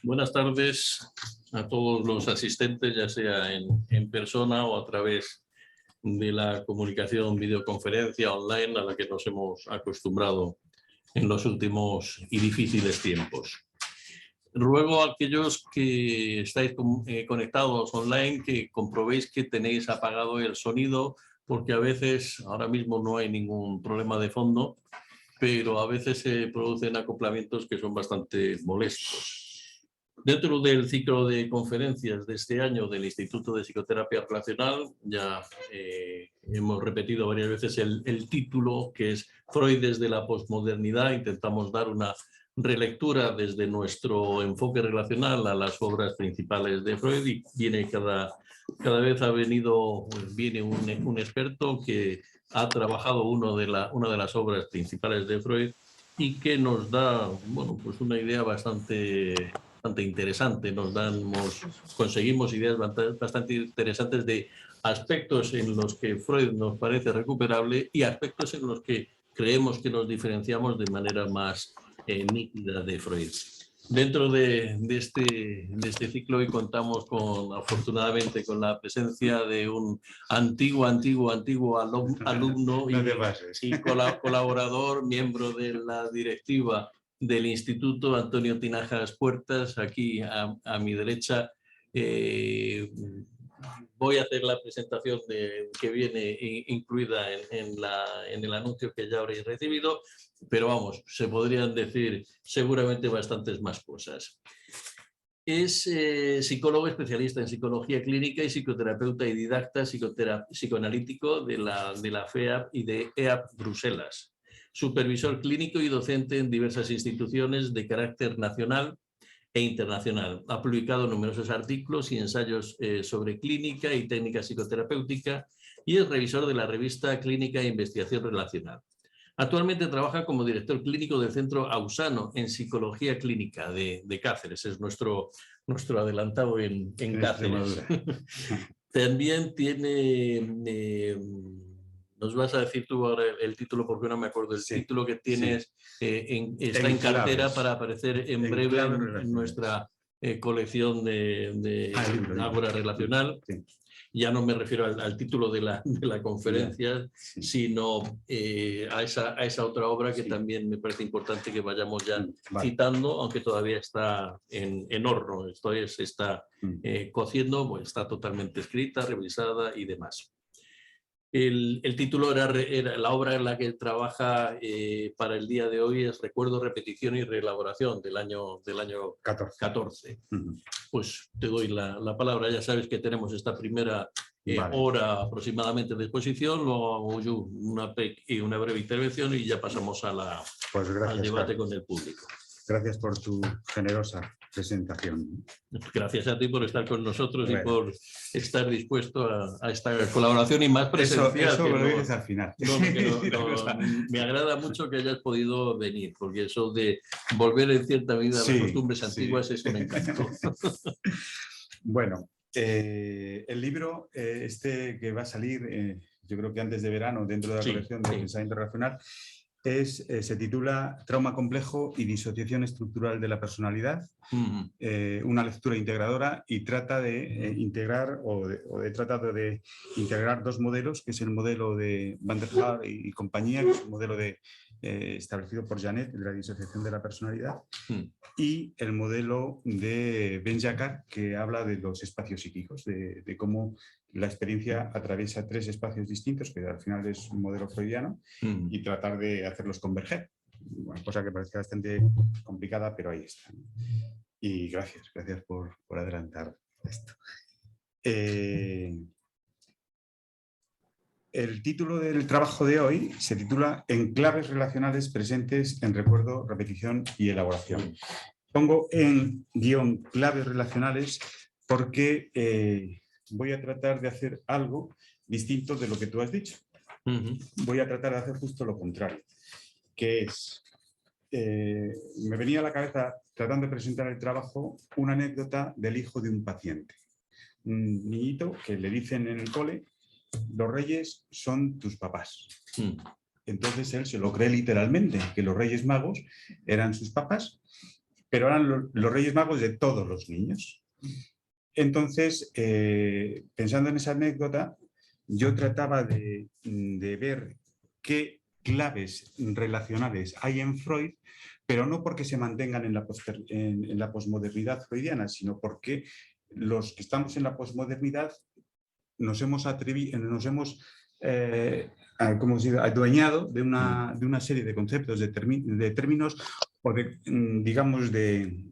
Buenas tardes a todos los asistentes, ya sea en persona o a través de la comunicación, videoconferencia online a la que nos hemos acostumbrado en los últimos y difíciles tiempos. Ruego a aquellos que estáis conectados online que comprobéis que tenéis apagado el sonido, porque a veces, ahora mismo no hay ningún problema de fondo, pero a veces se producen acoplamientos que son bastante molestos. Dentro del ciclo de conferencias de este año del Instituto de Psicoterapia Relacional, ya hemos repetido varias veces el título, que es Freud desde la posmodernidad. Intentamos dar una relectura desde nuestro enfoque relacional a las obras principales de Freud, y viene cada vez viene un experto que ha trabajado una de las obras principales de Freud y que nos da, bueno, pues una idea bastante interesante. Conseguimos ideas bastante interesantes de aspectos en los que Freud nos parece recuperable y aspectos en los que creemos que nos diferenciamos de manera más nítida de Freud. Dentro de este ciclo hoy contamos afortunadamente con la presencia de un antiguo alumno y colaborador, miembro de la directiva del Instituto, Antonio Tinajas Puertas, aquí a mi derecha. Voy a hacer la presentación que viene incluida en el anuncio que ya habréis recibido, pero vamos, se podrían decir seguramente bastantes más cosas. Es psicólogo especialista en psicología clínica y psicoterapeuta y didacta psicoanalítico de la FEAP y de EAP Bruselas. Supervisor clínico y docente en diversas instituciones de carácter nacional e internacional. Ha publicado numerosos artículos y ensayos sobre clínica y técnica psicoterapéutica y es revisor de la revista Clínica e Investigación Relacional. Actualmente trabaja como director clínico del Centro Ausano en Psicología Clínica de Cáceres. Es nuestro adelantado en Cáceres. También tiene... nos vas a decir tú ahora el título, porque no me acuerdo. El título que tienes está en cartera para aparecer en breve en nuestra colección de Ágora Relacional. Sí. Ya no me refiero al título de la conferencia, sino a esa otra obra que también me parece importante que vayamos ya citando, aunque todavía está en horno. Esto está cociendo, pues está totalmente escrita, revisada y demás. El título era la obra en la que trabaja para el día de hoy es Recuerdo, Repetición y Reelaboración del año 14. Pues te doy la palabra. Ya sabes que tenemos esta primera hora aproximadamente de exposición, luego hago yo una breve intervención y ya pasamos al debate con el público. Gracias por tu generosa presentación. Gracias a ti por estar con nosotros y por estar dispuesto a esta colaboración y más presencial. Eso lo dices al final. Me agrada mucho que hayas podido venir, porque eso de volver en cierta medida a las costumbres antiguas es un encanto. Bueno, el libro que va a salir, yo creo que antes de verano, dentro de la colección de Pensamiento Relacional, se titula Trauma complejo y disociación estructural de la personalidad, una lectura integradora, y trata de integrar he tratado de integrar dos modelos, que es el modelo de Van der Haar y compañía, que es un modelo establecido por Janet, de la disociación de la personalidad, y el modelo de Ben Jacquard, que habla de los espacios psíquicos, de cómo la experiencia atraviesa tres espacios distintos, que al final es un modelo freudiano, y tratar de hacerlos converger. Una cosa que parece bastante complicada, pero ahí está. Y gracias por adelantar esto. El título del trabajo de hoy se titula Enclaves relacionales presentes en recuerdo, repetición y elaboración. Pongo en guión claves relacionales porque voy a tratar de hacer algo distinto de lo que tú has dicho. Voy a tratar de hacer justo lo contrario, que es, me venía a la cabeza, tratando de presentar el trabajo, una anécdota del hijo de un paciente. Un niñito que le dicen en el cole: los reyes son tus papás. Entonces él se lo cree literalmente, que los reyes magos eran sus papás, pero eran los Reyes Magos de todos los niños. Entonces, pensando en esa anécdota, yo trataba de ver qué claves relacionales hay en Freud, pero no porque se mantengan en la posmodernidad freudiana, sino porque los que estamos en la posmodernidad nos hemos adueñado de una serie de conceptos, de términos o de, digamos, de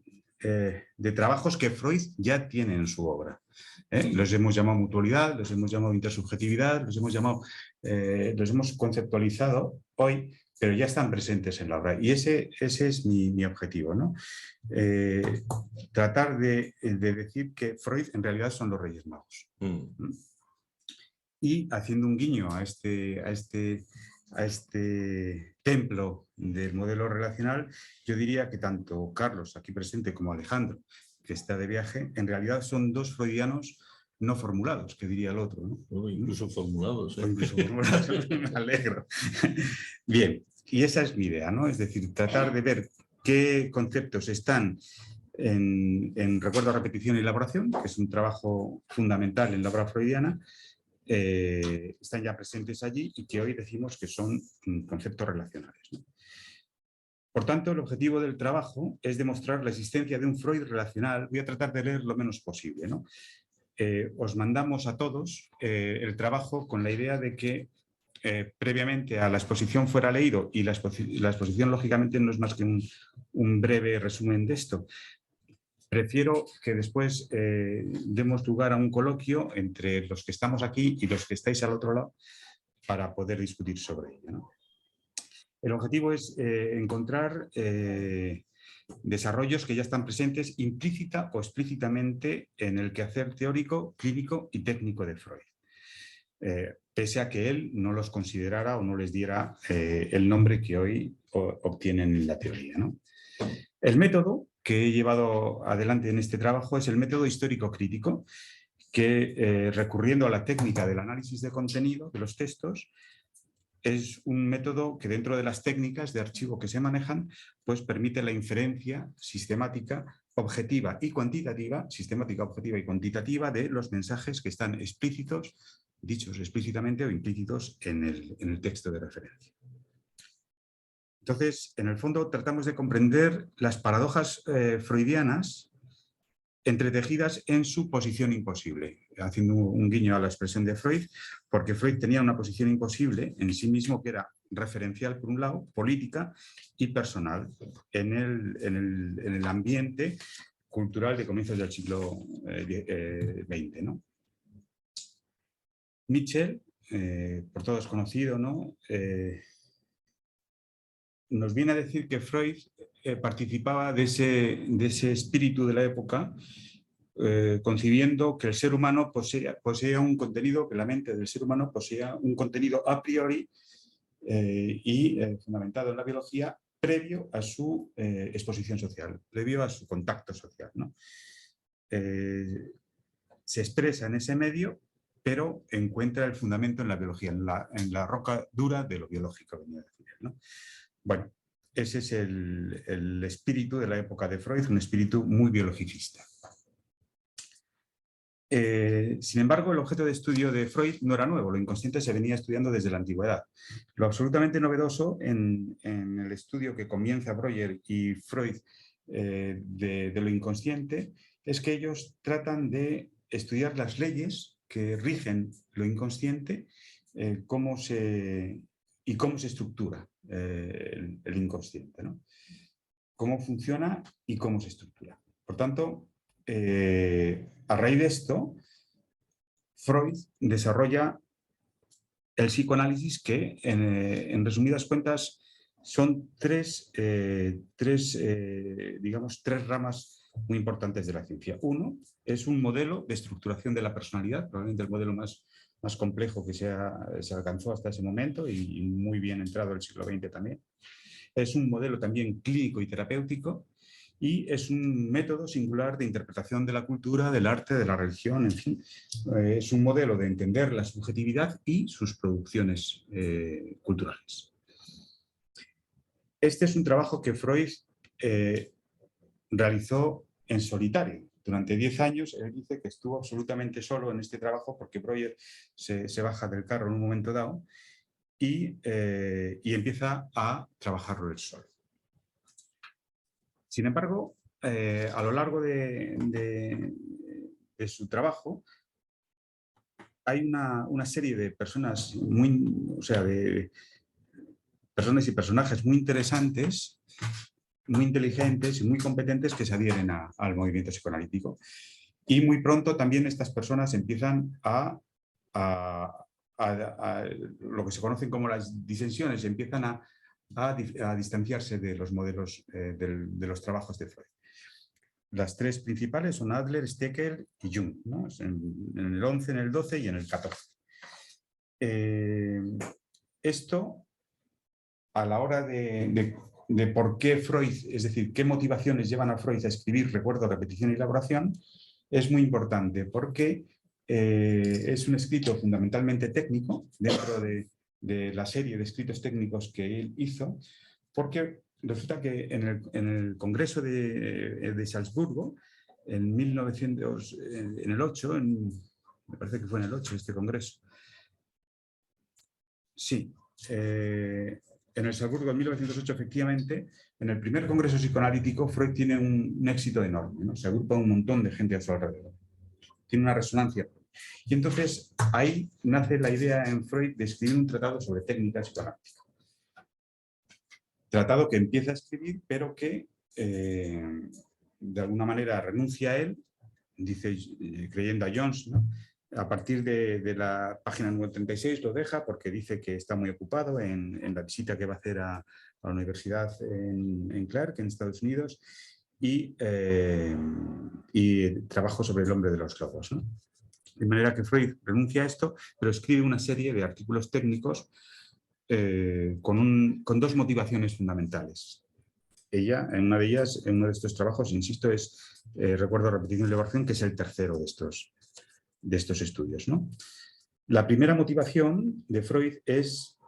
trabajos que Freud ya tiene en su obra. Los hemos llamado mutualidad, los hemos llamado intersubjetividad, los hemos conceptualizado hoy, pero ya están presentes en la obra. Y ese es mi objetivo, ¿no? Tratar de decir que Freud en realidad son los Reyes Magos. Y haciendo un guiño a este templo del modelo relacional, yo diría que tanto Carlos, aquí presente, como Alejandro, que está de viaje, en realidad son dos freudianos no formulados, que diría el otro, ¿no? O incluso formulados. O incluso formulados, me alegro. Bien, y esa es mi idea, ¿no? Es decir, tratar de ver qué conceptos están en recuerdo, repetición y elaboración, que es un trabajo fundamental en la obra freudiana, están ya presentes allí y que hoy decimos que son conceptos relacionales, ¿no? Por tanto, el objetivo del trabajo es demostrar la existencia de un Freud relacional. Voy a tratar de leer lo menos posible, ¿no? Os mandamos a todos el trabajo con la idea de que previamente a la exposición fuera leído, y la exposición lógicamente no es más que un breve resumen de esto. Prefiero que después demos lugar a un coloquio entre los que estamos aquí y los que estáis al otro lado para poder discutir sobre ello, ¿no? El objetivo es encontrar desarrollos que ya están presentes implícita o explícitamente en el quehacer teórico, clínico y técnico de Freud, pese a que él no los considerara o no les diera el nombre que hoy obtienen en la teoría, ¿no? El método que he llevado adelante en este trabajo es el método histórico-crítico, que recurriendo a la técnica del análisis de contenido de los textos, es un método que dentro de las técnicas de archivo que se manejan, pues permite la inferencia sistemática, objetiva y cuantitativa, sistemática, objetiva y cuantitativa de los mensajes que están explícitos, dichos explícitamente o implícitos en el texto de referencia. Entonces, en el fondo tratamos de comprender las paradojas freudianas entretejidas en su posición imposible, haciendo un guiño a la expresión de Freud, porque Freud tenía una posición imposible en sí mismo que era referencial por un lado, política y personal en el ambiente cultural de comienzos del siglo XX, ¿no? Mitchell, por todos conocido, ¿no? Nos viene a decir que Freud participaba de ese espíritu de la época, concibiendo que el ser humano posea un contenido, que la mente del ser humano posea un contenido a priori y fundamentado en la biología previo a su exposición social, previo a su contacto social, ¿no? Se expresa en ese medio, pero encuentra el fundamento en la biología, en la roca dura de lo biológico, venía a decir, ¿no? Bueno, ese es el espíritu de la época de Freud, un espíritu muy biologicista. Sin embargo, el objeto de estudio de Freud no era nuevo, lo inconsciente se venía estudiando desde la antigüedad. Lo absolutamente novedoso en el estudio que comienza Breuer y Freud de lo inconsciente es que ellos tratan de estudiar las leyes que rigen lo inconsciente, cómo se estructura el inconsciente, ¿no? Cómo funciona y cómo se estructura. Por tanto, a raíz de esto, Freud desarrolla el psicoanálisis que, en resumidas cuentas, son tres ramas muy importantes de la ciencia. Uno es un modelo de estructuración de la personalidad, probablemente el modelo más complejo que se alcanzó hasta ese momento y muy bien entrado el siglo XX también. Es un modelo también clínico y terapéutico y es un método singular de interpretación de la cultura, del arte, de la religión, en fin. Es un modelo de entender la subjetividad y sus producciones culturales. Este es un trabajo que Freud realizó en solitario. Durante 10 años, él dice que estuvo absolutamente solo en este trabajo porque Breuer se baja del carro en un momento dado y empieza a trabajarlo él solo. Sin embargo, a lo largo de su trabajo, hay una serie de personas personas y personajes muy interesantes, muy inteligentes y muy competentes que se adhieren al movimiento psicoanalítico. Y muy pronto también estas personas empiezan a lo que se conocen como las disensiones, empiezan a distanciarse de los modelos de los trabajos de Freud. Las tres principales son Adler, Steckel y Jung, ¿no? En el 11, en el 12 y en el 14. Esto, a la hora de por qué Freud, es decir, qué motivaciones llevan a Freud a escribir recuerdo, repetición y elaboración, es muy importante porque es un escrito fundamentalmente técnico dentro de la serie de escritos técnicos que él hizo, porque resulta que en el Congreso de Salzburgo, en 1908, me parece que fue en el 8 este congreso, sí, en el Salzburgo en 1908, efectivamente, en el primer congreso psicoanalítico, Freud tiene un éxito enorme, ¿no? Se agrupa un montón de gente a su alrededor. Tiene una resonancia. Y entonces ahí nace la idea en Freud de escribir un tratado sobre técnica psicoanalítica. Tratado que empieza a escribir, pero que de alguna manera renuncia a él, dice, creyendo a Jones, ¿no? A partir de la página 936 lo deja porque dice que está muy ocupado en la visita que va a hacer a la universidad en Clark, en Estados Unidos, y trabajo sobre el hombre de los globos, ¿no? De manera que Freud renuncia a esto, pero escribe una serie de artículos técnicos con dos motivaciones fundamentales. Ella, en una de ellas, en uno de estos trabajos, insisto, es recuerdo, repetición y elaboración, que es el tercero de estos estudios, ¿no? La primera motivación de Freud es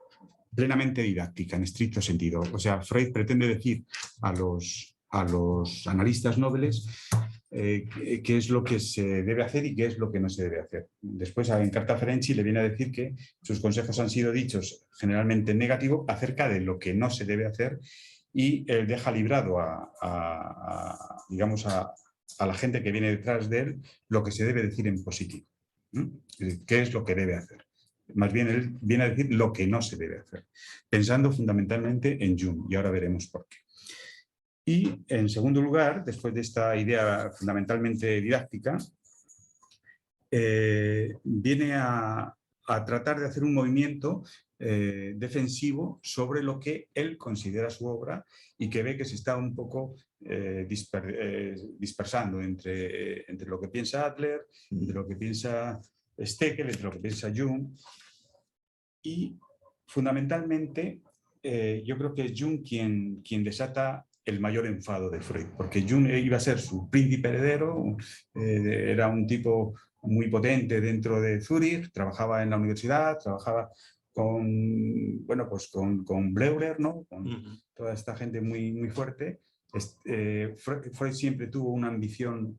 plenamente didáctica, en estricto sentido. O sea, Freud pretende decir a los analistas nobles qué es lo que se debe hacer y qué es lo que no se debe hacer. Después, en Carta Ferenczi le viene a decir que sus consejos han sido dichos generalmente en negativo acerca de lo que no se debe hacer y deja librado digamos, a la gente que viene detrás de él lo que se debe decir en positivo. ¿Qué es lo que debe hacer? Más bien, él viene a decir lo que no se debe hacer, pensando fundamentalmente en Jung, y ahora veremos por qué. Y, en segundo lugar, después de esta idea fundamentalmente didáctica, viene a tratar de hacer un movimiento defensivo sobre lo que él considera su obra y que ve que se está un poco dispersando entre lo que piensa Adler, entre lo que piensa Steckel, entre lo que piensa Jung. Y fundamentalmente yo creo que es Jung quien desata el mayor enfado de Freud, porque Jung iba a ser su príncipe heredero, era un tipo muy potente dentro de Zúrich, trabajaba en la universidad, trabajaba con Bleuler, ¿no? Con toda esta gente muy, muy fuerte. Freud siempre tuvo una ambición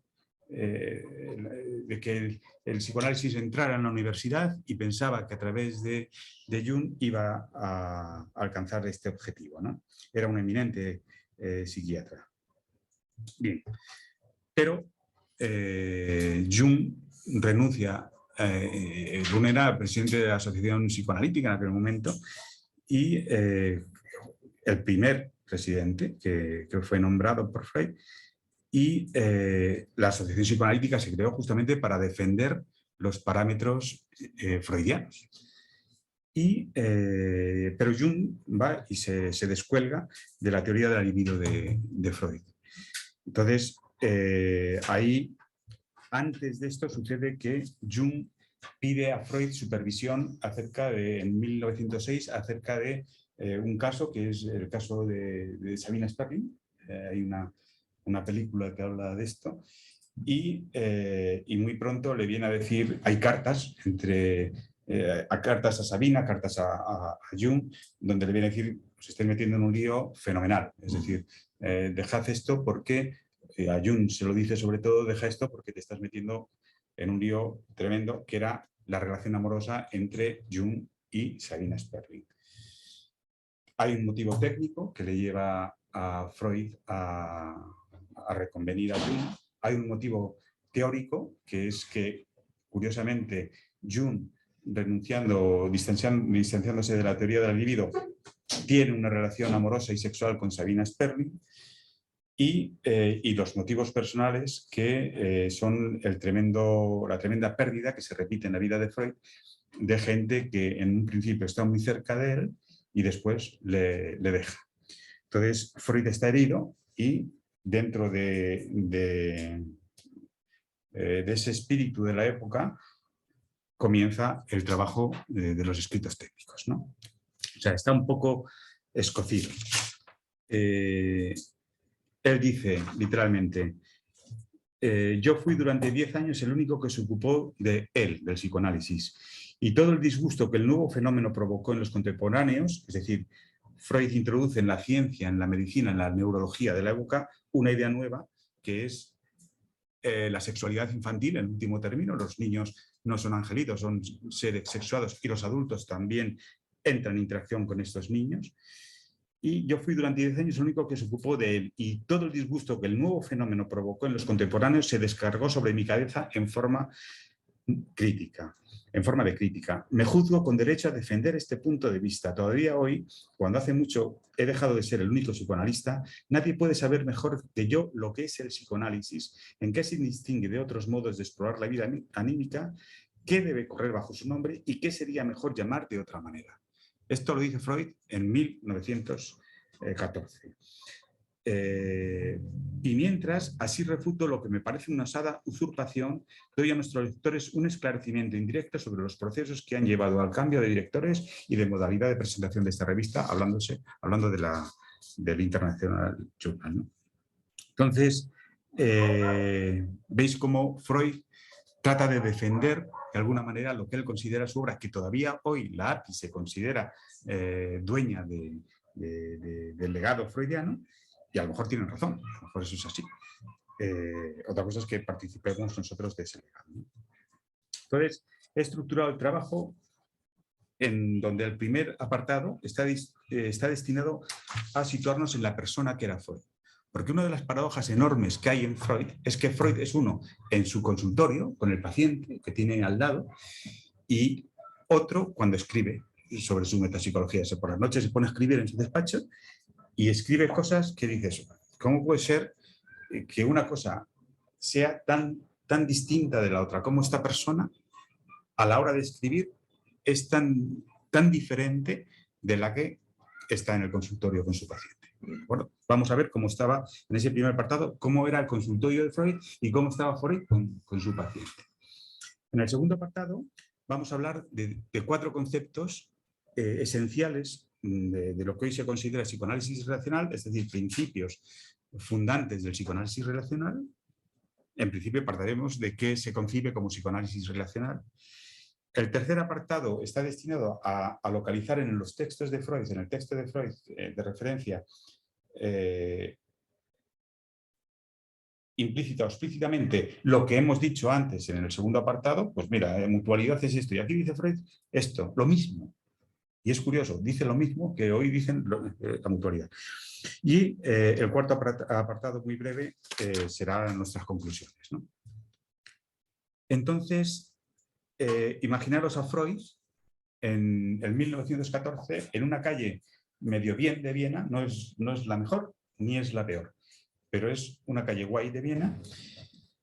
de que el psicoanálisis entrara en la universidad y pensaba que a través de Jung iba a alcanzar este objetivo, ¿no? Era un eminente psiquiatra. Bien, pero Jung renuncia, Jung era presidente de la Asociación Psicoanalítica en aquel momento y el primer presidente que fue nombrado por Freud, y la Asociación Psicoanalítica se creó justamente para defender los parámetros freudianos. Pero Jung va y se descuelga de la teoría de la libido de Freud. Entonces, ahí, antes de esto, sucede que Jung pide a Freud supervisión en 1906 acerca de un caso que es el caso de Sabina Sperling. Hay una película que habla de esto. Y muy pronto le viene a decir, hay cartas cartas a Sabina, cartas a Jung, donde le viene a decir, os estáis metiendo en un lío fenomenal. Es decir, dejad esto porque a Jung se lo dice sobre todo, deja esto porque te estás metiendo en un lío tremendo, que era la relación amorosa entre Jung y Sabina Sperling. Hay un motivo técnico que le lleva a Freud a reconvenir a Jung. Hay un motivo teórico, que es que, curiosamente, Jung, distanciándose de la teoría del libido, tiene una relación amorosa y sexual con Sabina Sperling, y los motivos personales que son la tremenda pérdida que se repite en la vida de Freud, de gente que en un principio está muy cerca de él y después le deja. Entonces, Freud está herido y dentro de ese espíritu de la época comienza el trabajo de los escritos técnicos, ¿no? O sea, está un poco escocido. Él dice, literalmente, yo fui durante 10 años el único que se ocupó del psicoanálisis. Y todo el disgusto que el nuevo fenómeno provocó en los contemporáneos, es decir, Freud introduce en la ciencia, en la medicina, en la neurología de la época, una idea nueva, que es la sexualidad infantil, en último término. Los niños no son angelitos, son seres sexuados, y los adultos también entran en interacción con estos niños. Y yo fui durante 10 años el único que se ocupó de él, y todo el disgusto que el nuevo fenómeno provocó en los contemporáneos se descargó sobre mi cabeza en forma crítica. Me juzgo con derecho a defender este punto de vista. Todavía hoy, cuando hace mucho he dejado de ser el único psicoanalista, nadie puede saber mejor que yo lo que es el psicoanálisis, en qué se distingue de otros modos de explorar la vida anímica, qué debe correr bajo su nombre y qué sería mejor llamar de otra manera. Esto lo dice Freud en 1914. Y mientras, así refuto lo que me parece una osada usurpación, doy a nuestros lectores un esclarecimiento indirecto sobre los procesos que han llevado al cambio de directores y de modalidad de presentación de esta revista, hablando del International Journal, ¿no? Entonces, veis cómo Freud trata de defender de alguna manera lo que él considera su obra, que todavía hoy la API se considera dueña del legado freudiano, y a lo mejor tienen razón, a lo mejor eso es así. Otra cosa es que participemos nosotros de ese legado, ¿no? Entonces, he estructurado el trabajo en donde el primer apartado está destinado a situarnos en la persona que era Freud. Porque una de las paradojas enormes que hay en Freud es que Freud es uno en su consultorio, con el paciente que tiene al lado, y otro cuando escribe sobre su metapsicología. O sea, por las noches se pone a escribir en su despacho y escribe cosas que dices, ¿cómo puede ser que una cosa sea tan distinta de la otra? ¿Cómo esta persona, a la hora de escribir, es tan diferente de la que está en el consultorio con su paciente? Bueno, vamos a ver cómo estaba en ese primer apartado, cómo era el consultorio de Freud y cómo estaba Freud con su paciente. En el segundo apartado vamos a hablar de 4 conceptos esenciales de lo que hoy se considera psicoanálisis relacional, es decir, principios fundantes del psicoanálisis relacional. En principio partiremos de qué se concibe como psicoanálisis relacional. El tercer apartado está destinado a localizar en los textos de Freud, en el texto de Freud de referencia, implícita o explícitamente lo que hemos dicho antes en el segundo apartado. Pues mira, mutualidad es esto, y aquí dice Freud esto, lo mismo. Y es curioso, dice lo mismo que hoy dicen la mutualidad. Y el cuarto apartado, muy breve, serán nuestras conclusiones, ¿no? Entonces, imaginaros a Freud en el 1914 en una calle medio bien de Viena, no es la mejor ni es la peor, pero es una calle guay de Viena,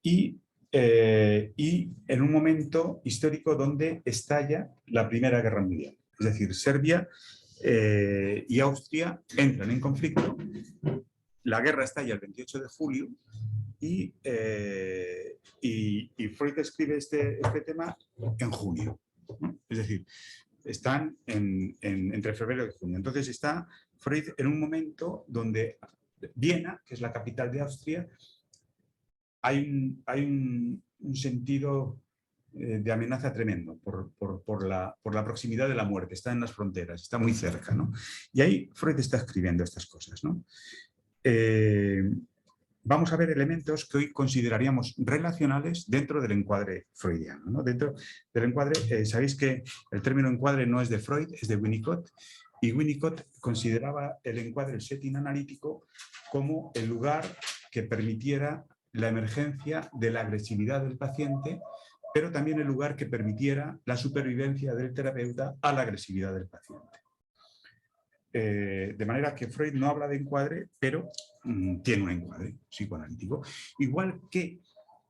y en un momento histórico donde estalla la Primera Guerra Mundial. Es decir, Serbia y Austria entran en conflicto, la guerra estalla el 28 de julio y Freud escribe este tema en junio, ¿no? Es decir, están entre febrero y junio. Entonces está Freud en un momento donde Viena, que es la capital de Austria, hay un sentido de amenaza tremendo por la proximidad de la muerte. Está en las fronteras, está muy cerca, ¿no? Y ahí Freud está escribiendo estas cosas, ¿no? vamos a ver elementos que hoy consideraríamos relacionales dentro del encuadre freudiano, ¿no? Dentro del encuadre, sabéis que el término encuadre no es de Freud, es de Winnicott, y Winnicott consideraba el encuadre, el setting analítico, como el lugar que permitiera la emergencia de la agresividad del paciente, pero también el lugar que permitiera la supervivencia del terapeuta a la agresividad del paciente. De manera que Freud no habla de encuadre, pero tiene un encuadre psicoanalítico. Igual que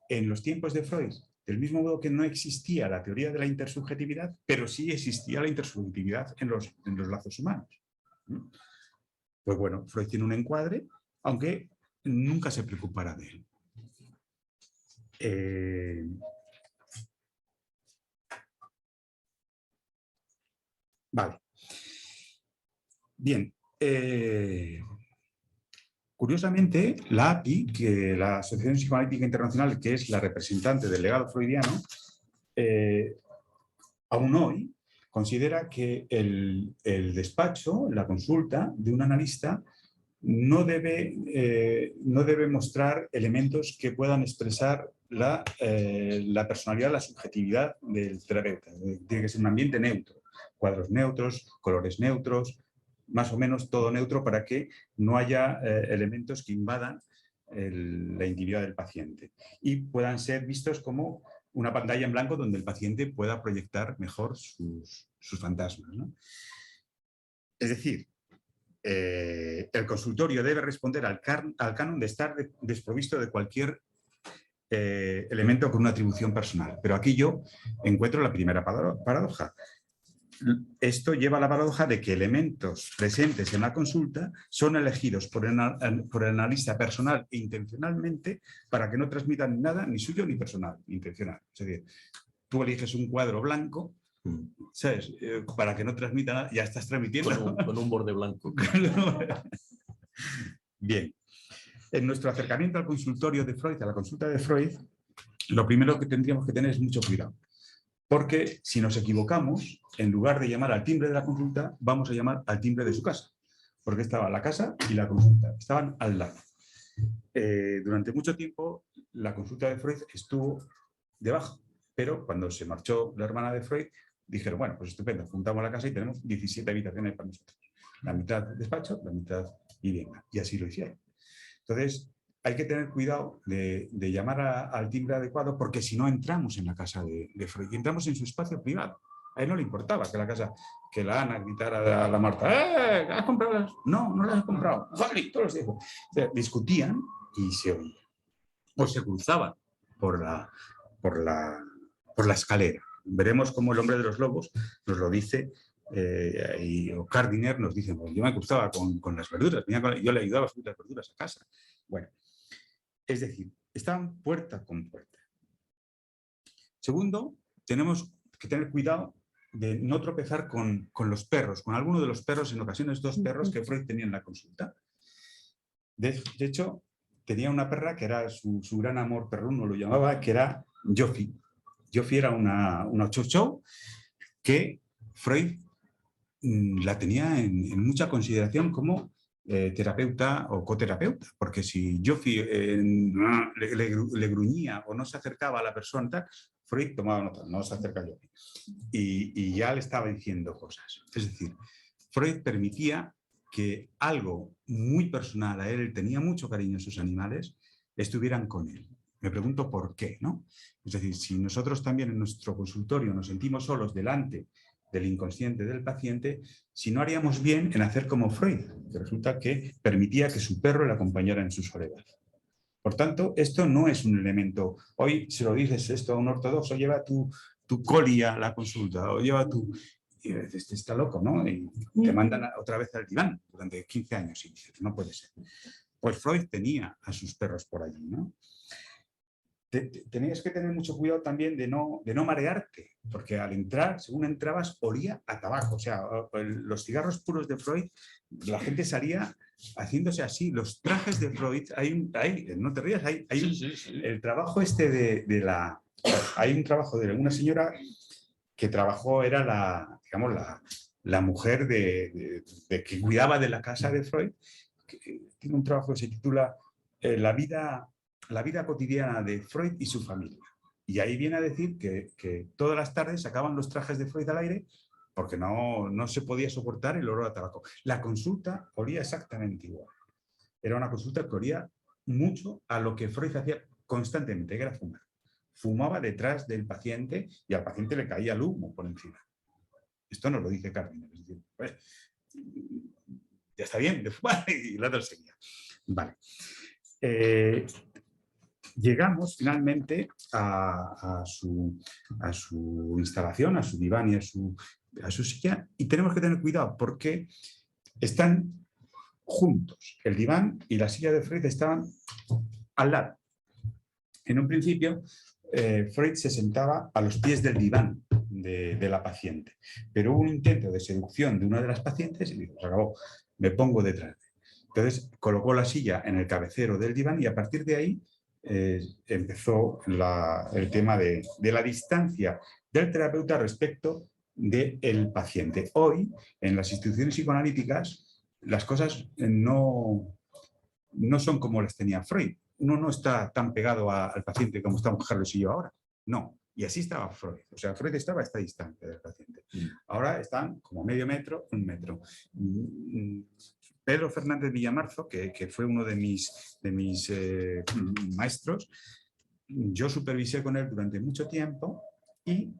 en los tiempos de Freud, del mismo modo que no existía la teoría de la intersubjetividad, pero sí existía la intersubjetividad en los lazos humanos. Pues bueno, Freud tiene un encuadre, aunque nunca se preocupará de él. Vale. Bien. Curiosamente, la API, que la Asociación Psicoanalítica Internacional, que es la representante del legado freudiano, aún hoy considera que el despacho, la consulta de un analista, no debe mostrar elementos que puedan expresar la personalidad, la subjetividad del terapeuta. Tiene que ser un ambiente neutro, cuadros neutros, colores neutros, más o menos todo neutro para que no haya elementos que invadan la intimidad del paciente y puedan ser vistos como una pantalla en blanco donde el paciente pueda proyectar mejor sus fantasmas, ¿no? Es decir, el consultorio debe responder al canon de estar desprovisto de cualquier elemento con una atribución personal. Pero aquí yo encuentro la primera paradoja. Esto lleva a la paradoja de que elementos presentes en la consulta son elegidos por el analista personal e intencionalmente para que no transmitan nada ni suyo ni personal, ni intencional. Es decir, tú eliges un cuadro blanco, ¿sabes? Para que no transmita nada, ya estás transmitiendo. Con un borde blanco. Bien. En nuestro acercamiento al consultorio de Freud, a la consulta de Freud, lo primero que tendríamos que tener es mucho cuidado. Porque si nos equivocamos, en lugar de llamar al timbre de la consulta, vamos a llamar al timbre de su casa. Porque estaba la casa y la consulta, estaban al lado. Durante mucho tiempo, la consulta de Freud estuvo debajo. Pero cuando se marchó la hermana de Freud, dijeron, bueno, pues estupendo, juntamos la casa y tenemos 17 habitaciones para nosotros. La mitad despacho, la mitad vivienda. Y así lo hicieron. Entonces, hay que tener cuidado de llamar al timbre adecuado porque si no entramos en la casa de Freud, entramos en su espacio privado. A él no le importaba que la Ana gritara a la Marta, ¿has comprado las? No, no las he comprado. ¡Jolly! Todos los días. O sea, discutían y se oían. O se cruzaban por la escalera. Veremos cómo el hombre de los lobos nos lo dice y Gardiner nos dice, pues yo me cruzaba con las verduras, yo le ayudaba a subir las verduras a casa. Bueno, es decir, estaban puerta con puerta. Segundo, tenemos que tener cuidado de no tropezar con los perros, con alguno de los perros, en ocasiones 2 perros que Freud tenía en la consulta. De hecho, tenía una perra que era su gran amor perruno, lo llamaba, que era Joffy. Joffy era una chow-chow que Freud la tenía en mucha consideración como terapeuta o coterapeuta, porque si Joffy le gruñía o no se acercaba a la persona, tal, Freud tomaba nota, no se acerca a Joffy. Y ya le estaba diciendo cosas. Es decir, Freud permitía que algo muy personal a él, tenía mucho cariño a sus animales, estuvieran con él. Me pregunto por qué, ¿no? Es decir, si nosotros también en nuestro consultorio nos sentimos solos delante del inconsciente del paciente, si no haríamos bien en hacer como Freud, que resulta que permitía que su perro le acompañara en su soledad. Por tanto, esto no es un elemento. Hoy se lo dices esto a un ortodoxo, lleva tu coli a la consulta, o lleva tu... Y dices, está loco, ¿no? Y te mandan otra vez al diván durante 15 años y dices, no puede ser. Pues Freud tenía a sus perros por allí, ¿no? Tenías que tener mucho cuidado también de no marearte, porque al entrar, según entrabas, olía a tabaco. O sea, los cigarros puros de Freud, la gente salía haciéndose así. Los trajes de Freud, no te rías, el trabajo este hay un trabajo de una señora que trabajó, era la mujer que cuidaba de la casa de Freud, que tiene un trabajo que se titula la vida cotidiana de Freud y su familia. Y ahí viene a decir que todas las tardes sacaban los trajes de Freud al aire porque no se podía soportar el olor a tabaco. La consulta olía exactamente igual. Era una consulta que olía mucho a lo que Freud hacía constantemente, que era fumar. Fumaba detrás del paciente y al paciente le caía el humo por encima. Esto nos lo dice Carmen. Es decir, pues, ya está bien de fumar, y la otra seguía. Vale. Llegamos finalmente a su instalación, a su diván y a su silla, y tenemos que tener cuidado porque están juntos. El diván y la silla de Freud estaban al lado. En un principio, Freud se sentaba a los pies del diván de la paciente, pero hubo un intento de seducción de una de las pacientes y dijo, se acabó, me pongo detrás. Entonces colocó la silla en el cabecero del diván y a partir de ahí empezó el tema de la distancia del terapeuta respecto del paciente. Hoy, en las instituciones psicoanalíticas, las cosas no son como las tenía Freud. Uno no está tan pegado al paciente como estamos Carlos y yo ahora. No. Y así estaba Freud. O sea, Freud estaba a esta distancia del paciente. Ahora están como medio metro, 1 metro. Pedro Fernández Villamarzo, que fue uno de mis maestros, yo supervisé con él durante mucho tiempo y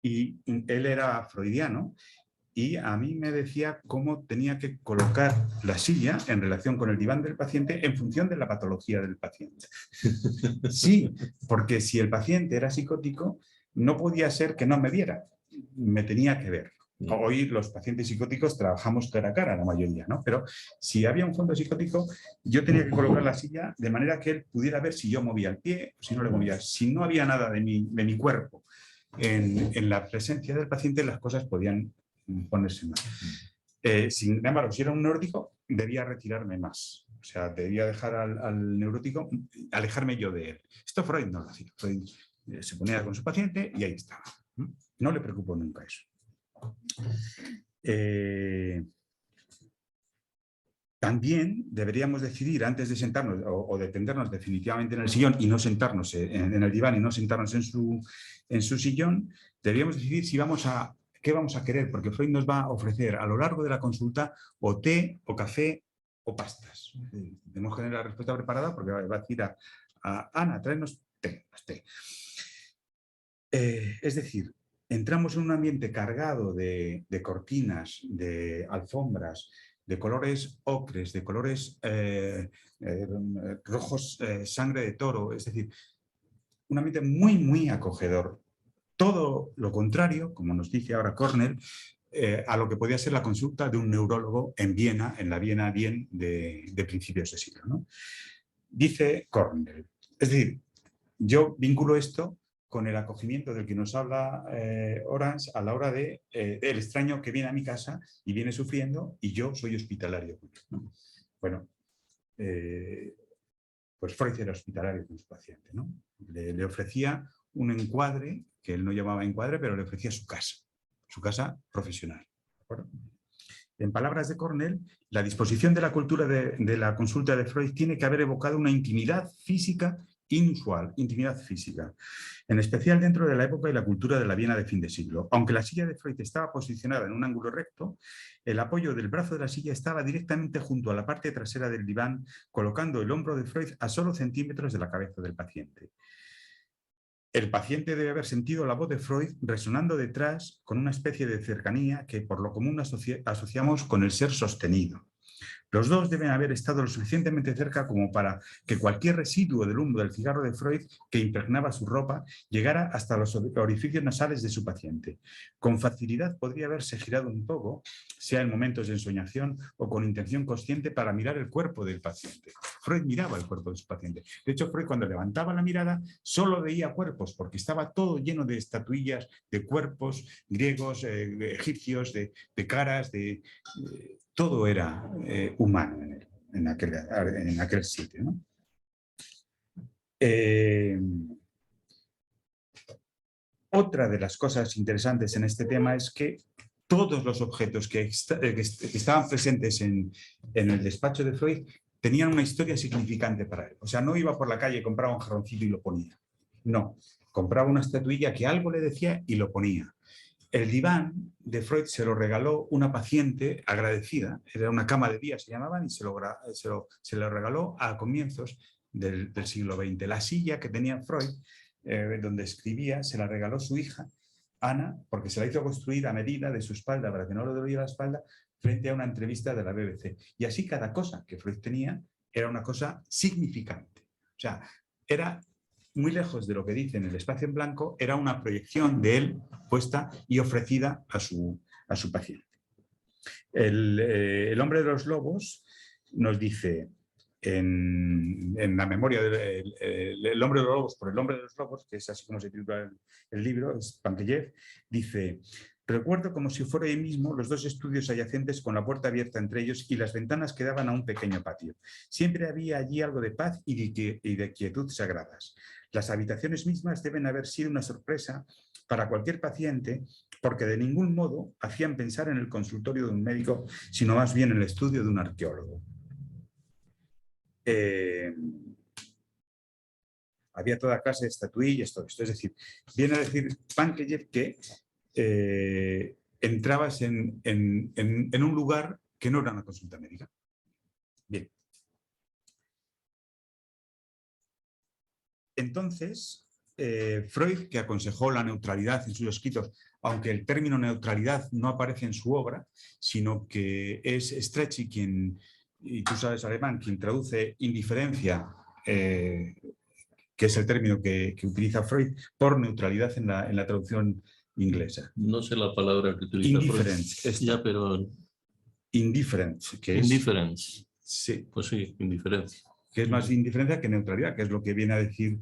él era freudiano y a mí me decía cómo tenía que colocar la silla en relación con el diván del paciente en función de la patología del paciente. Sí, porque si el paciente era psicótico, no podía ser que no me viera, me tenía que ver. Hoy los pacientes psicóticos trabajamos cara a cara, la mayoría, ¿no? Pero si había un fondo psicótico, yo tenía que colocar la silla de manera que él pudiera ver si yo movía el pie o si no le movía. Si no había nada de mi cuerpo en la presencia del paciente, las cosas podían ponerse mal. Sin embargo, si era un neurótico, debía retirarme más. O sea, debía dejar al neurótico, alejarme yo de él. Esto Freud no lo hacía. Freud se ponía con su paciente y ahí estaba. No le preocupó nunca eso. También deberíamos decidir antes de sentarnos o de tendernos definitivamente en el sillón y no sentarnos en el diván y no sentarnos en su sillón, deberíamos decidir si qué vamos a querer, porque Freud nos va a ofrecer a lo largo de la consulta o té, o café, o pastas. Tenemos que tener la respuesta preparada porque va a decir a Ana, tráenos té. Es decir, entramos en un ambiente cargado de cortinas, de alfombras, de colores ocres, de colores rojos, sangre de toro, es decir, un ambiente muy, muy acogedor. Todo lo contrario, como nos dice ahora Cornell, a lo que podía ser la consulta de un neurólogo en Viena, en la Viena bien de principios de siglo, ¿no? Dice Cornell. Es decir, yo vinculo esto con el acogimiento del que nos habla Orange a la hora de el extraño que viene a mi casa y viene sufriendo y yo soy hospitalario, ¿no? Bueno, pues Freud era hospitalario con su paciente, ¿no? Le ofrecía un encuadre, que él no llamaba encuadre, pero le ofrecía su casa profesional. ¿De acuerdo? En palabras de Cornell, la disposición de la cultura de la consulta de Freud tiene que haber evocado una intimidad física inusual, intimidad física, en especial dentro de la época y la cultura de la Viena de fin de siglo. Aunque la silla de Freud estaba posicionada en un ángulo recto, el apoyo del brazo de la silla estaba directamente junto a la parte trasera del diván, colocando el hombro de Freud a solo centímetros de la cabeza del paciente. El paciente debe haber sentido la voz de Freud resonando detrás con una especie de cercanía que por lo común asociamos con el ser sostenido. Los dos deben haber estado lo suficientemente cerca como para que cualquier residuo del humo del cigarro de Freud que impregnaba su ropa llegara hasta los orificios nasales de su paciente. Con facilidad podría haberse girado un poco, sea en momentos de ensoñación o con intención consciente, para mirar el cuerpo del paciente. Freud miraba el cuerpo de su paciente. De hecho, Freud, cuando levantaba la mirada, solo veía cuerpos, porque estaba todo lleno de estatuillas, de cuerpos griegos, egipcios, de caras, todo era humano en aquel sitio, ¿no? Otra de las cosas interesantes en este tema es que todos los objetos que estaban presentes en el despacho de Freud tenían una historia significante para él. O sea, no iba por la calle, compraba un jarroncito y lo ponía. No, compraba una estatuilla que algo le decía y lo ponía. El diván de Freud se lo regaló una paciente agradecida, era una cama de día, se llamaban, y se lo regaló a comienzos del siglo XX. La silla que tenía Freud, donde escribía, se la regaló su hija, Ana, porque se la hizo construir a medida de su espalda para que no le doliera la espalda, frente a una entrevista de la BBC. Y así cada cosa que Freud tenía era una cosa significante. O sea, era muy lejos de lo que dice en el espacio en blanco, era una proyección de él puesta y ofrecida a su paciente. El hombre de los lobos nos dice, en la memoria del el hombre de los lobos por el hombre de los lobos, que es así como se titula el libro, es Pantellev, dice: recuerdo como si fuera ahí mismo los dos estudios adyacentes con la puerta abierta entre ellos y las ventanas que daban a un pequeño patio. Siempre había allí algo de paz y de quietud sagradas. Las habitaciones mismas deben haber sido una sorpresa para cualquier paciente, porque de ningún modo hacían pensar en el consultorio de un médico, sino más bien en el estudio de un arqueólogo. Había toda clase de estatuillas, todo esto. Es decir, viene a decir Pantellev que entrabas en un lugar que no era una consulta médica. Bien. Entonces, Freud, que aconsejó la neutralidad en sus escritos, aunque el término neutralidad no aparece en su obra, sino que es Strachey quien, y tú sabes alemán, quien traduce indiferencia, que es el término que utiliza Freud, por neutralidad en la traducción inglesa. No sé la palabra que utiliza Indifference. Ya, pero... Indifference, que Indifference. es... Sí. Pues sí, indiferencia. Que es más indiferencia que neutralidad, que es lo que viene a decir...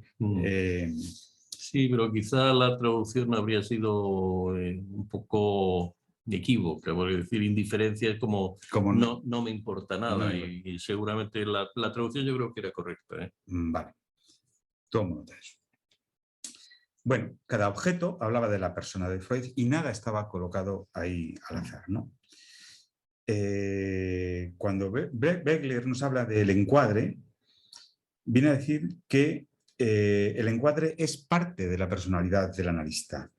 Sí, pero quizá la traducción habría sido un poco equívoca, porque decir indiferencia es como no me importa nada, no, y seguramente la traducción yo creo que era correcta. Vale, tomo nota de eso. Bueno, cada objeto hablaba de la persona de Freud y nada estaba colocado ahí al azar, ¿no? Cuando Beckler nos habla del encuadre, viene a decir que el encuadre es parte de la personalidad del analista.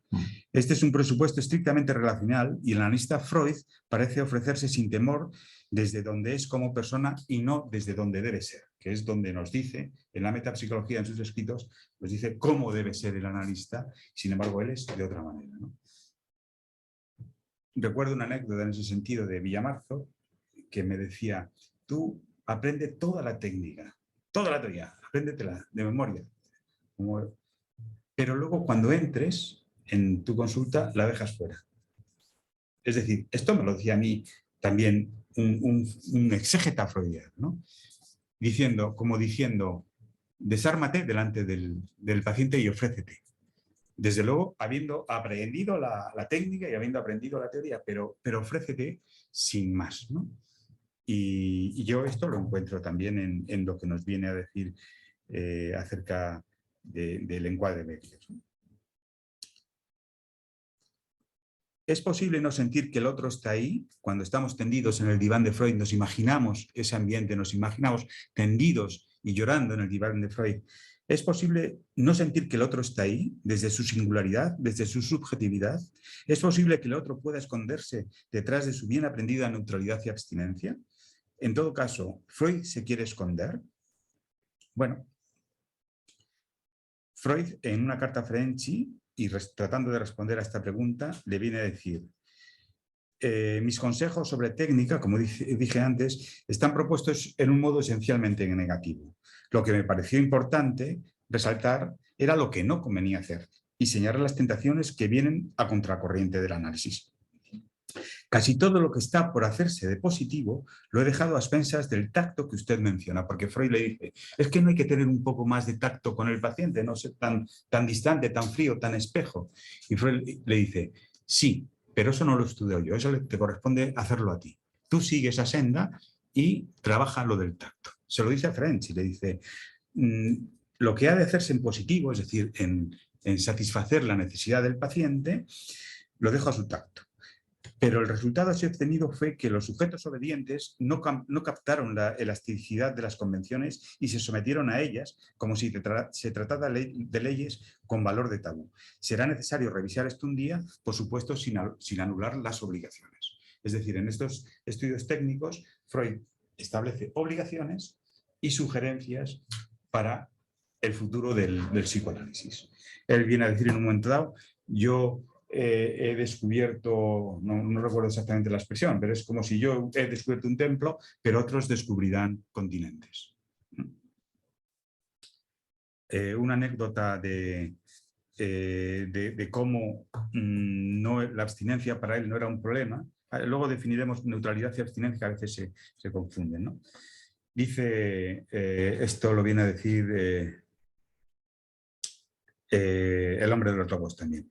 Este es un presupuesto estrictamente relacional y el analista Freud parece ofrecerse sin temor desde donde es como persona y no desde donde debe ser, que es donde nos dice, en la metapsicología, en sus escritos, nos dice cómo debe ser el analista, sin embargo él es de otra manera, ¿no? Recuerdo una anécdota en ese sentido de Villamarzo, que me decía: tú aprende toda la técnica, toda la teoría, apréndetela de memoria. Pero luego cuando entres en tu consulta la dejas fuera. Es decir, esto me lo decía a mí también un exégeta freudiano, ¿no? Como diciendo, desármate delante del paciente y ofrécete. Desde luego, habiendo aprendido la técnica y habiendo aprendido la teoría, pero ofrécete sin más, ¿no? Y yo esto lo encuentro también en lo que nos viene a decir acerca del encuadre de Beckler. ¿Es posible no sentir que el otro está ahí? Cuando estamos tendidos en el diván de Freud, nos imaginamos ese ambiente, nos imaginamos tendidos y llorando en el diván de Freud. ¿Es posible no sentir que el otro está ahí, desde su singularidad, desde su subjetividad? ¿Es posible que el otro pueda esconderse detrás de su bien aprendida neutralidad y abstinencia? En todo caso, ¿Freud se quiere esconder? Bueno, Freud, en una carta a Ferenczi, y tratando de responder a esta pregunta, le viene a decir: mis consejos sobre técnica, como dije antes, están propuestos en un modo esencialmente negativo. Lo que me pareció importante resaltar era lo que no convenía hacer y señalar las tentaciones que vienen a contracorriente del análisis. Casi todo lo que está por hacerse de positivo lo he dejado a expensas del tacto que usted menciona, porque Freud le dice: es que no hay que tener un poco más de tacto con el paciente, no ser tan distante, tan frío, tan espejo. Y Freud le dice: sí, pero eso no lo estudio yo, eso te corresponde hacerlo a ti. Tú sigue esa senda y trabaja lo del tacto. Se lo dice a Ferenczi, le dice: lo que ha de hacerse en positivo, es decir, en satisfacer la necesidad del paciente, lo dejo a su tacto. Pero el resultado así obtenido fue que los sujetos obedientes no captaron la elasticidad de las convenciones y se sometieron a ellas como si se tratara de leyes con valor de tabú. Será necesario revisar esto un día, por supuesto, sin anular las obligaciones. Es decir, en estos estudios técnicos, Freud establece obligaciones y sugerencias para el futuro del psicoanálisis. Él viene a decir en un momento dado, yo he descubierto, no recuerdo exactamente la expresión, pero es como si yo he descubierto un templo, pero otros descubrirán continentes. Una anécdota de cómo la abstinencia para él no era un problema. Luego definiremos neutralidad y abstinencia, que a veces se confunden, ¿no? Dice, esto lo viene a decir el hombre de los lobos también.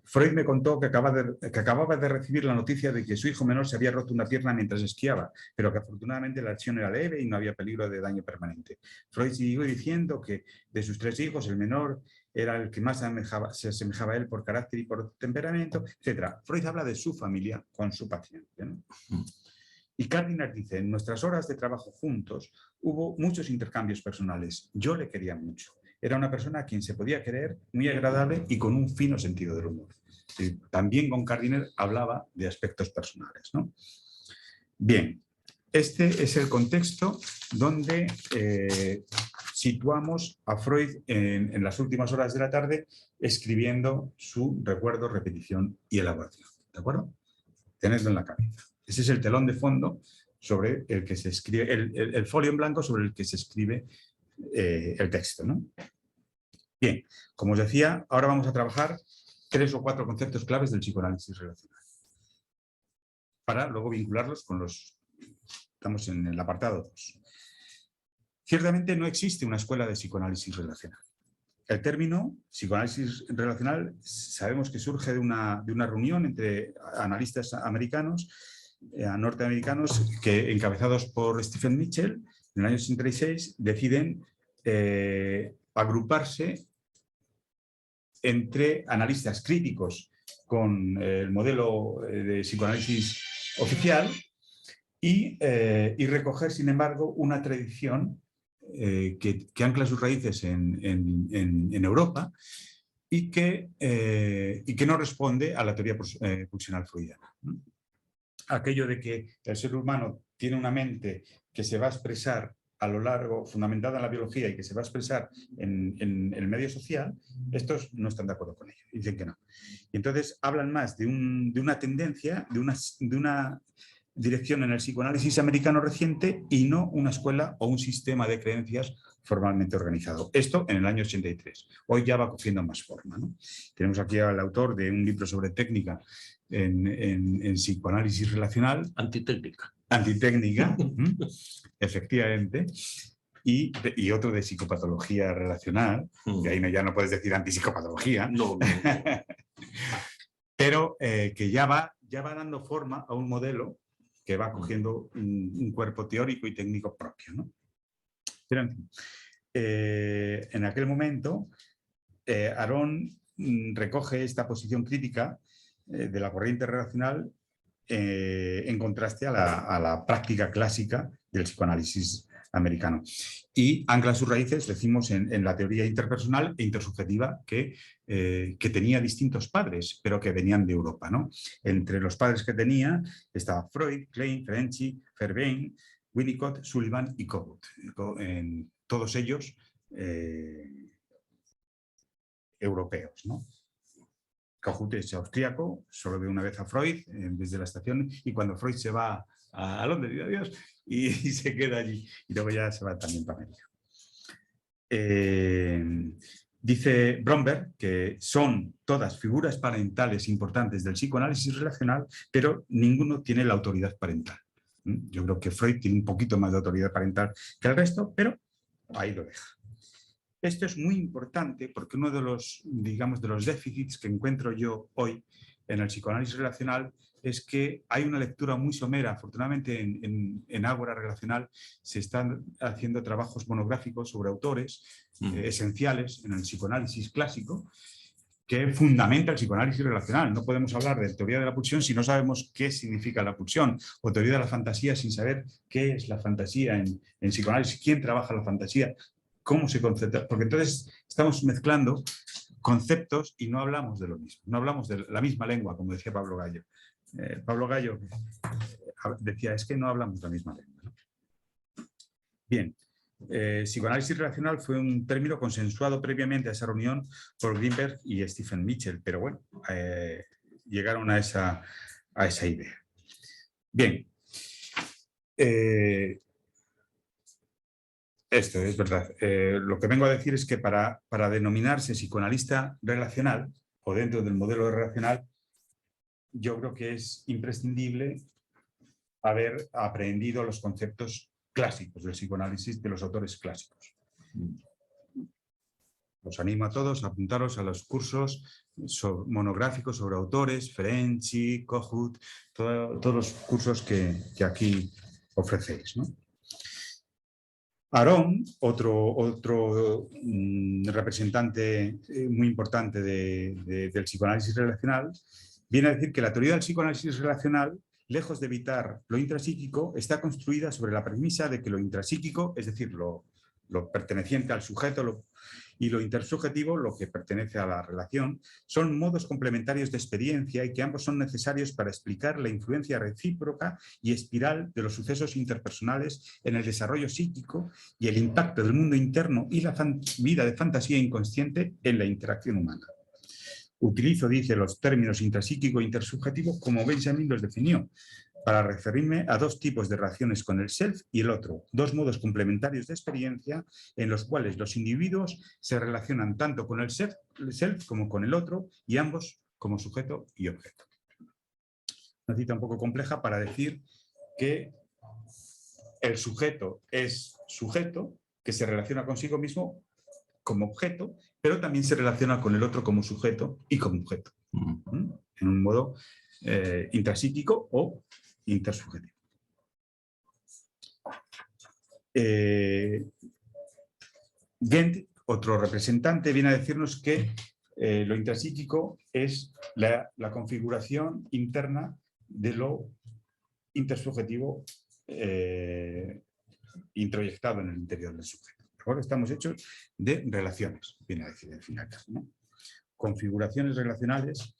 Freud me contó que acababa de recibir la noticia de que su hijo menor se había roto una pierna mientras esquiaba, pero que afortunadamente la lesión era leve y no había peligro de daño permanente. Freud siguió diciendo que de sus 3 hijos, el menor era el que más se asemejaba a él por carácter y por temperamento, etc. Freud habla de su familia con su paciente, ¿no? Y Gardiner dice, en nuestras horas de trabajo juntos hubo muchos intercambios personales. Yo le quería mucho. Era una persona a quien se podía querer, muy agradable y con un fino sentido del humor. También con Gardiner hablaba de aspectos personales, ¿no? Bien, este es el contexto donde situamos a Freud en las últimas horas de la tarde escribiendo su recuerdo, repetición y elaboración. ¿De acuerdo? Tenedlo en la cabeza. Ese es el telón de fondo sobre el que se escribe, el folio en blanco sobre el que se escribe el texto, ¿no? Bien, como os decía, ahora vamos a trabajar 3 o 4 conceptos claves del psicoanálisis relacional, para luego vincularlos con los... Estamos en el apartado 2. Ciertamente no existe una escuela de psicoanálisis relacional. El término psicoanálisis relacional sabemos que surge de una reunión entre analistas americanos, norteamericanos, que encabezados por Stephen Mitchell, en el año 86, deciden agruparse entre analistas críticos con el modelo de psicoanálisis oficial y recoger, sin embargo, una tradición que ancla sus raíces en Europa y que no responde a la teoría pulsional freudiana. Aquello de que el ser humano tiene una mente que se va a expresar a lo largo, fundamentada en la biología y que se va a expresar en el medio social, estos no están de acuerdo con ello, dicen que no. Y entonces hablan más de una tendencia, de una dirección en el psicoanálisis americano reciente y no una escuela o un sistema de creencias formalmente organizado. Esto en el año 83. Hoy ya va cogiendo más forma, ¿no? Tenemos aquí al autor de un libro sobre técnica en psicoanálisis relacional. Antitécnica. Antitécnica, efectivamente. Y otro de psicopatología relacional, que ahí ya no puedes decir antipsicopatología. No. Pero que ya va dando forma a un modelo que va cogiendo un cuerpo teórico y técnico propio, ¿no? Pero en fin, en aquel momento, Aron recoge esta posición crítica de la corriente relacional en contraste a la práctica clásica del psicoanálisis americano. Y ancla sus raíces, decimos, en la teoría interpersonal e intersubjetiva que tenía distintos padres, pero que venían de Europa, ¿no? Entre los padres que tenía estaba Freud, Klein, Ferenczi, Verbein, Winnicott, Sullivan y Kohut. Todos ellos europeos, ¿no? Kohut es austríaco, solo ve una vez a Freud desde la estación y cuando Freud se va a Londres, dice adiós, y se queda allí. Y luego ya se va también para América. Dice Bromberg que son todas figuras parentales importantes del psicoanálisis relacional, pero ninguno tiene la autoridad parental. Yo creo que Freud tiene un poquito más de autoridad parental que el resto, pero ahí lo deja. Esto es muy importante porque uno de los, digamos, de los déficits que encuentro yo hoy en el psicoanálisis relacional es que hay una lectura muy somera. Afortunadamente en Ágora Relacional se están haciendo trabajos monográficos sobre autores esenciales en el psicoanálisis clásico que fundamenta el psicoanálisis relacional. No podemos hablar de teoría de la pulsión si no sabemos qué significa la pulsión, o teoría de la fantasía sin saber qué es la fantasía en psicoanálisis, quién trabaja la fantasía, cómo se concepta, porque entonces estamos mezclando conceptos y no hablamos de lo mismo, no hablamos de la misma lengua, como decía Pablo Gallo. Pablo Gallo decía, es que no hablamos la misma lengua, ¿no? Bien. Psicoanálisis relacional fue un término consensuado previamente a esa reunión por Greenberg y Stephen Mitchell, pero bueno, llegaron a esa idea. Bien, esto es verdad. Lo que vengo a decir es que para denominarse psicoanalista relacional o dentro del modelo relacional, yo creo que es imprescindible haber aprendido los conceptos clásicos del psicoanálisis de los autores clásicos. Os animo a todos a apuntaros a los cursos monográficos sobre autores, Ferenczi, Kohut, todos los cursos que aquí ofrecéis, ¿no? Aron, otro representante muy importante del psicoanálisis relacional, viene a decir que la teoría del psicoanálisis relacional, lejos de evitar lo intrapsíquico, está construida sobre la premisa de que lo intrapsíquico, es decir, lo perteneciente al sujeto, y lo intersubjetivo, lo que pertenece a la relación, son modos complementarios de experiencia y que ambos son necesarios para explicar la influencia recíproca y espiral de los sucesos interpersonales en el desarrollo psíquico y el impacto del mundo interno y la vida de fantasía inconsciente en la interacción humana. Utilizo, dice, los términos intrapsíquico e intersubjetivo como Benjamin los definió, para referirme a dos tipos de relaciones con el self y el otro, dos modos complementarios de experiencia en los cuales los individuos se relacionan tanto con el self como con el otro y ambos como sujeto y objeto. Una cita un poco compleja para decir que el sujeto es sujeto que se relaciona consigo mismo como objeto, pero también se relaciona con el otro como sujeto y como objeto, en un modo intrapsíquico o intersubjetivo. Gent, otro representante, viene a decirnos que lo intrapsíquico es la configuración interna de lo intersubjetivo introyectado en el interior del sujeto. Ahora estamos hechos de relaciones, viene a decir al final, ¿no? Configuraciones relacionales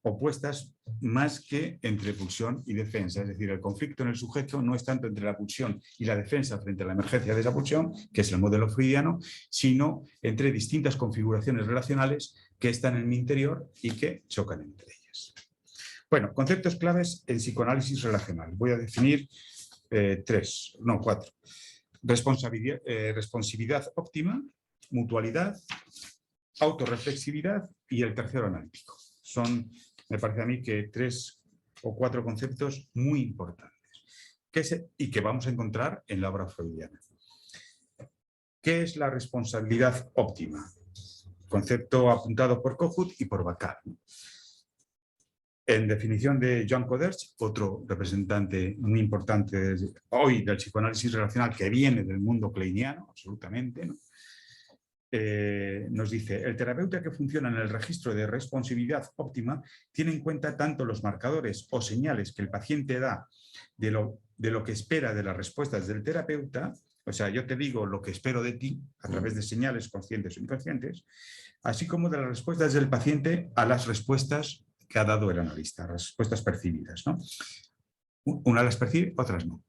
opuestas más que entre pulsión y defensa. Es decir, el conflicto en el sujeto no es tanto entre la pulsión y la defensa frente a la emergencia de esa pulsión, que es el modelo freudiano, sino entre distintas configuraciones relacionales que están en mi interior y que chocan entre ellas. Bueno, conceptos claves en psicoanálisis relacional. Voy a definir cuatro. Responsividad óptima, mutualidad, autorreflexividad y el tercero analítico. Son, me parece a mí, que 3 o 4 conceptos muy importantes y que vamos a encontrar en la obra freudiana. ¿Qué es la responsabilidad óptima? Concepto apuntado por Kohut y por Bacall. En definición de Joan Coderch, otro representante muy importante hoy del psicoanálisis relacional que viene del mundo kleiniano, absolutamente, ¿no? Nos dice, el terapeuta que funciona en el registro de responsividad óptima tiene en cuenta tanto los marcadores o señales que el paciente da de lo que espera de las respuestas del terapeuta, o sea, yo te digo lo que espero de ti a través de señales conscientes o inconscientes, así como de las respuestas del paciente a las respuestas que ha dado el analista, las respuestas percibidas, ¿no? Unas las percibe, otras no.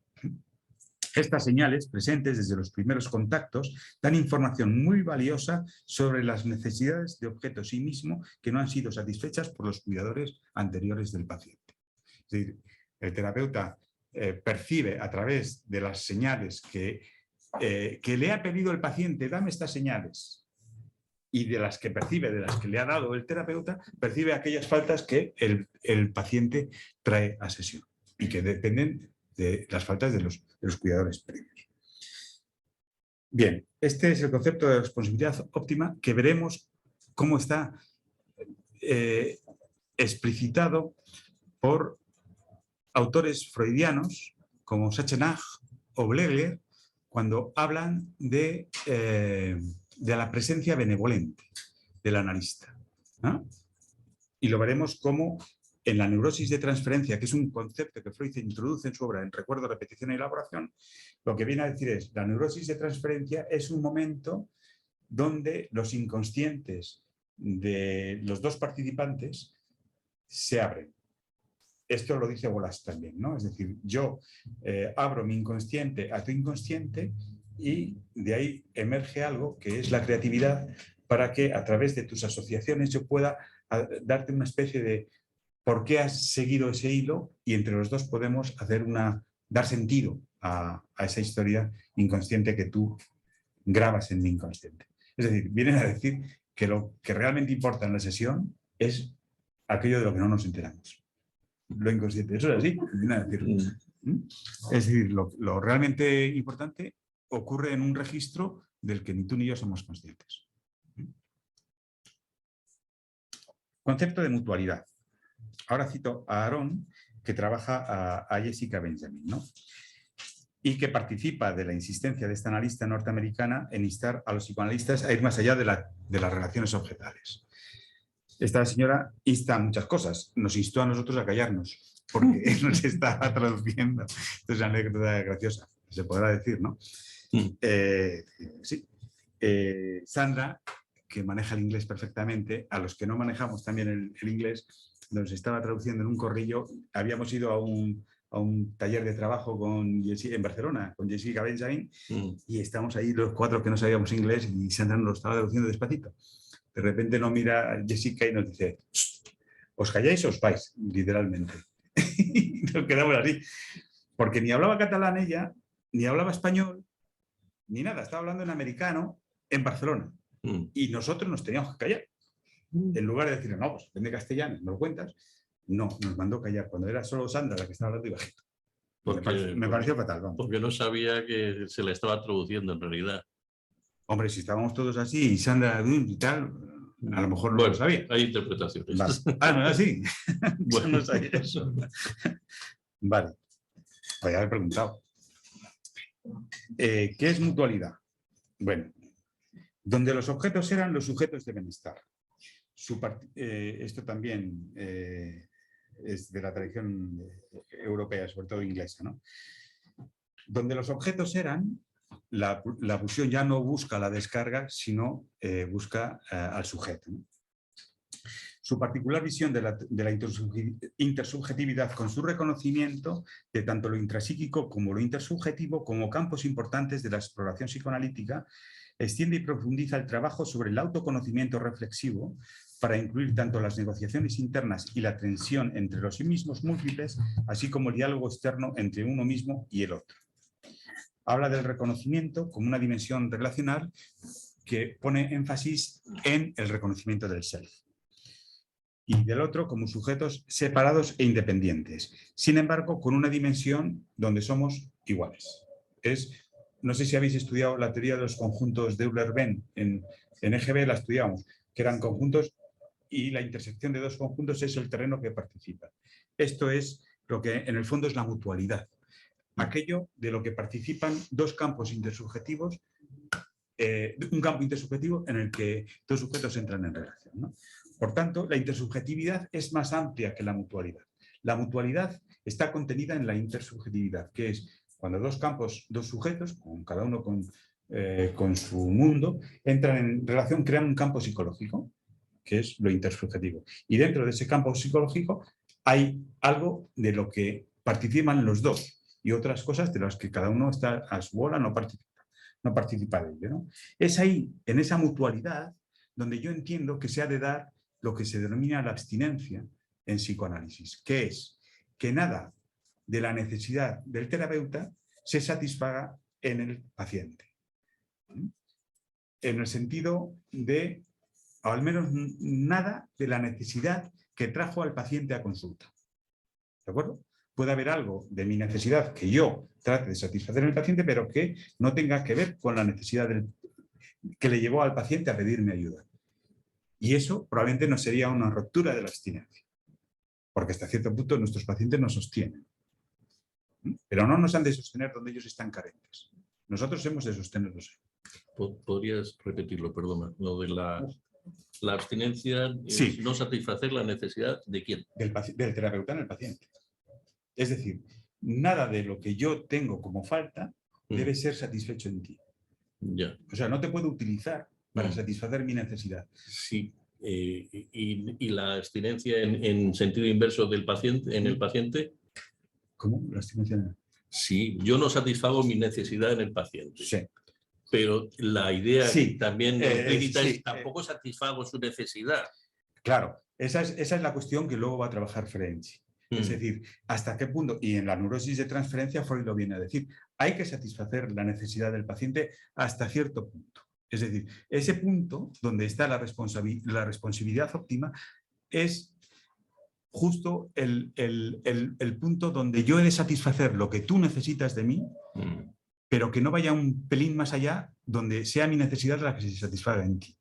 Estas señales, presentes desde los primeros contactos, dan información muy valiosa sobre las necesidades de objeto sí mismo que no han sido satisfechas por los cuidadores anteriores del paciente. Es decir, el terapeuta percibe a través de las señales que le ha pedido el paciente, dame estas señales, y de las que percibe, de las que le ha dado el terapeuta, percibe aquellas faltas que el paciente trae a sesión y que dependen de las faltas de los cuidadores previos. Bien, este es el concepto de responsabilidad óptima que veremos cómo está explicitado por autores freudianos como Sachsenach o Blegler cuando hablan de la presencia benevolente del analista. ¿Ah? Y lo veremos como en la neurosis de transferencia, que es un concepto que Freud introduce en su obra en Recuerdo, Repetición y Elaboración, lo que viene a decir es, la neurosis de transferencia es un momento donde los inconscientes de los dos participantes se abren. Esto lo dice Wallace también, ¿no? Es decir, yo abro mi inconsciente a tu inconsciente y de ahí emerge algo que es la creatividad para que a través de tus asociaciones yo pueda darte una especie de por qué has seguido ese hilo y entre los dos podemos hacer dar sentido a esa historia inconsciente que tú grabas en mi inconsciente. Es decir, vienen a decir que lo que realmente importa en la sesión es aquello de lo que no nos enteramos. Lo inconsciente, eso es así, viene a decir. Es decir, lo realmente importante ocurre en un registro del que ni tú ni yo somos conscientes. Concepto de mutualidad. Ahora cito a Aaron, que trabaja a Jessica Benjamin, ¿no? Y que participa de la insistencia de esta analista norteamericana en instar a los psicoanalistas a ir más allá de las relaciones objetales. Esta señora insta a muchas cosas, nos instó a nosotros a callarnos, porque nos estaba traduciendo. Esto es una anécdota graciosa, se podrá decir, ¿no? Sí. Sandra, que maneja el inglés perfectamente, a los que no manejamos también el inglés, nos estaba traduciendo en un corrillo. Habíamos ido a un taller de trabajo en Barcelona, con Jessica Benjamin, y estamos ahí los cuatro que no sabíamos inglés y Sandra nos lo estaba traduciendo despacito. De repente nos mira Jessica y nos dice, ¿os calláis o os vais? Literalmente. Y nos quedamos así. Porque ni hablaba catalán ella, ni hablaba español, ni nada. Estaba hablando en americano en Barcelona. Y nosotros nos teníamos que callar. En lugar de decir, no, pues vende castellano, ¿me lo cuentas? No, nos mandó callar. Cuando era solo Sandra la que estaba hablando y bajito. Me pareció fatal. Vamos. Porque no sabía que se le estaba traduciendo en realidad. Hombre, si estábamos todos así y Sandra y tal, a lo mejor no lo sabía. Hay interpretaciones. Vale. Ah, no, así. Bueno, no sabía eso. Vale. Pues ya le he preguntado. ¿Qué es mutualidad? Bueno, donde los objetos eran los sujetos de bienestar. Esto también es de la tradición europea, sobre todo inglesa, ¿no? Donde los objetos eran, la pulsión ya no busca la descarga, sino busca al sujeto, ¿no? Su particular visión de la intersubjetividad con su reconocimiento de tanto lo intrapsíquico como lo intersubjetivo como campos importantes de la exploración psicoanalítica, extiende y profundiza el trabajo sobre el autoconocimiento reflexivo para incluir tanto las negociaciones internas y la tensión entre los sí mismos múltiples, así como el diálogo externo entre uno mismo y el otro. Habla del reconocimiento como una dimensión relacional que pone énfasis en el reconocimiento del self. Y del otro como sujetos separados e independientes, sin embargo, con una dimensión donde somos iguales. No sé si habéis estudiado la teoría de los conjuntos de Euler-Venn, en EGB la estudiamos, que eran conjuntos y la intersección de dos conjuntos es el terreno que participa. Esto es lo que en el fondo es la mutualidad, aquello de lo que participan dos campos intersubjetivos, un campo intersubjetivo en el que dos sujetos entran en relación, ¿no? Por tanto, la intersubjetividad es más amplia que la mutualidad. La mutualidad está contenida en la intersubjetividad, que es cuando dos campos, dos sujetos, cada uno con su mundo, entran en relación, crean un campo psicológico, que es lo intersubjetivo. Y dentro de ese campo psicológico hay algo de lo que participan los dos y otras cosas de las que cada uno está a su bola, no participa de ello, ¿no? Es ahí, en esa mutualidad, donde yo entiendo que se ha de dar lo que se denomina la abstinencia en psicoanálisis, que es que nada de la necesidad del terapeuta se satisfaga en el paciente. En el sentido de, o al menos nada de la necesidad que trajo al paciente a consulta. ¿De acuerdo? Puede haber algo de mi necesidad que yo trate de satisfacer en el paciente, pero que no tenga que ver con la necesidad que le llevó al paciente a pedirme ayuda. Y eso probablemente no sería una ruptura de la abstinencia, porque hasta cierto punto nuestros pacientes nos sostienen. Pero no nos han de sostener donde ellos están carentes. Nosotros hemos de sostenerlos. ¿Podrías repetirlo, perdona? Lo de la... La abstinencia es no satisfacer la necesidad ¿de quién? Del terapeuta en el paciente. Es decir, nada de lo que yo tengo como falta debe ser satisfecho en ti. Ya. O sea, no te puedo utilizar para satisfacer mi necesidad. Sí. Y la abstinencia en sentido inverso del paciente, en el paciente. ¿Cómo? ¿La abstinencia? Sí, yo no satisfago mi necesidad en el paciente. Sí. Pero la idea también implícita es tampoco satisfago su necesidad. Claro, esa es la cuestión que luego va a trabajar Ferenczi. Es decir, hasta qué punto, y en la neurosis de transferencia Freud lo viene a decir, hay que satisfacer la necesidad del paciente hasta cierto punto. Es decir, ese punto donde está la responsabilidad óptima es justo el punto donde yo he de satisfacer lo que tú necesitas de mí, pero que no vaya un pelín más allá, donde sea mi necesidad la que se satisfaga en ti.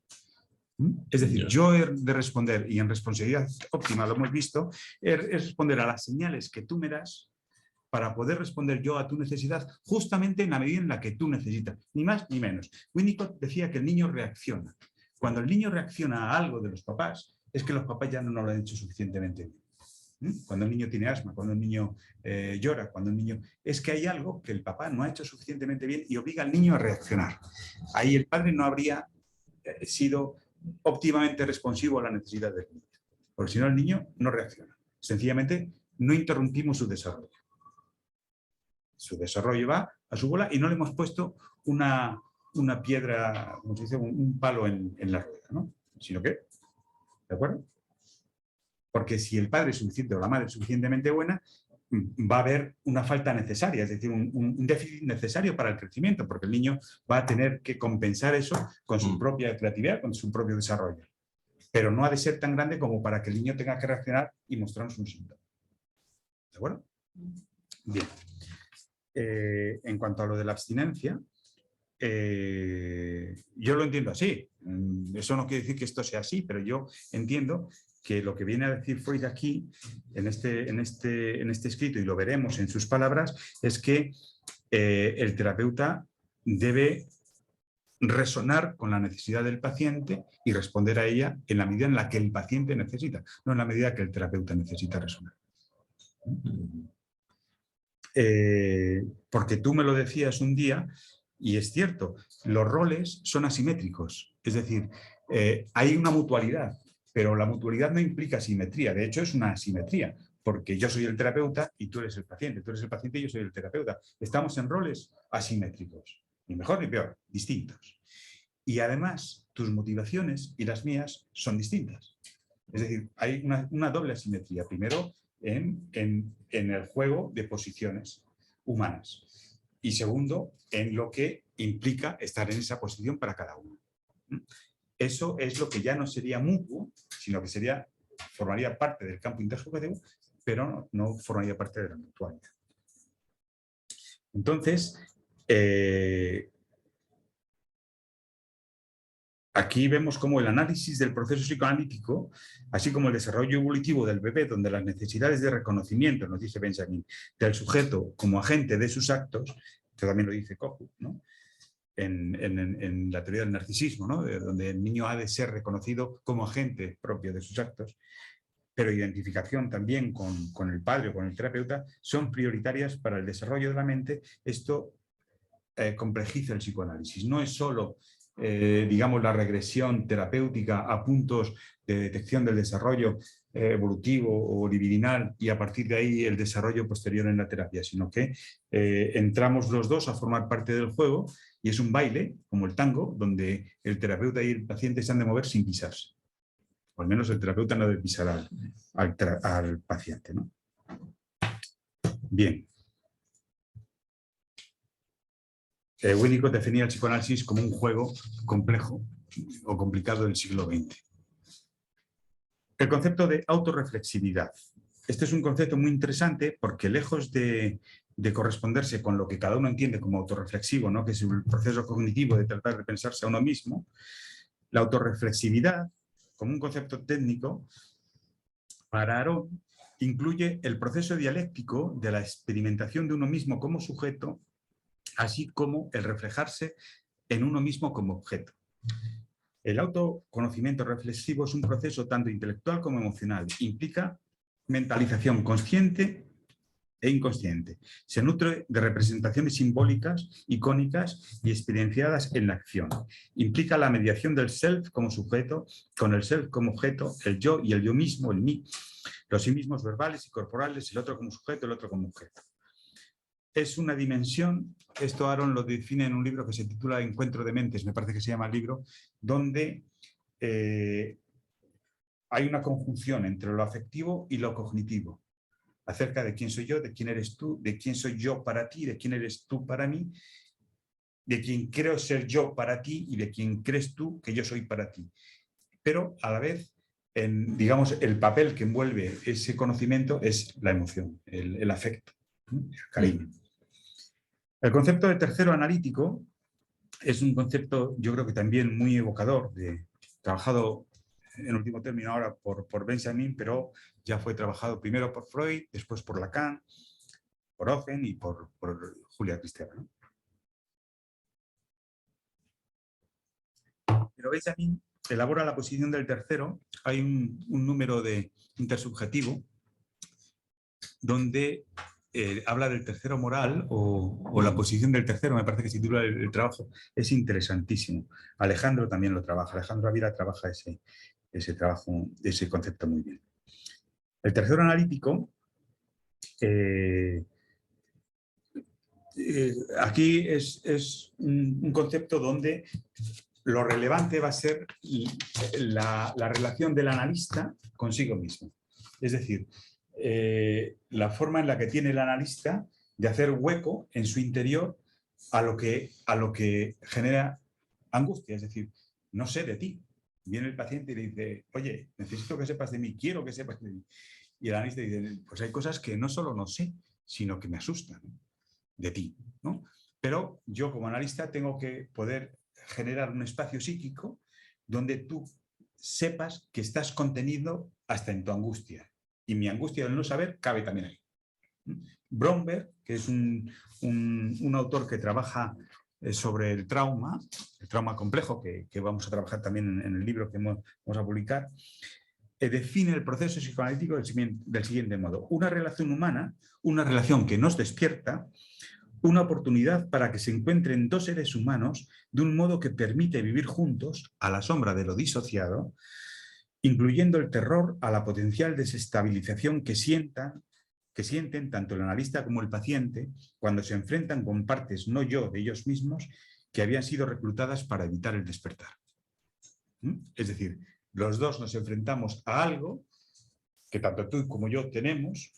Es decir, yo he de responder, y en responsabilidad óptima lo hemos visto, es responder a las señales que tú me das para poder responder yo a tu necesidad justamente en la medida en la que tú necesitas, ni más ni menos. Winnicott decía que el niño reacciona. Cuando el niño reacciona a algo de los papás, es que los papás ya no lo han hecho suficientemente bien. Cuando el niño tiene asma, cuando el niño llora, cuando el niño... Es que hay algo que el papá no ha hecho suficientemente bien y obliga al niño a reaccionar. Ahí el padre no habría sido óptimamente responsivo a la necesidad del niño. Porque si no, el niño no reacciona. Sencillamente, no interrumpimos su desarrollo. Su desarrollo va a su bola y no le hemos puesto una piedra, como se dice, un palo en la rueda, ¿no? Sino que, ¿de acuerdo? Porque si el padre es suficiente o la madre es suficientemente buena, va a haber una falta necesaria, es decir, un déficit necesario para el crecimiento, porque el niño va a tener que compensar eso con su propia creatividad, con su propio desarrollo. Pero no ha de ser tan grande como para que el niño tenga que reaccionar y mostrarnos un síntoma. ¿De acuerdo? Bien. En cuanto a lo de la abstinencia, yo lo entiendo así. Eso no quiere decir que esto sea así, pero yo entiendo que lo que viene a decir Freud aquí, en este escrito, y lo veremos en sus palabras, es que el terapeuta debe resonar con la necesidad del paciente y responder a ella en la medida en la que el paciente necesita, no en la medida que el terapeuta necesita resonar. Porque tú me lo decías un día, y es cierto, los roles son asimétricos, es decir, hay una mutualidad, pero la mutualidad no implica simetría, de hecho es una asimetría, porque yo soy el terapeuta y tú eres el paciente y yo soy el terapeuta. Estamos en roles asimétricos, ni mejor ni peor, distintos. Y además, tus motivaciones y las mías son distintas. Es decir, hay una doble asimetría. Primero, en el juego de posiciones humanas. Y segundo, en lo que implica estar en esa posición para cada uno. Eso es lo que ya no sería mutuo, sino que formaría parte del campo intersubjetivo, pero no formaría parte de la mutualidad. Entonces, aquí vemos cómo el análisis del proceso psicoanalítico, así como el desarrollo evolutivo del bebé, donde las necesidades de reconocimiento, nos dice Benjamin, del sujeto como agente de sus actos, esto también lo dice Kohut, ¿no? En la teoría del narcisismo, ¿no? Donde el niño ha de ser reconocido como agente propio de sus actos, pero identificación también con el padre o con el terapeuta, son prioritarias para el desarrollo de la mente. Esto complejiza el psicoanálisis. No es solo, digamos, la regresión terapéutica a puntos de detección del desarrollo evolutivo o libidinal y a partir de ahí el desarrollo posterior en la terapia, sino que entramos los dos a formar parte del juego y es un baile, como el tango, donde el terapeuta y el paciente se han de mover sin pisarse. O al menos el terapeuta no debe pisar al paciente, ¿no? Bien. Winnicott definía el psicoanálisis como un juego complejo o complicado del siglo XX. El concepto de autorreflexividad. Este es un concepto muy interesante porque lejos de corresponderse con lo que cada uno entiende como autorreflexivo, ¿no? Que es el proceso cognitivo de tratar de pensarse a uno mismo, la autorreflexividad, como un concepto técnico, para Aron, incluye el proceso dialéctico de la experimentación de uno mismo como sujeto, así como el reflejarse en uno mismo como objeto. El autoconocimiento reflexivo es un proceso tanto intelectual como emocional. Implica mentalización consciente e inconsciente. Se nutre de representaciones simbólicas, icónicas y experienciadas en la acción. Implica la mediación del self como sujeto, con el self como objeto, el yo y el yo mismo, el mí, los sí mismos verbales y corporales, el otro como sujeto, el otro como objeto. Es una dimensión, esto Aaron lo define en un libro que se titula Encuentro de Mentes, me parece que se llama el libro, donde hay una conjunción entre lo afectivo y lo cognitivo, acerca de quién soy yo, de quién eres tú, de quién soy yo para ti, de quién eres tú para mí, de quién creo ser yo para ti y de quién crees tú que yo soy para ti. Pero a la vez, digamos, el papel que envuelve ese conocimiento es la emoción, el afecto, el cariño. El concepto de tercero analítico es un concepto, yo creo que también muy evocador, trabajado en último término ahora por Benjamin, pero ya fue trabajado primero por Freud, después por Lacan, por Ogen y por Julia Kristeva, ¿no? Pero Benjamin elabora la posición del tercero, hay un número de intersubjetivo donde habla del tercero moral o la posición del tercero, me parece que se titula el trabajo, es interesantísimo. Alejandro también lo trabaja, Alejandro Ávila trabaja ese trabajo, ese concepto muy bien. El tercero analítico, aquí es un concepto donde lo relevante va a ser la relación del analista consigo mismo. Es decir, la forma en la que tiene el analista de hacer hueco en su interior a lo que genera angustia. Es decir, no sé de ti. Viene el paciente y le dice, oye, necesito que sepas de mí, quiero que sepas de mí. Y el analista dice, pues hay cosas que no solo no sé, sino que me asustan de ti, ¿no? Pero yo como analista tengo que poder generar un espacio psíquico donde tú sepas que estás contenido hasta en tu angustia. Y mi angustia del no saber cabe también ahí. Bromberg, que es un autor que trabaja sobre el trauma complejo, que vamos a trabajar también en el libro que vamos a publicar, define el proceso psicoanalítico del siguiente modo. Una relación humana, una relación que nos despierta, una oportunidad para que se encuentren dos seres humanos de un modo que permite vivir juntos a la sombra de lo disociado, incluyendo el terror a la potencial desestabilización que sienten tanto el analista como el paciente cuando se enfrentan con partes no yo de ellos mismos que habían sido reclutadas para evitar el despertar. Es decir, los dos nos enfrentamos a algo que tanto tú como yo tenemos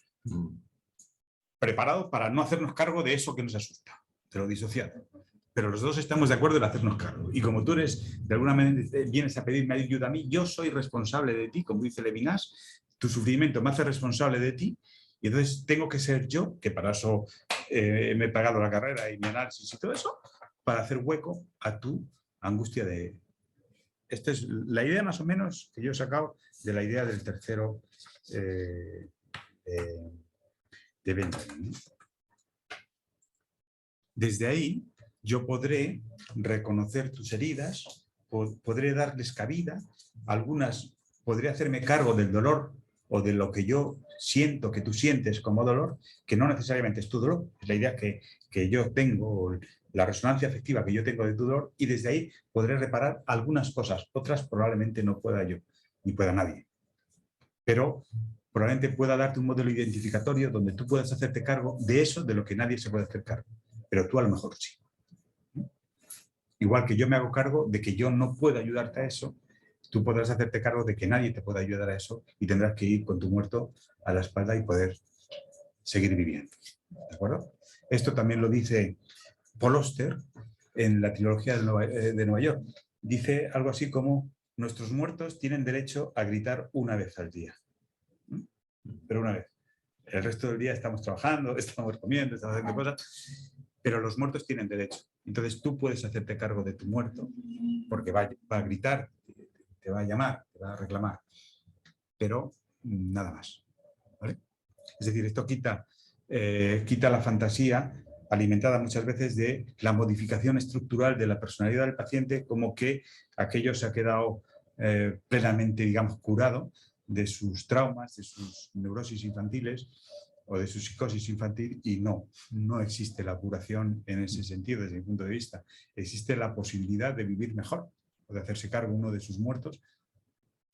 preparado para no hacernos cargo de eso que nos asusta, de lo disociado. Pero los dos estamos de acuerdo en hacernos cargo. Y como tú eres, de alguna manera, vienes a pedirme ayuda a mí, yo soy responsable de ti, como dice Levinas, tu sufrimiento me hace responsable de ti, y entonces tengo que ser yo, que para eso me he pagado la carrera y mi análisis y todo eso, para hacer hueco a tu angustia de... Esta es la idea más o menos que yo he sacado de la idea del tercero de Benjamin. Desde ahí yo podré reconocer tus heridas, podré darles cabida, algunas podré hacerme cargo del dolor o de lo que yo siento que tú sientes como dolor, que no necesariamente es tu dolor, es la idea que yo tengo, la resonancia afectiva que yo tengo de tu dolor, y desde ahí podré reparar algunas cosas, otras probablemente no pueda yo, ni pueda nadie. Pero probablemente pueda darte un modelo identificatorio donde tú puedas hacerte cargo de eso, de lo que nadie se puede hacer cargo. Pero tú a lo mejor sí. Igual que yo me hago cargo de que yo no puedo ayudarte a eso, tú podrás hacerte cargo de que nadie te pueda ayudar a eso y tendrás que ir con tu muerto a la espalda y poder seguir viviendo. ¿De acuerdo? Esto también lo dice Paul Auster en la trilogía de Nueva York. Dice algo así como: nuestros muertos tienen derecho a gritar una vez al día. Pero una vez. El resto del día estamos trabajando, estamos comiendo, estamos haciendo cosas, pero los muertos tienen derecho. Entonces tú puedes hacerte cargo de tu muerto, porque va a gritar, te va a llamar, te va a reclamar, pero nada más. ¿Vale? Es decir, esto quita la fantasía alimentada muchas veces de la modificación estructural de la personalidad del paciente, como que aquello se ha quedado plenamente, digamos, curado de sus traumas, de sus neurosis infantiles o de su psicosis infantil, y no existe la curación en ese sentido desde mi punto de vista. Existe la posibilidad de vivir mejor o de hacerse cargo uno de sus muertos,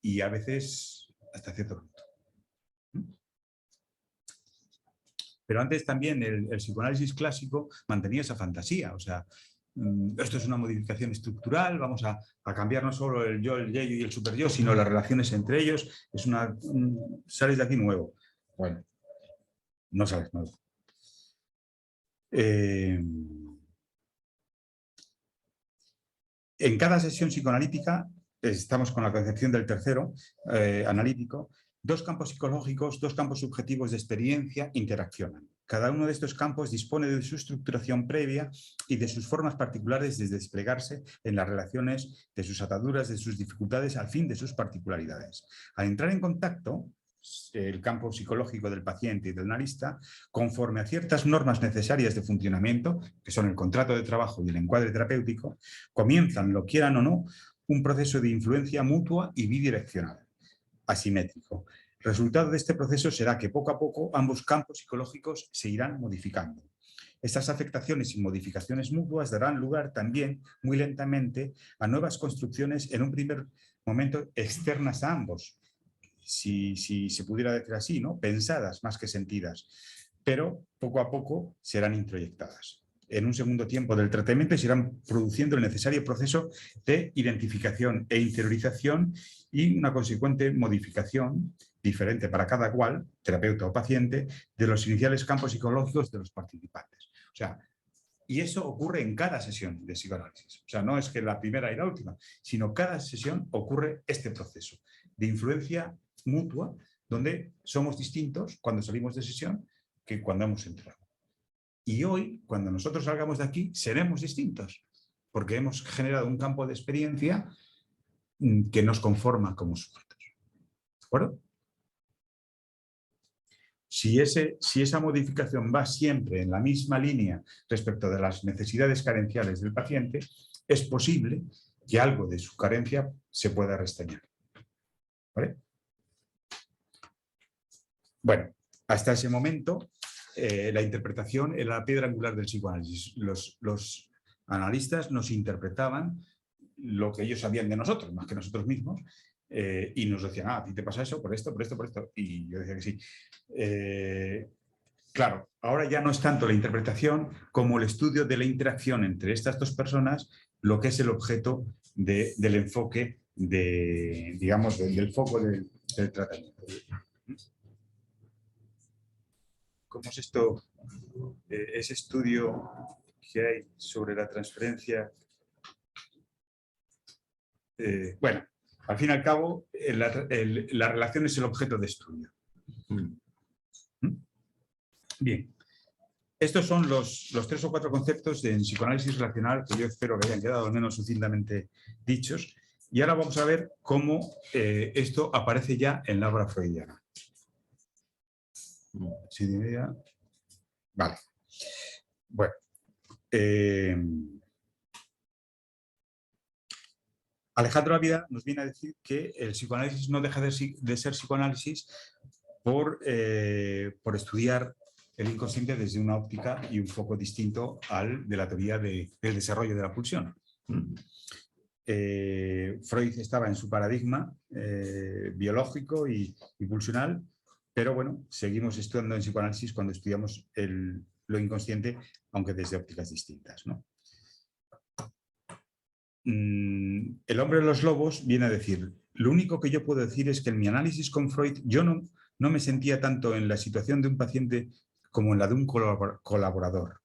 y a veces hasta cierto punto. Pero antes también el psicoanálisis clásico mantenía esa fantasía, o sea, esto es una modificación estructural, vamos a cambiar no solo el yo, el ello y el superyo, sino las relaciones entre ellos, es sales de aquí nuevo. Bueno, no sales nuevo. En cada sesión psicoanalítica, estamos con la concepción del tercero analítico, dos campos psicológicos, dos campos subjetivos de experiencia interaccionan. Cada uno de estos campos dispone de su estructuración previa y de sus formas particulares de desplegarse en las relaciones, de sus ataduras, de sus dificultades, al fin de sus particularidades. Al entrar en contacto, el campo psicológico del paciente y del analista, conforme a ciertas normas necesarias de funcionamiento, que son el contrato de trabajo y el encuadre terapéutico, comienzan, lo quieran o no, un proceso de influencia mutua y bidireccional, asimétrico. El resultado de este proceso será que poco a poco ambos campos psicológicos se irán modificando. Estas afectaciones y modificaciones mutuas darán lugar también, muy lentamente, a nuevas construcciones en un primer momento externas a ambos, si se pudiera decir así, ¿no? Pensadas más que sentidas, pero poco a poco serán introyectadas. En un segundo tiempo del tratamiento se irán produciendo el necesario proceso de identificación e interiorización y una consecuente modificación diferente para cada cual, terapeuta o paciente, de los iniciales campos psicológicos de los participantes. O sea, y eso ocurre en cada sesión de psicoanálisis. O sea, no es que la primera y la última, sino cada sesión ocurre este proceso de influencia mutua, donde somos distintos cuando salimos de sesión que cuando hemos entrado. Y hoy, cuando nosotros salgamos de aquí, seremos distintos, porque hemos generado un campo de experiencia que nos conforma como sujetos. ¿De acuerdo? Si esa modificación va siempre en la misma línea respecto de las necesidades carenciales del paciente, es posible que algo de su carencia se pueda restañar. ¿Vale? Bueno, hasta ese momento la interpretación era la piedra angular del psicoanálisis. Los analistas nos interpretaban lo que ellos sabían de nosotros, más que nosotros mismos, y nos decían, a ti te pasa eso por esto, por esto, por esto. Y yo decía que sí. Claro, ahora ya no es tanto la interpretación como el estudio de la interacción entre estas dos personas, lo que es el objeto del enfoque, digamos, del foco del tratamiento. ¿Cómo es esto? Ese estudio que hay sobre la transferencia. Bueno, al fin y al cabo, la relación es el objeto de estudio. Bien, estos son los 3 o 4 conceptos en psicoanálisis relacional que yo espero que hayan quedado al menos sucintamente dichos. Y ahora vamos a ver cómo esto aparece ya en la obra freudiana. Vale. Bueno. Alejandro Ávila nos viene a decir que el psicoanálisis no deja de ser psicoanálisis por estudiar el inconsciente desde una óptica y un foco distinto al de la teoría del desarrollo de la pulsión. Freud estaba en su paradigma biológico y pulsional, pero bueno, seguimos estudiando en psicoanálisis cuando estudiamos lo inconsciente, aunque desde ópticas distintas, ¿no? El hombre de los lobos viene a decir, lo único que yo puedo decir es que en mi análisis con Freud yo no me sentía tanto en la situación de un paciente como en la de un colaborador.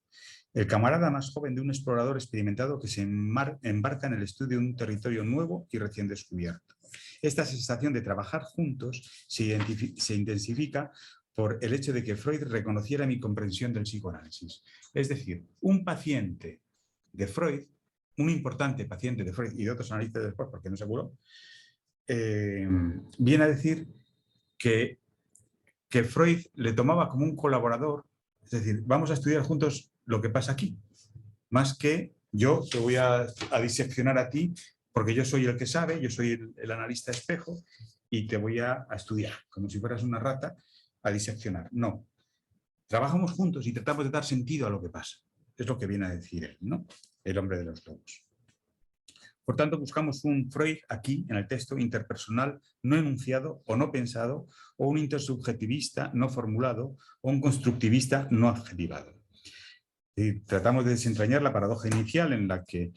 El camarada más joven de un explorador experimentado que se embarca en el estudio de un territorio nuevo y recién descubierto. Esta sensación de trabajar juntos se intensifica por el hecho de que Freud reconociera mi comprensión del psicoanálisis. Es decir, un paciente de Freud, un importante paciente de Freud y de otros analistas después, porque no seguro, viene a decir que Freud le tomaba como un colaborador Es decir, vamos a estudiar juntos lo que pasa aquí, más que yo te voy a diseccionar a ti, porque yo soy el que sabe, yo soy el analista espejo, y te voy a estudiar, como si fueras una rata, a diseccionar. No. Trabajamos juntos y tratamos de dar sentido a lo que pasa. Es lo que viene a decir él, ¿no? El hombre de los lobos. Por tanto, buscamos un Freud aquí, en el texto, interpersonal, no enunciado o no pensado, o un intersubjetivista no formulado, o un constructivista no adjetivado. Y tratamos de desentrañar la paradoja inicial en la que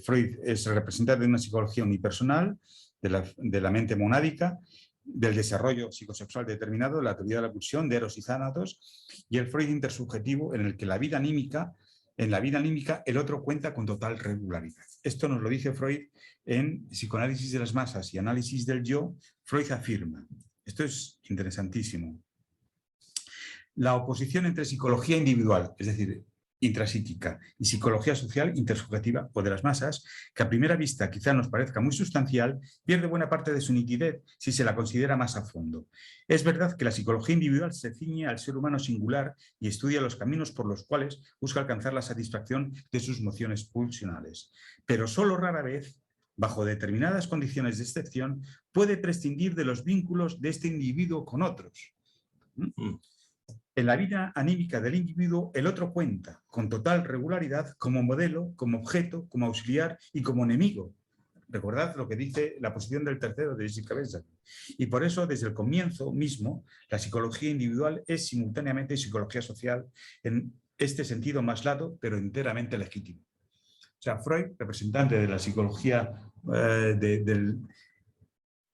Freud es representante de una psicología unipersonal, de la mente monádica, del desarrollo psicosexual determinado, la teoría de la pulsión, de Eros y Thanatos, y el Freud intersubjetivo, en el que en la vida anímica el otro cuenta con total regularidad. Esto nos lo dice Freud en Psicoanálisis de las masas y Análisis del yo. Freud afirma, esto es interesantísimo, la oposición entre psicología individual, es decir, intrapsíquica, y psicología social intersubjetiva o de las masas, que a primera vista quizá nos parezca muy sustancial, pierde buena parte de su nitidez si se la considera más a fondo. Es verdad que la psicología individual se ciñe al ser humano singular y estudia los caminos por los cuales busca alcanzar la satisfacción de sus mociones pulsionales, pero solo rara vez, bajo determinadas condiciones de excepción, puede prescindir de los vínculos de este individuo con otros. En la vida anímica del individuo, el otro cuenta con total regularidad como modelo, como objeto, como auxiliar y como enemigo. Recordad lo que dice la posición del tercero de Jessica Benson. Y por eso, desde el comienzo mismo, la psicología individual es simultáneamente psicología social, en este sentido más lato, pero enteramente legítimo. O sea, Freud, representante de la psicología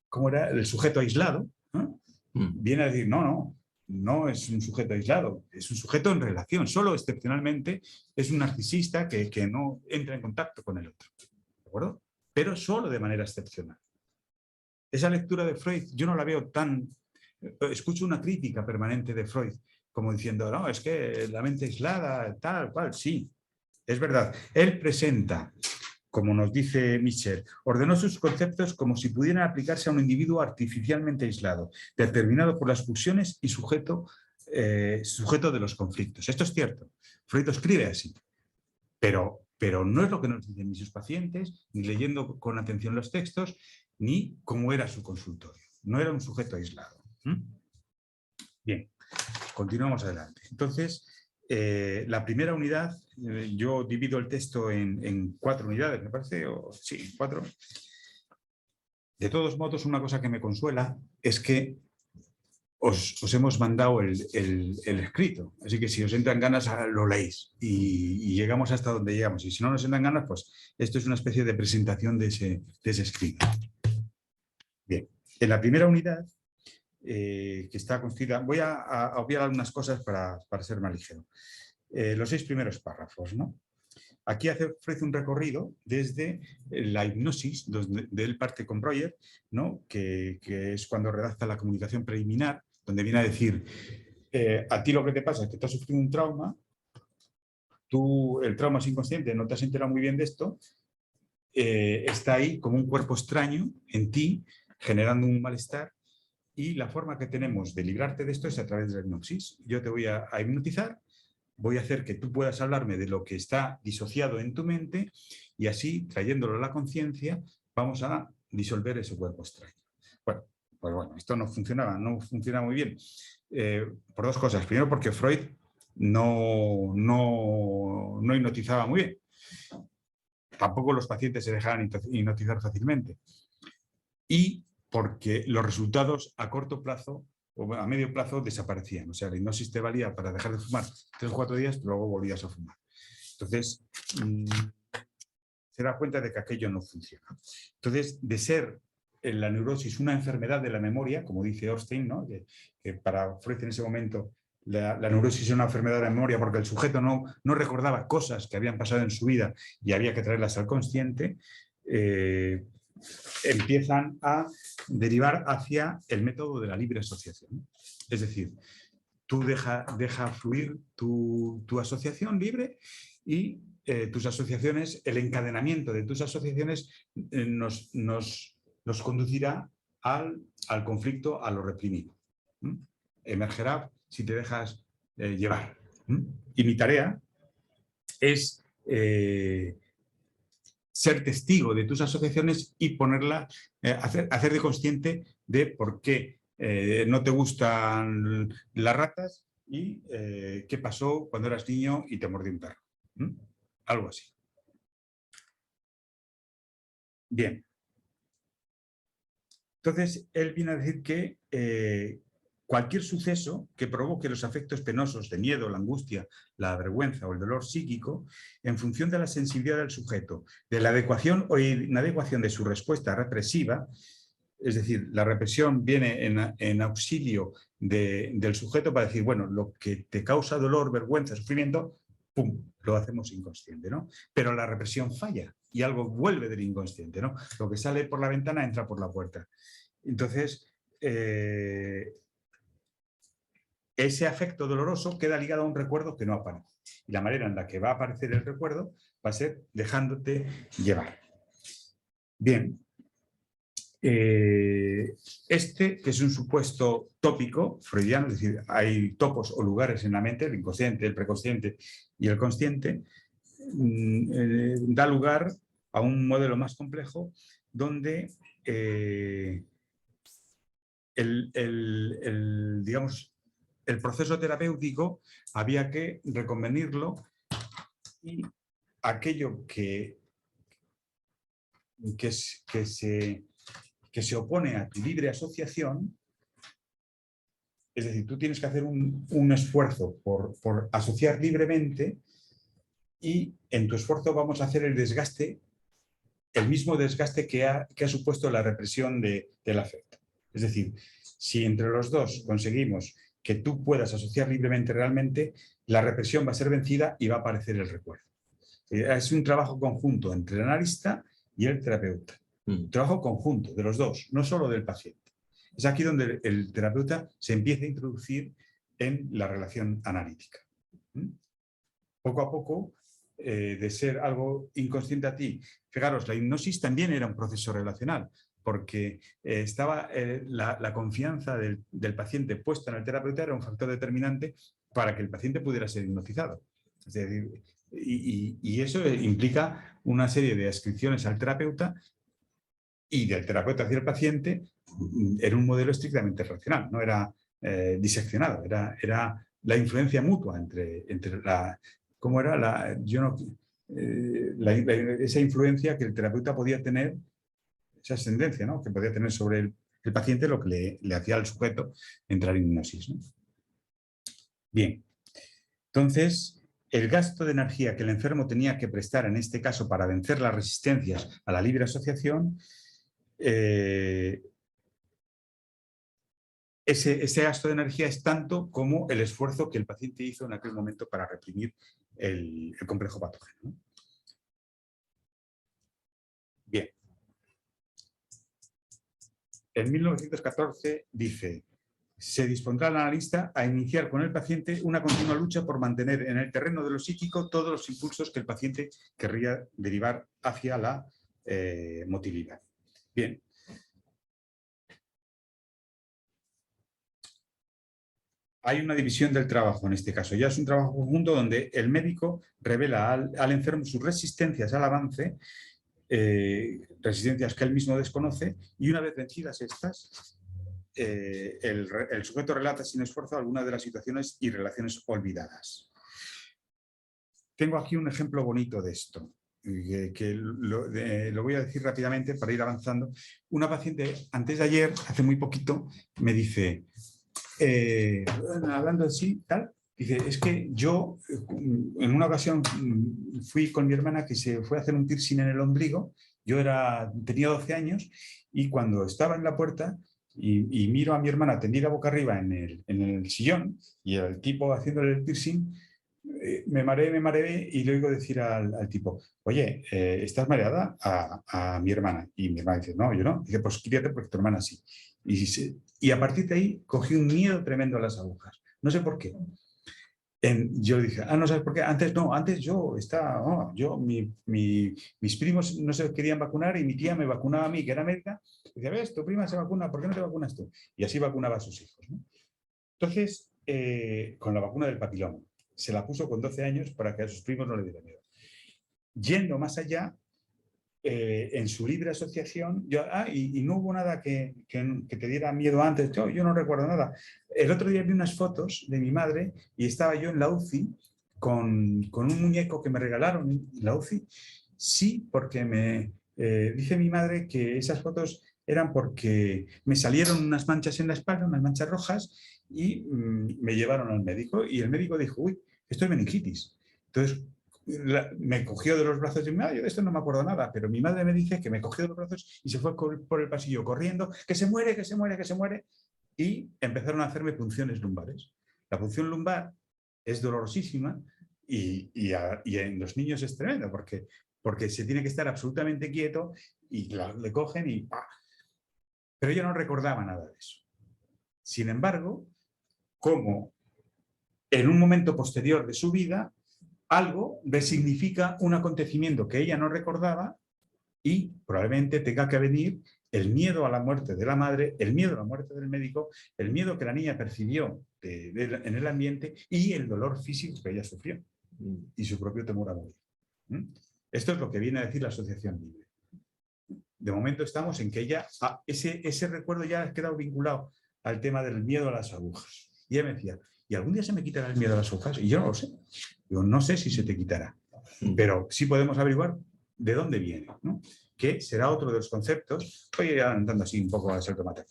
¿cómo era? El sujeto aislado, ¿no? Viene a decir, no es un sujeto aislado, es un sujeto en relación. Solo excepcionalmente es un narcisista que no entra en contacto con el otro. ¿De acuerdo? Pero solo de manera excepcional. Esa lectura de Freud yo no la veo tan... Escucho una crítica permanente de Freud, como diciendo, no, es que la mente aislada, tal cual, sí. Es verdad. Él presenta, como nos dice Michel, ordenó sus conceptos como si pudieran aplicarse a un individuo artificialmente aislado, determinado por las pulsiones y sujeto de los conflictos. Esto es cierto. Freud lo escribe así. Pero no es lo que nos dicen ni sus pacientes, ni leyendo con atención los textos, ni cómo era su consultorio. No era un sujeto aislado. Bien, continuamos adelante. Entonces, la primera unidad, yo divido el texto en 4 unidades, me parece, sí, 4. De todos modos, una cosa que me consuela es que os hemos mandado el escrito, así que si os entran ganas lo leéis y llegamos hasta donde llegamos, y si no nos entran ganas, pues esto es una especie de presentación de ese escrito. Bien, en la primera unidad, que está constituida, voy a obviar algunas cosas para ser más ligero. Los 6 primeros párrafos, ¿no? Aquí hace Freud un recorrido desde la hipnosis, donde él parte con Breuer, ¿no? que es cuando redacta la comunicación preliminar, donde viene a decir, a ti lo que te pasa es que te has sufrido un trauma, el trauma es inconsciente, no te has enterado muy bien de esto, está ahí como un cuerpo extraño en ti, generando un malestar, y la forma que tenemos de librarte de esto es a través de la hipnosis. Yo te voy a hipnotizar, voy a hacer que tú puedas hablarme de lo que está disociado en tu mente y así, trayéndolo a la conciencia, vamos a disolver ese cuerpo extraño. Bueno, pues bueno, esto no funciona muy bien. Por 2 cosas. Primero, porque Freud no hipnotizaba muy bien. Tampoco los pacientes se dejaban hipnotizar fácilmente. Y porque los resultados a corto plazo o a medio plazo desaparecían. O sea, la hipnosis te valía para dejar de fumar 3 o 4 días, pero luego volvías a fumar. Entonces, se da cuenta de que aquello no funciona. Entonces, de ser la neurosis una enfermedad de la memoria, como dice Orstein, ¿no? que para Freud en ese momento la neurosis es una enfermedad de la memoria porque el sujeto no recordaba cosas que habían pasado en su vida y había que traerlas al consciente, empiezan a derivar hacia el método de la libre asociación. Es decir, tú deja fluir tu asociación libre y tus asociaciones, el encadenamiento de tus asociaciones nos conducirá al conflicto, a lo reprimido. Emergerá si te dejas llevar. Y mi tarea es ser testigo de tus asociaciones y ponerla, hacerte consciente de por qué no te gustan las ratas y qué pasó cuando eras niño y te mordió un perro. Algo así. Bien. Entonces, él viene a decir que cualquier suceso que provoque los afectos penosos de miedo, la angustia, la vergüenza o el dolor psíquico, en función de la sensibilidad del sujeto, de la adecuación o inadecuación de su respuesta represiva, es decir, la represión viene en auxilio del sujeto para decir, bueno, lo que te causa dolor, vergüenza, sufrimiento, ¡pum!, lo hacemos inconsciente, ¿no? Pero la represión falla y algo vuelve del inconsciente, ¿no? Lo que sale por la ventana entra por la puerta. Entonces, ese afecto doloroso queda ligado a un recuerdo que no aparece. Y la manera en la que va a aparecer el recuerdo va a ser dejándote llevar. Bien. Este, que es un supuesto tópico freudiano, es decir, hay topos o lugares en la mente, el inconsciente, el preconsciente y el consciente, da lugar a un modelo más complejo donde digamos, el proceso terapéutico había que reconvenirlo y aquello que se opone a tu libre asociación, es decir, tú tienes que hacer un esfuerzo por asociar libremente y en tu esfuerzo vamos a hacer el desgaste, el mismo desgaste que ha supuesto la represión del afecto. Es decir, si entre los dos conseguimos que tú puedas asociar libremente realmente, la represión va a ser vencida y va a aparecer el recuerdo. Es un trabajo conjunto entre el analista y el terapeuta. Un trabajo conjunto de los dos, no solo del paciente. Es aquí donde el terapeuta se empieza a introducir en la relación analítica. Poco a poco, de ser algo inconsciente a ti. Fijaros, la hipnosis también era un proceso relacional, porque estaba la confianza del paciente puesta en el terapeuta era un factor determinante para que el paciente pudiera ser hipnotizado. Es decir, y eso implica una serie de ascripciones al terapeuta y del terapeuta hacia el paciente. Era un modelo estrictamente racional, no era diseccionado, era la influencia mutua entre la... ¿Cómo era? Esa influencia que el terapeuta podía tener, esa ascendencia, ¿no?, que podía tener sobre el paciente, lo que le hacía al sujeto entrar en hipnosis, ¿no? Bien, entonces el gasto de energía que el enfermo tenía que prestar en este caso para vencer las resistencias a la libre asociación, ese gasto de energía es tanto como el esfuerzo que el paciente hizo en aquel momento para reprimir el complejo patógeno, ¿no? Bien. En 1914 dice: se dispondrá el analista a iniciar con el paciente una continua lucha por mantener en el terreno de lo psíquico todos los impulsos que el paciente querría derivar hacia la motilidad. Bien. Hay una división del trabajo en este caso. Ya es un trabajo conjunto donde el médico revela al enfermo sus resistencias al avance, resistencias que él mismo desconoce, y una vez vencidas estas, el sujeto relata sin esfuerzo algunas de las situaciones y relaciones olvidadas. Tengo aquí un ejemplo bonito de esto, que lo voy a decir rápidamente para ir avanzando. Una paciente, antes de ayer, hace muy poquito, me dice, hablando así, tal, dice, es que yo en una ocasión fui con mi hermana que se fue a hacer un piercing en el ombligo. Yo tenía 12 años y cuando estaba en la puerta y miro a mi hermana tendida boca arriba en el sillón y el tipo haciéndole el piercing, me mareé y le oigo decir al tipo, oye, ¿estás mareada? A mi hermana. Y mi hermana dice, no, yo no. Dice, pues quítate porque tu hermana sí. Y a partir de ahí cogí un miedo tremendo a las agujas. No sé por qué. Yo le dije, no sabes por qué. Antes no, antes mis primos no se querían vacunar y mi tía me vacunaba a mí, que era médica. Dice, ves, tu prima se vacuna, ¿por qué no te vacunas tú? Y así vacunaba a sus hijos, ¿no? Entonces, con la vacuna del papiloma. se la puso con 12 años para que a sus primos no le diera miedo. Yendo más allá, en su libre asociación, y no hubo nada que te diera miedo antes, yo no recuerdo nada. El otro día vi unas fotos de mi madre y estaba yo en la UCI con un muñeco que me regalaron en la UCI. Sí, porque dice mi madre que esas fotos eran porque me salieron unas manchas en la espalda, unas manchas rojas, y me llevaron al médico, y el médico dijo, uy, esto es meningitis. Entonces, me cogió de los brazos y yo de esto no me acuerdo nada, pero mi madre me dice que me cogió de los brazos y se fue por el pasillo corriendo, que se muere, que se muere, que se muere, y empezaron a hacerme punciones lumbares. La punción lumbar es dolorosísima y en los niños es tremendo porque se tiene que estar absolutamente quieto y le cogen y ¡pah! Pero yo no recordaba nada de eso. Sin embargo, como en un momento posterior de su vida, algo resignifica un acontecimiento que ella no recordaba y probablemente tenga que venir el miedo a la muerte de la madre, el miedo a la muerte del médico, el miedo que la niña percibió en el ambiente y el dolor físico que ella sufrió y su propio temor a morir. Esto es lo que viene a decir la asociación libre. De momento estamos en que ella, ese recuerdo ya ha quedado vinculado al tema del miedo a las agujas. Y ella me decía, ¿y algún día se me quitará el miedo a las agujas? Y yo no lo sé. Yo no sé si se te quitará, pero sí podemos averiguar de dónde viene, ¿no? Que será otro de los conceptos, voy andando así un poco a ser tomate,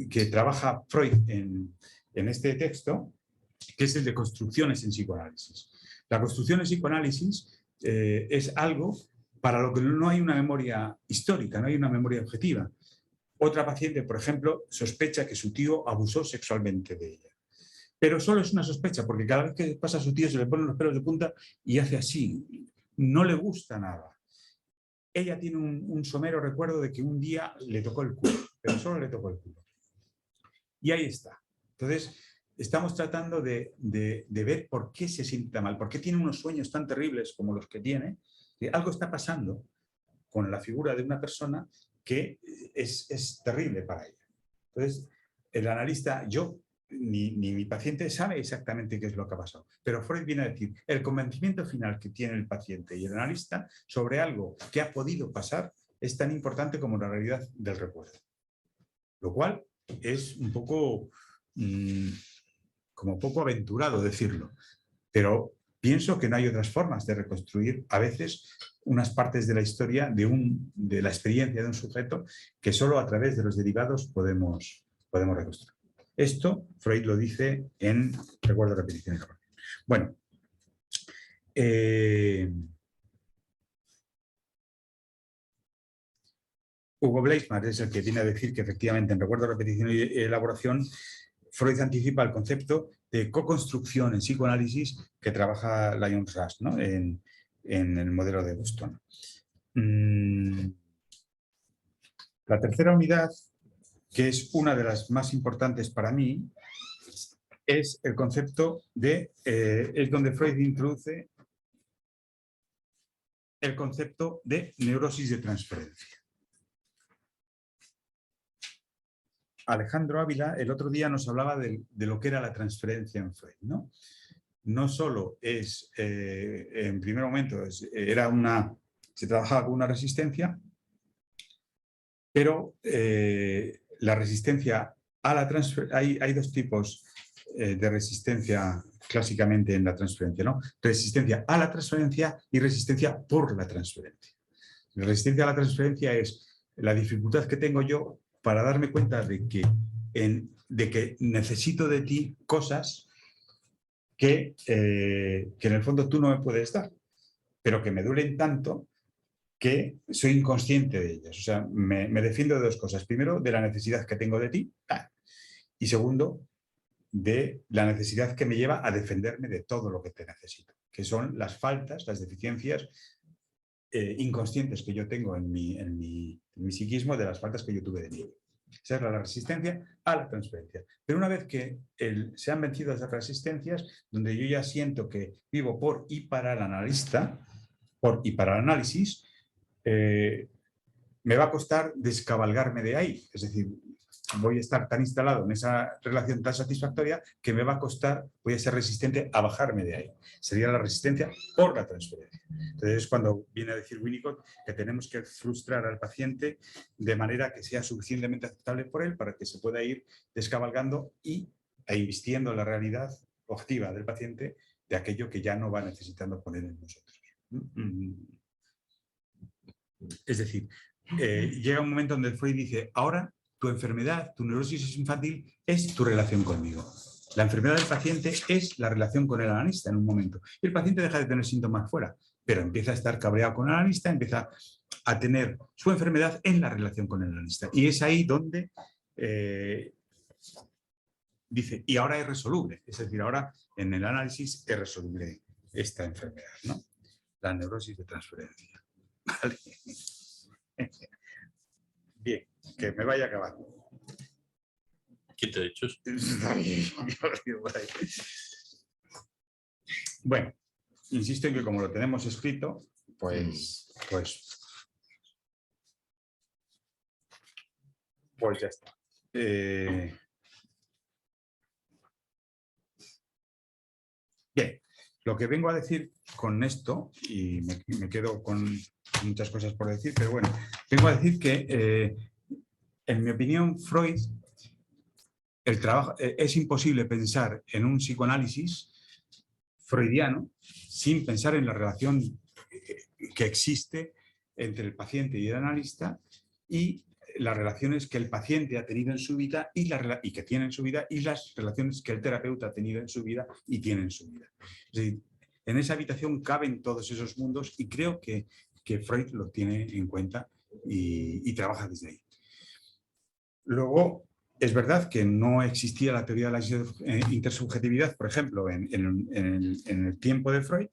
que trabaja Freud en este texto, que es el de construcciones en psicoanálisis. La construcción en psicoanálisis es algo para lo que no hay una memoria histórica, no hay una memoria objetiva. Otra paciente, por ejemplo, sospecha que su tío abusó sexualmente de ella. Pero solo es una sospecha, porque cada vez que pasa a su tío se le ponen los pelos de punta y hace así. No le gusta nada. Ella tiene un somero recuerdo de que un día le tocó el culo, pero solo le tocó el culo. Y ahí está. Entonces, estamos tratando de ver por qué se siente mal, por qué tiene unos sueños tan terribles como los que tiene. Algo está pasando con la figura de una persona que es terrible para ella. Entonces, el analista, ni mi paciente sabe exactamente qué es lo que ha pasado, pero Freud viene a decir, el convencimiento final que tiene el paciente y el analista sobre algo que ha podido pasar es tan importante como la realidad del recuerdo. Lo cual es un poco, como poco aventurado decirlo, pero pienso que no hay otras formas de reconstruir a veces unas partes de la historia de la experiencia de un sujeto que solo a través de los derivados podemos reconstruir. Esto Freud lo dice en Recuerdo, repetición y error. Bueno, Hugo Bleismar es el que viene a decir que efectivamente en Recuerdo, repetición y elaboración Freud anticipa el concepto de co-construcción en psicoanálisis que trabaja Lyons Rush, ¿no? en el modelo de Boston. La tercera unidad, que es una de las más importantes para mí, es el concepto es donde Freud introduce el concepto de neurosis de transferencia. Alejandro Ávila el otro día nos hablaba de lo que era la transferencia en Freud, ¿no? No solo es, en primer momento, se trabajaba con una resistencia, pero la resistencia a la transferencia, hay dos tipos de resistencia clásicamente en la transferencia, ¿no? Resistencia a la transferencia y resistencia por la transferencia. La resistencia a la transferencia es la dificultad que tengo yo para darme cuenta de que necesito de ti cosas que en el fondo tú no me puedes dar, pero que me duelen tanto que soy inconsciente de ellas. O sea, me defiendo de dos cosas. Primero, de la necesidad que tengo de ti, y segundo, de la necesidad que me lleva a defenderme de todo lo que te necesito, que son las faltas, las deficiencias inconscientes que yo tengo en mi psiquismo, de las faltas que yo tuve de mí. Esa es la resistencia a la transferencia. Pero una vez que se han vencido esas resistencias, donde yo ya siento que vivo por y para el analista, por y para el análisis, me va a costar descabalgarme de ahí. Es decir, voy a estar tan instalado en esa relación tan satisfactoria que me va a costar, voy a ser resistente a bajarme de ahí. Sería la resistencia por la transferencia. Entonces es cuando viene a decir Winnicott que tenemos que frustrar al paciente de manera que sea suficientemente aceptable por él para que se pueda ir descabalgando e invistiendo en la realidad objetiva del paciente de aquello que ya no va necesitando poner en nosotros. Es decir, llega un momento donde Freud dice, ahora tu enfermedad, tu neurosis infantil es tu relación conmigo. La enfermedad del paciente es la relación con el analista en un momento. Y el paciente deja de tener síntomas fuera, pero empieza a estar cabreado con el analista, empieza a tener su enfermedad en la relación con el analista. Y es ahí donde dice, y ahora es resoluble. Es decir, ahora en el análisis es resoluble esta enfermedad, ¿no? La neurosis de transferencia. ¿Vale? Bien, que me vaya acabando. ¿Quién te ha dicho eso? Bueno, insisto en que como lo tenemos escrito, pues ya está. Bien, lo que vengo a decir con esto, y me quedo con muchas cosas por decir, pero bueno, vengo a decir que, en mi opinión, Freud, el trabajo, es imposible pensar en un psicoanálisis freudiano sin pensar en la relación que existe entre el paciente y el analista y las relaciones que el paciente ha tenido en su vida y que tiene en su vida y las relaciones que el terapeuta ha tenido en su vida y tiene en su vida. Es decir, en esa habitación caben todos esos mundos y creo que Freud lo tiene en cuenta y trabaja desde ahí. Luego, es verdad que no existía la teoría de la intersubjetividad, por ejemplo, en el tiempo de Freud,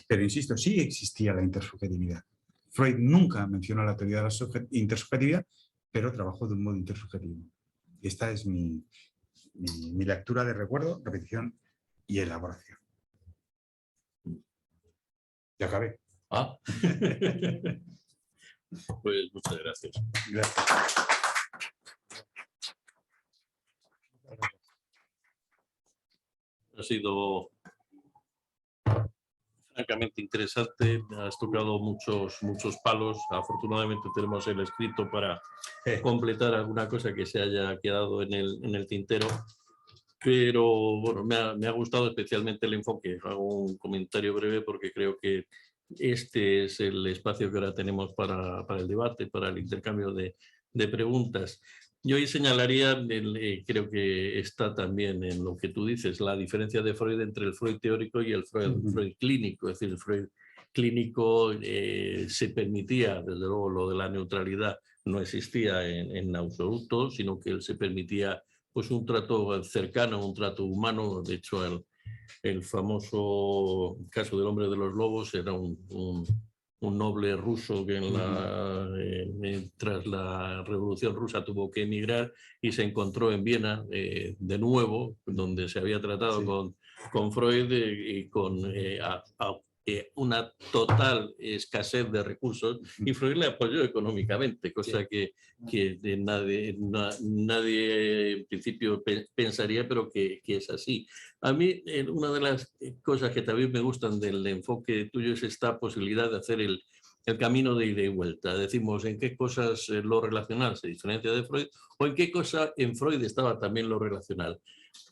pero insisto, sí existía la intersubjetividad. Freud nunca mencionó la teoría de la intersubjetividad, pero trabajó de un modo intersubjetivo. Esta es mi lectura de recuerdo, repetición y elaboración. Ya acabé. Ah. Pues muchas gracias. Gracias. Ha sido francamente interesante, has tocado muchos palos. Afortunadamente tenemos el escrito para completar alguna cosa que se haya quedado en el tintero. Pero bueno, me ha gustado especialmente el enfoque. Hago un comentario breve porque creo que este es el espacio que ahora tenemos para el debate, para el intercambio de preguntas. Yo ahí señalaría, creo que está también en lo que tú dices, la diferencia de Freud entre el Freud teórico y el Freud clínico. Es decir, el Freud clínico se permitía, desde luego lo de la neutralidad no existía en absoluto, sino que él se permitía pues un trato cercano, un trato humano. De hecho, el famoso caso del hombre de los lobos era un noble ruso que tras la Revolución Rusa tuvo que emigrar y se encontró en Viena de nuevo, donde se había tratado con Freud y con una total escasez de recursos, y Freud le apoyó económicamente, cosa que nadie en principio pensaría, pero que es así. A mí, una de las cosas que también me gustan del enfoque tuyo es esta posibilidad de hacer el camino de ida y vuelta. Decimos en qué cosas lo relacional se diferencia de Freud o en qué cosa en Freud estaba también lo relacional.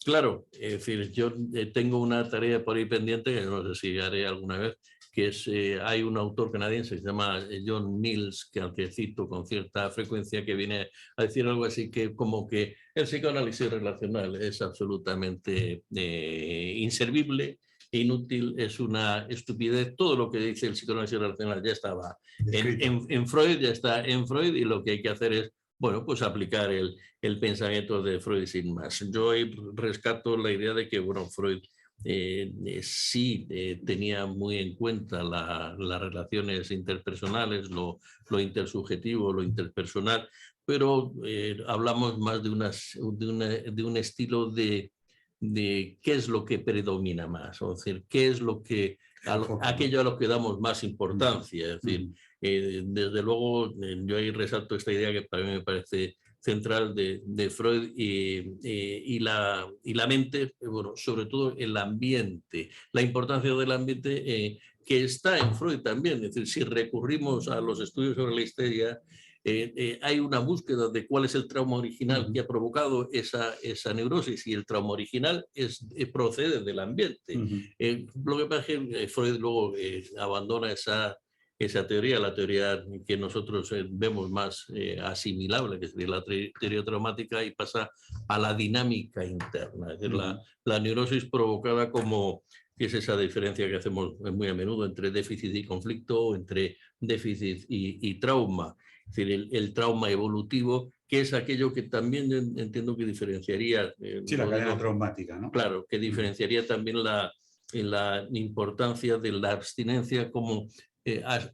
Claro, es decir, yo tengo una tarea por ahí pendiente, que no sé si haré alguna vez, que es, hay un autor canadiense que se llama John Mills, al que cito con cierta frecuencia, que viene a decir algo así que como que el psicoanálisis relacional es absolutamente inservible, inútil, es una estupidez. Todo lo que dice el psicoanálisis relacional ya estaba en Freud, ya está en Freud, y lo que hay que hacer es, bueno, pues aplicar el pensamiento de Freud sin más. Yo ahí rescato la idea de que, bueno, Freud sí tenía muy en cuenta las relaciones interpersonales, lo intersubjetivo, lo interpersonal, pero hablamos más de un estilo de qué es lo que predomina más, o decir, qué es lo que aquello a lo que damos más importancia. Es decir, desde luego, yo ahí resalto esta idea que para mí me parece central de Freud y la mente, bueno, sobre todo el ambiente, la importancia del ambiente que está en Freud también. Es decir, si recurrimos a los estudios sobre la histeria, hay una búsqueda de cuál es el trauma original que ha provocado esa neurosis, y el trauma original procede del ambiente. Lo que pasa es que Freud luego abandona esa teoría, la teoría que nosotros vemos más asimilable, que es la teoría traumática, y pasa a la dinámica interna, es decir, la neurosis provocada como, que es esa diferencia que hacemos muy a menudo entre déficit y conflicto, entre déficit y trauma. Es decir, el trauma evolutivo, que es aquello que también entiendo que diferenciaría... sí, la cadena traumática, ¿no? Claro, que diferenciaría también la importancia de la abstinencia como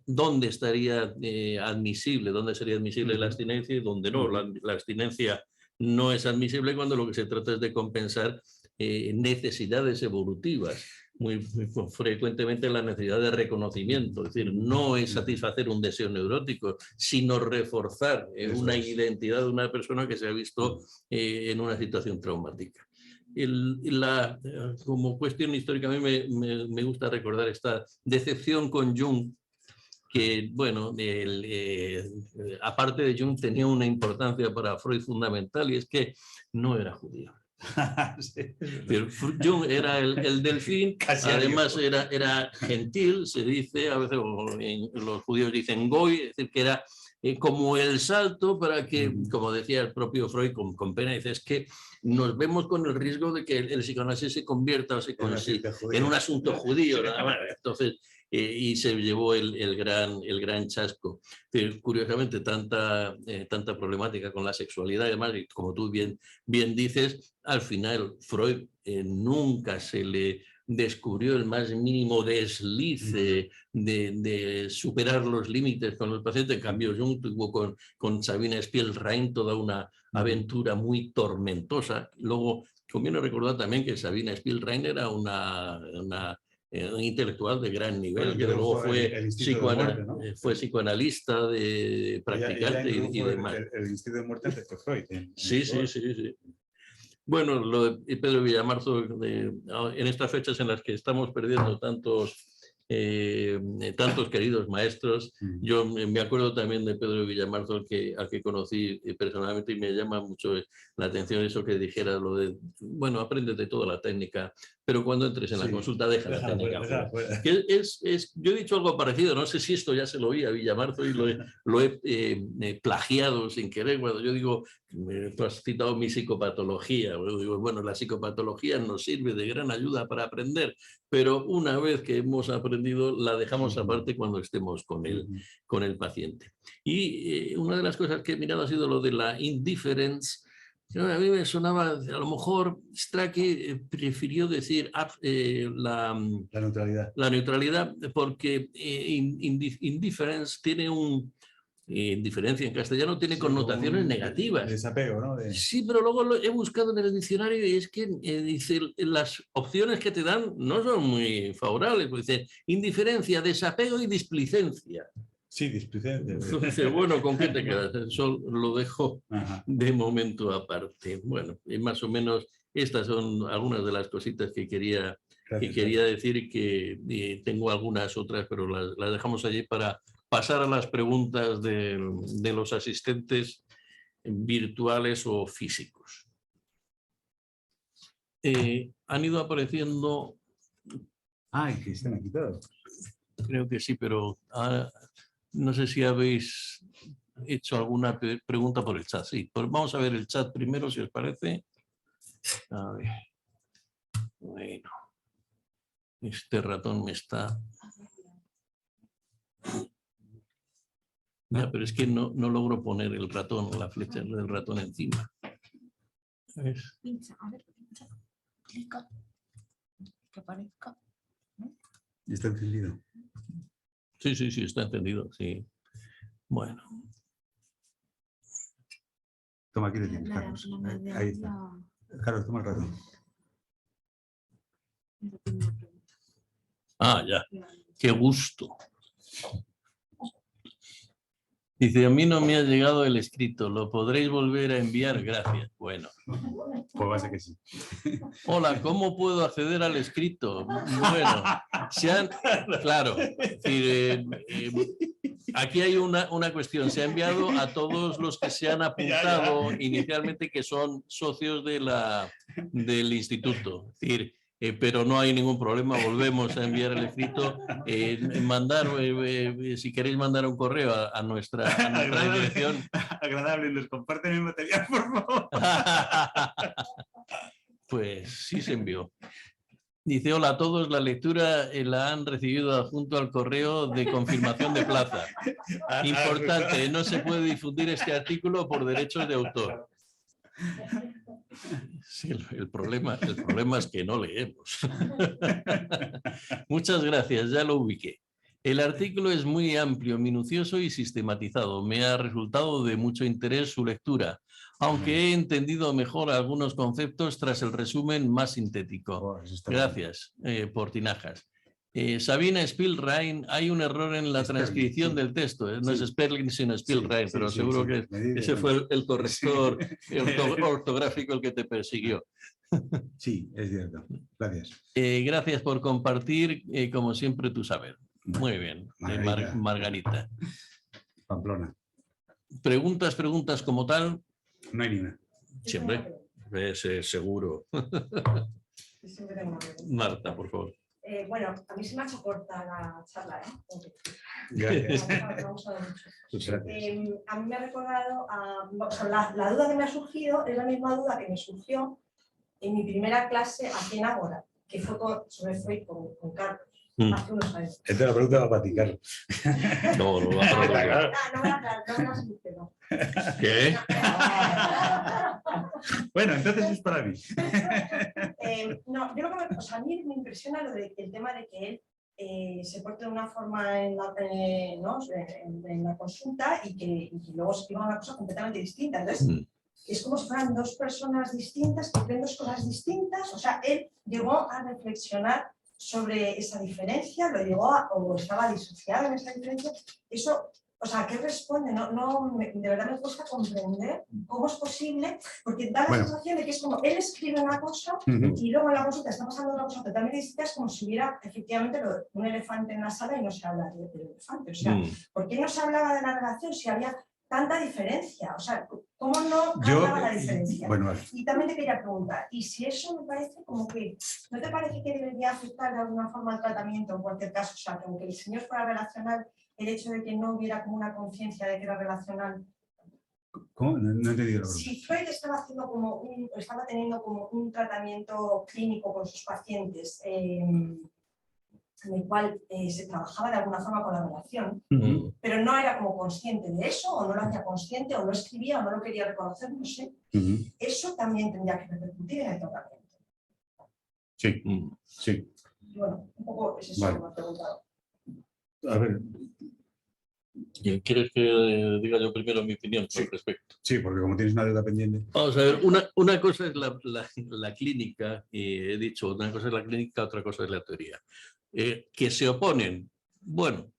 dónde estaría admisible, dónde sería admisible la abstinencia y dónde no. La abstinencia no es admisible cuando lo que se trata es de compensar necesidades evolutivas. Muy frecuentemente la necesidad de reconocimiento, es decir, no es satisfacer un deseo neurótico, sino reforzar una identidad de una persona que se ha visto en una situación traumática. Como cuestión histórica, a mí me gusta recordar esta decepción con Jung, que, bueno, aparte de Jung tenía una importancia para Freud fundamental, y es que no era judío. Sí. Jung era el delfín, además era gentil, se dice, a veces los judíos dicen goy, es decir, que era como el salto para que, como decía el propio Freud con pena, dice, es que nos vemos con el riesgo de que el psicoanálisis se convierta en un asunto judío. Entonces, y se llevó el gran chasco. Pero, curiosamente, tanta problemática con la sexualidad, además, y como tú bien dices, al final Freud nunca se le descubrió el más mínimo deslice de superar los límites con los pacientes. En cambio, Jung tuvo con Sabina Spielrein toda una aventura muy tormentosa. Luego, conviene recordar también que Sabina Spielrein era un intelectual de gran nivel, que luego fue psicoanalista de practicante y demás. El instinto de muerte antes que Freud. Sí. Bueno, lo de Pedro Villamarzo, en estas fechas en las que estamos perdiendo tantos queridos maestros, yo me acuerdo también de Pedro Villamarzo, al que conocí personalmente, y me llama mucho la atención eso que dijera, lo de, bueno, apréndete toda la técnica, pero cuando entres en la consulta deja la técnica fuera. Yo he dicho algo parecido, no sé si esto ya se lo oí a Villamarzo y lo he plagiado sin querer, cuando yo digo, tú has citado mi psicopatología, digo, bueno, la psicopatología nos sirve de gran ayuda para aprender, pero una vez que hemos aprendido la dejamos aparte cuando estemos con el paciente. Y una de las cosas que he mirado ha sido lo de la indifference. A mí me sonaba, a lo mejor Strachey prefirió decir la neutralidad, porque indifference tiene indiferencia en castellano tiene connotaciones negativas. Desapego, ¿no? Sí, pero luego lo he buscado en el diccionario y es que dice, las opciones que te dan no son muy favorables. Dice indiferencia, desapego y displicencia. Sí, displicencia. Entonces, bueno, ¿con qué te quedas? Eso lo dejo de momento aparte. Bueno, y más o menos estas son algunas de las cositas que quería decir, y que tengo algunas otras, pero las dejamos allí para pasar a las preguntas de los asistentes virtuales o físicos. Han ido apareciendo... Ay, que están aquí todos. Creo que sí, pero ahora, no sé si habéis hecho alguna pregunta por el chat. Sí, pues vamos a ver el chat primero, si os parece. A ver. Bueno. Este ratón me está... Ya, pero es que no logro poner el ratón, la flecha del ratón encima. Pincha, a ver, pincha. Clica. Que aparezca. ¿Y está encendido? Sí, está encendido, sí. Bueno. Toma, aquí lo tienes, Carlos. Ahí está. Carlos, toma el ratón. Ah, ya. Qué gusto. Dice, a mí no me ha llegado el escrito, ¿lo podréis volver a enviar? Gracias. Bueno. Pues va a ser que sí. Hola, ¿cómo puedo acceder al escrito? Bueno, claro, es decir, aquí hay una cuestión. Se ha enviado a todos los que se han apuntado inicialmente, que son socios del instituto. Es decir, pero no hay ningún problema, volvemos a enviar el escrito. Si queréis mandar un correo a nuestra dirección. Agradable, nos comparten el material, por favor. Pues sí se envió. Dice, hola a todos, la lectura la han recibido adjunto al correo de confirmación de plaza. Importante, no se puede difundir este artículo por derechos de autor. Sí, el problema es que no leemos. Muchas gracias, ya lo ubiqué. El artículo es muy amplio, minucioso y sistematizado. Me ha resultado de mucho interés su lectura, aunque he entendido mejor algunos conceptos tras el resumen más sintético. Gracias por tinajas. Sabina Spielrein, hay un error en la transcripción del texto. No es Sperling sino Spielrein, pero seguro que ese fue el corrector ortográfico el que te persiguió. Sí, es cierto. Gracias. Gracias por compartir, como siempre, tu saber. Muy bien, Margarita. Pamplona. ¿Preguntas como tal? No hay ni una. Siempre. Seguro. Marta, por favor. Bueno, a mí se me ha hecho corta la charla, ¿eh? Gracias. A mí me ha recordado, la duda que me ha surgido es la misma duda que me surgió en mi primera clase aquí en Ágora, que fue sobre Freud con Carlos. Hace unos años. Esta es la pregunta va para ti, Carlos. No me la soluciono. ¿Qué? Bueno, entonces es para mí. No, yo lo que a mí me impresiona el tema de que él se porte de una forma en la consulta y que luego se escriba una cosa completamente distinta. Entonces, es como si fueran dos personas distintas que creen dos cosas distintas. O sea, él llegó a reflexionar sobre esa diferencia, o estaba disociado en esa diferencia. Eso, o sea, ¿qué responde? De verdad me cuesta comprender cómo es posible, porque da la sensación de que es como él escribe una cosa y luego en la consulta está pasando una cosa totalmente distinta, es como si hubiera efectivamente un elefante en la sala y no se habla del elefante. O sea, ¿por qué no se hablaba de la relación si había tanta diferencia? O sea, ¿cómo no hablaba la diferencia? Bueno, y también te quería preguntar, y si eso me parece como que, ¿no te parece que debería afectar de alguna forma al tratamiento en cualquier caso? O sea, que aunque el señor fuera relacional, el hecho de que no hubiera como una conciencia de que era relacional. ¿Cómo? No he entendido la pregunta. Si Freud estaba teniendo como un tratamiento clínico con sus pacientes, en el cual se trabajaba de alguna forma con la relación, pero no era como consciente de eso, o no lo hacía consciente, o no escribía, o no lo quería reconocer, no sé. Eso también tendría que repercutir en el tratamiento. Sí, sí. Y bueno, un poco es eso que me ha preguntado. A ver. ¿Quieres que diga yo primero mi opinión al respecto? Sí, porque como tienes una deuda pendiente. Vamos a ver, una cosa es la clínica, he dicho, una cosa es la clínica, otra cosa es la teoría. Que se oponen, bueno,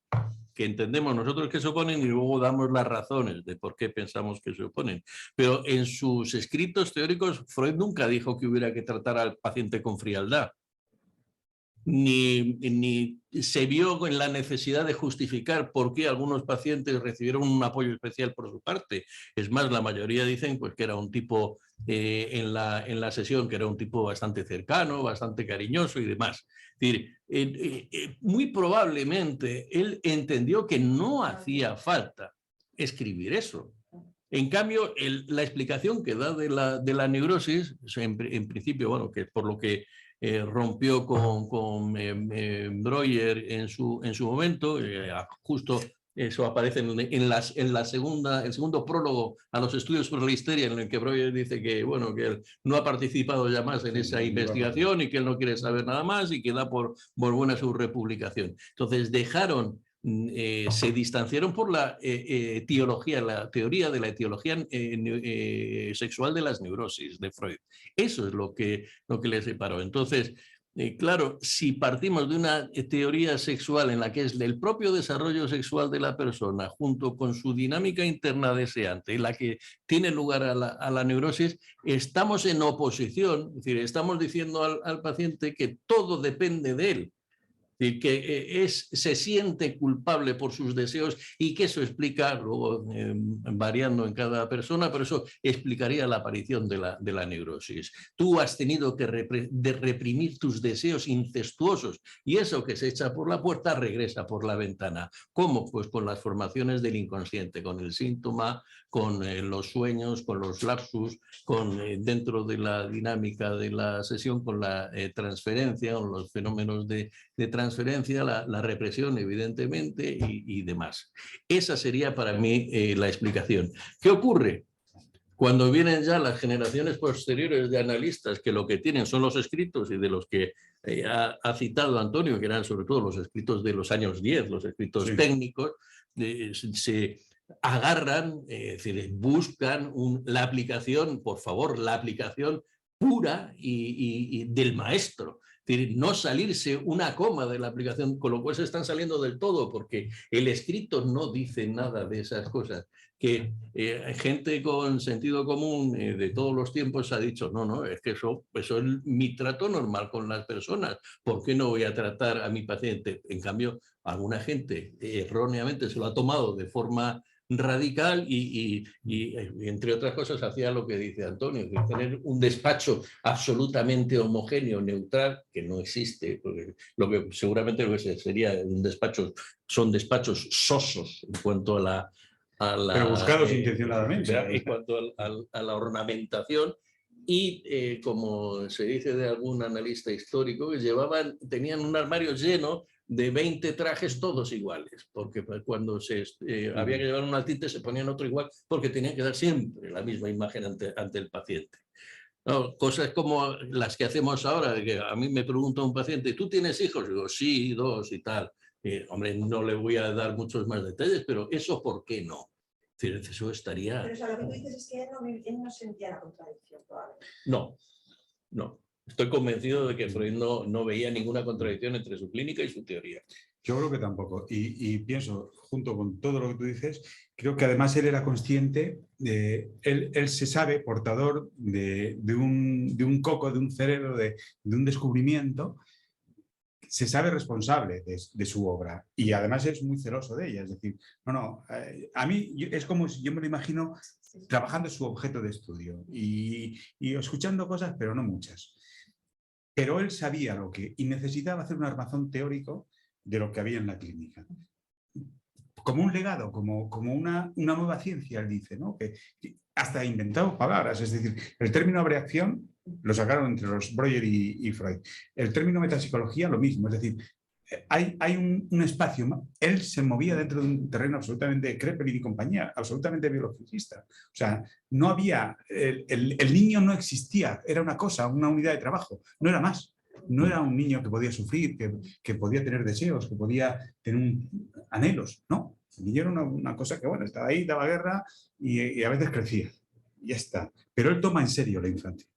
que entendemos nosotros que se oponen y luego damos las razones de por qué pensamos que se oponen. Pero en sus escritos teóricos, Freud nunca dijo que hubiera que tratar al paciente con frialdad. Ni se vio en la necesidad de justificar por qué algunos pacientes recibieron un apoyo especial por su parte. Es más, la mayoría dicen pues, que era un tipo, en la sesión, que era un tipo bastante cercano, bastante cariñoso y demás. Es decir, muy probablemente él entendió que no hacía falta escribir eso. En cambio, la explicación que da de la neurosis, en principio, bueno, que por lo que rompió con Breuer en su momento, justo eso aparece en el segundo prólogo a los estudios sobre la histeria, en el que Breuer dice que, bueno, que él no ha participado ya más en esa investigación y que él no quiere saber nada más y que da por buena su republicación. Entonces se distanciaron por la etiología, la teoría de la etiología sexual de las neurosis de Freud. Eso es lo que le separó. Entonces, Claro, si partimos de una teoría sexual en la que es el propio desarrollo sexual de la persona junto con su dinámica interna deseante, en la que tiene lugar a la neurosis, estamos en oposición, es decir, estamos diciendo al paciente que todo depende de él. Que se siente culpable por sus deseos y que eso explica, luego variando en cada persona, pero eso explicaría la aparición de la neurosis. Tú has tenido que reprimir tus deseos incestuosos y eso que se echa por la puerta regresa por la ventana. ¿Cómo? Pues con las formaciones del inconsciente, con el síntoma, con los sueños, con los lapsus, dentro de la dinámica de la sesión, con la transferencia, con los fenómenos de transferencia, la represión, evidentemente, y demás. Esa sería para mí la explicación. ¿Qué ocurre? Cuando vienen ya las generaciones posteriores de analistas que lo que tienen son los escritos y de los que ha citado Antonio, que eran sobre todo los escritos de los años 10, los escritos técnicos, se agarran, es decir, buscan la aplicación, por favor, la aplicación pura y del maestro. Es decir, no salirse una coma de la aplicación, con lo cual se están saliendo del todo, porque el escrito no dice nada de esas cosas. Que gente con sentido común de todos los tiempos ha dicho, no, es que eso es mi trato normal con las personas, ¿por qué no voy a tratar a mi paciente? En cambio, alguna gente erróneamente se lo ha tomado de forma radical y entre otras cosas hacía lo que dice Antonio, de tener un despacho absolutamente homogéneo, neutral, que no existe, porque lo que seguramente lo que sería un despacho, son despachos sosos en cuanto a la pero buscados intencionadamente. En cuanto a la ornamentación y como se dice de algún analista histórico, que tenían un armario lleno de 20 trajes todos iguales, porque cuando había que llevar un altite se ponían otro igual, porque tenían que dar siempre la misma imagen ante el paciente. No, cosas como las que hacemos ahora, que a mí me pregunta un paciente, ¿tú tienes hijos? Y digo, sí, 2 y tal. Hombre, no le voy a dar muchos más detalles, pero ¿eso por qué no? Eso estaría... Pero o sea, lo que tú dices es que él no sentía la contradicción probablemente. No. Estoy convencido de que Freud no veía ninguna contradicción entre su clínica y su teoría. Yo creo que tampoco. Y pienso, junto con todo lo que tú dices, creo que además él era consciente, él se sabe portador de un coco, de un cerebro, de un descubrimiento, se sabe responsable de su obra y además es muy celoso de ella. Es decir, a mí es como si yo me lo imagino trabajando en su objeto de estudio y escuchando cosas, pero no muchas. Pero él sabía lo que y necesitaba hacer un armazón teórico de lo que había en la clínica. Como un legado, como una nueva ciencia, él dice, ¿no? Que hasta ha inventado palabras, es decir, el término abreacción lo sacaron entre los Breuer y Freud. El término metapsicología, lo mismo, es decir, hay un espacio, él se movía dentro de un terreno absolutamente Krepelin y compañía, absolutamente biologicista. O sea, no había, el niño no existía, era una cosa, una unidad de trabajo, no era más. No era un niño que podía sufrir, que podía tener deseos, que podía tener anhelos, no. El niño era una cosa que, bueno, estaba ahí, daba guerra y a veces crecía. Ya está. Pero él toma en serio la infancia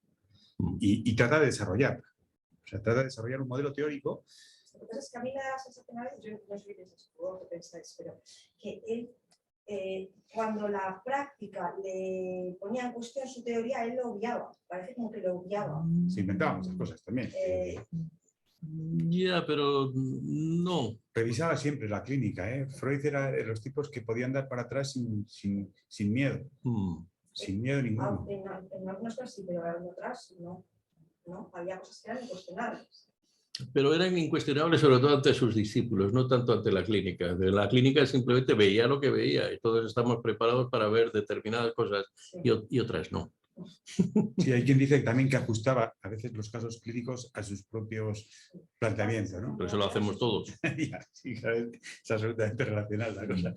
y trata de desarrollarla. O sea, trata de desarrollar un modelo teórico. Lo que pasa es que a mí me da la sensación, a veces, yo no sé qué pensáis, pero que él, cuando la práctica le ponía en cuestión su teoría, él lo obviaba. Parece como que lo obviaba. Se inventaba muchas cosas también. Ya, pero no. Revisaba siempre la clínica. Freud era de los tipos que podían dar para atrás sin miedo. Sin miedo ninguno. En algunas cosas sí, pero en otras no. Había cosas que eran incuestionables. Pero eran incuestionables sobre todo ante sus discípulos, no tanto ante la clínica. De la clínica simplemente veía lo que veía y todos estamos preparados para ver determinadas cosas y otras no. Sí, hay quien dice también que ajustaba a veces los casos clínicos a sus propios planteamientos, ¿no? Pero eso lo hacemos todos. Sí, claro, es absolutamente relacional la cosa.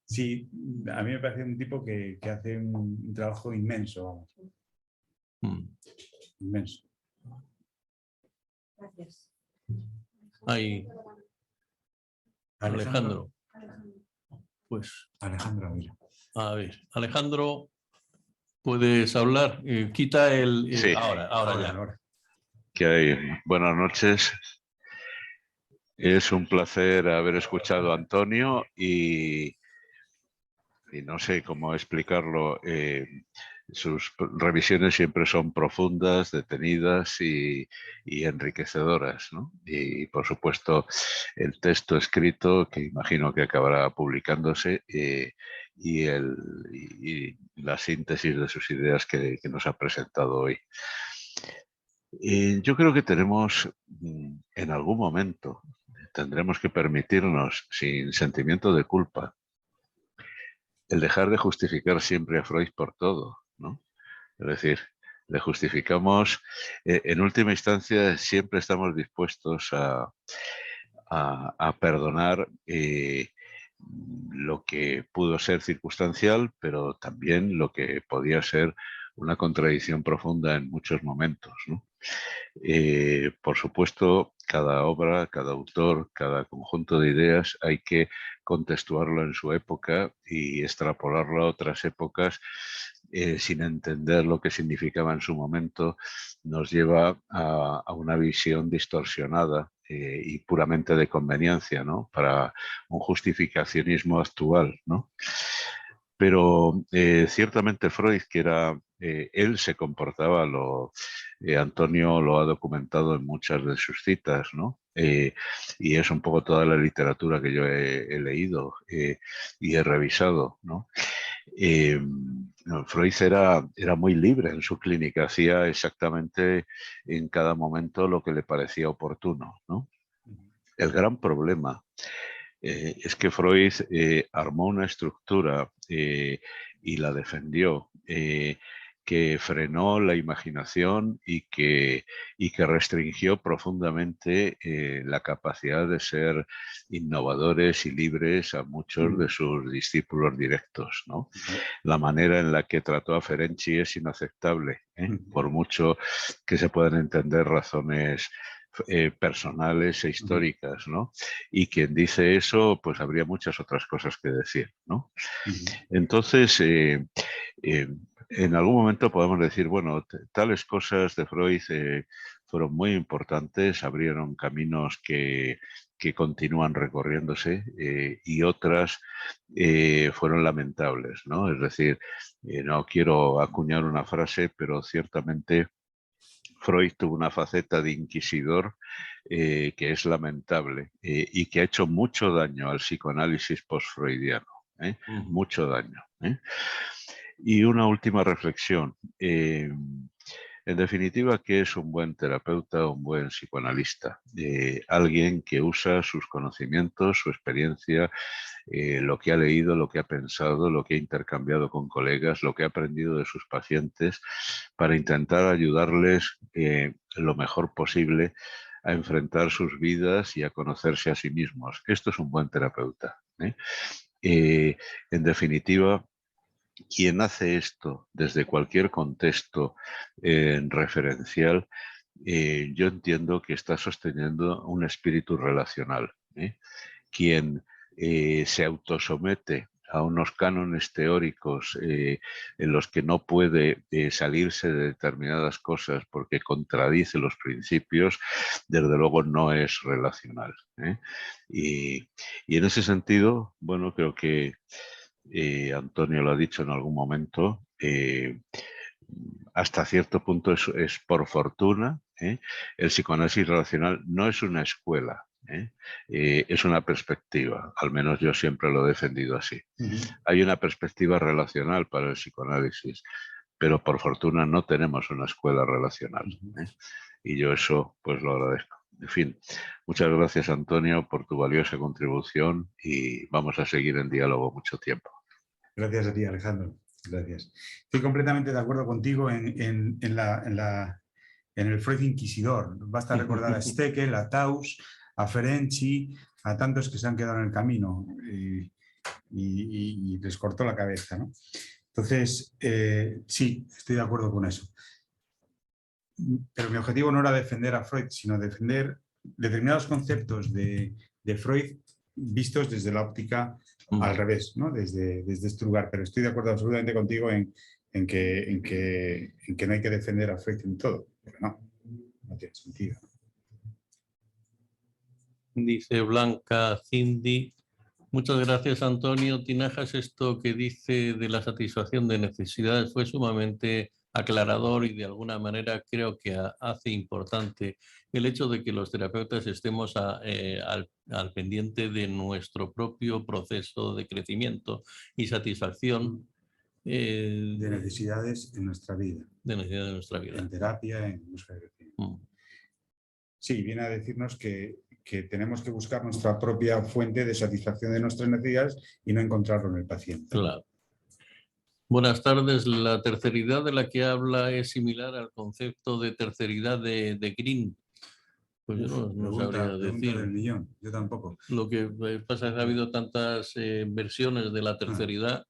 Sí, a mí me parece un tipo que hace un trabajo inmenso, vamos. Inmenso. Gracias. Ahí. Alejandro. Pues. Alejandro Ávila. A ver, Alejandro, ¿puedes hablar? Quita el... Sí. Ahora ya. Ahora. ¿Qué hay? Buenas noches. Es un placer haber escuchado a Antonio y no sé cómo explicarlo. Sus revisiones siempre son profundas, detenidas y enriquecedoras, ¿no? Y por supuesto el texto escrito, que imagino que acabará publicándose, y la síntesis de sus ideas que nos ha presentado hoy. Yo creo que tenemos, en algún momento, tendremos que permitirnos, sin sentimiento de culpa, el dejar de justificar siempre a Freud por todo, ¿no? Es decir, le justificamos, en última instancia, siempre estamos dispuestos a perdonar lo que pudo ser circunstancial, pero también lo que podía ser una contradicción profunda en muchos momentos, ¿no? Por supuesto, cada obra, cada autor, cada conjunto de ideas hay que contextuarlo en su época y extrapolarlo a otras épocas, sin entender lo que significaba en su momento, nos lleva a una visión distorsionada y puramente de conveniencia, ¿no? Para un justificacionismo actual, ¿no? Pero ciertamente Freud, que era, él se comportaba, Antonio lo ha documentado en muchas de sus citas, ¿no? Y es un poco toda la literatura que yo he leído y he revisado, ¿no? Freud era muy libre en su clínica, hacía exactamente en cada momento lo que le parecía oportuno, ¿no? El gran problema es que Freud armó una estructura y la defendió, que frenó la imaginación y que restringió profundamente la capacidad de ser innovadores y libres a muchos de sus discípulos directos, ¿no? La manera en la que trató a Ferenczi es inaceptable, por mucho que se puedan entender razones personales e históricas, ¿no? Y quien dice eso, pues habría muchas otras cosas que decir, ¿no? Entonces, en algún momento podemos decir, bueno, tales cosas de Freud fueron muy importantes, abrieron caminos que continúan recorriéndose, y otras fueron lamentables, ¿no? Es decir, no quiero acuñar una frase, pero ciertamente Freud tuvo una faceta de inquisidor que es lamentable y que ha hecho mucho daño al psicoanálisis post-freudiano, mucho daño. Y una última reflexión. En definitiva, ¿qué es un buen terapeuta o un buen psicoanalista? Alguien que usa sus conocimientos, su experiencia, lo que ha leído, lo que ha pensado, lo que ha intercambiado con colegas, lo que ha aprendido de sus pacientes, para intentar ayudarles lo mejor posible a enfrentar sus vidas y a conocerse a sí mismos. Esto es un buen terapeuta. En definitiva, quien hace esto desde cualquier contexto referencial, yo entiendo que está sosteniendo un espíritu relacional. Quien se autosomete a unos cánones teóricos en los que no puede salirse de determinadas cosas porque contradice los principios, desde luego no es relacional. Y en ese sentido, bueno, creo que Antonio lo ha dicho en algún momento, hasta cierto punto es por fortuna. El psicoanálisis relacional no es una escuela, es una perspectiva, al menos yo siempre lo he defendido así. Hay una perspectiva relacional para el psicoanálisis, pero por fortuna no tenemos una escuela relacional. Y yo eso pues lo agradezco. En fin, muchas gracias Antonio por tu valiosa contribución y vamos a seguir en diálogo mucho tiempo. Gracias a ti, Alejandro. Gracias. Estoy completamente de acuerdo contigo en el Freud inquisidor. Basta recordar a Steckel, a Taus, a Ferenczi, a tantos que se han quedado en el camino y les cortó la cabeza, ¿no? Entonces, sí, estoy de acuerdo con eso. Pero mi objetivo no era defender a Freud, sino defender determinados conceptos de Freud vistos desde la óptica al revés, ¿no? Desde este lugar. Pero estoy de acuerdo absolutamente contigo en que no hay que defender a Freud en todo. Pero no no tiene sentido. Dice Blanca Cindy. Muchas gracias, Antonio Tinajas. Esto que dice de la satisfacción de necesidades fue sumamente aclarador y de alguna manera creo que hace importante el hecho de que los terapeutas estemos al pendiente de nuestro propio proceso de crecimiento y satisfacción de necesidades en nuestra vida. De necesidades de nuestra vida. En terapia, en busca de crecimiento. Sí, viene a decirnos que tenemos que buscar nuestra propia fuente de satisfacción de nuestras necesidades y no encontrarlo en el paciente. Claro. Buenas tardes. La terceridad de la que habla es similar al concepto de terceridad de Green. Pues yo no sabría decir. Del millón. Yo tampoco. Lo que pasa es que ha habido tantas versiones de la terceridad.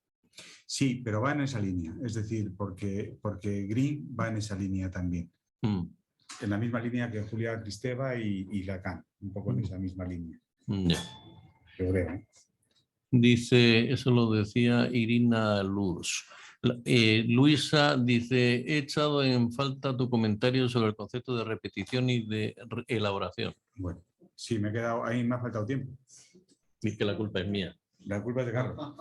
Sí, pero va en esa línea. Es decir, porque Green va en esa línea también. En la misma línea que Julia Kristeva y Lacan. Un poco en esa misma línea. Yeah. Yo creo, ¿eh? Dice, eso lo decía Irina Luz. Luisa dice, he echado en falta tu comentario sobre el concepto de repetición y de elaboración. Bueno, sí, me he quedado ahí, me ha faltado tiempo. Y que la culpa es mía. La culpa es de Carlos.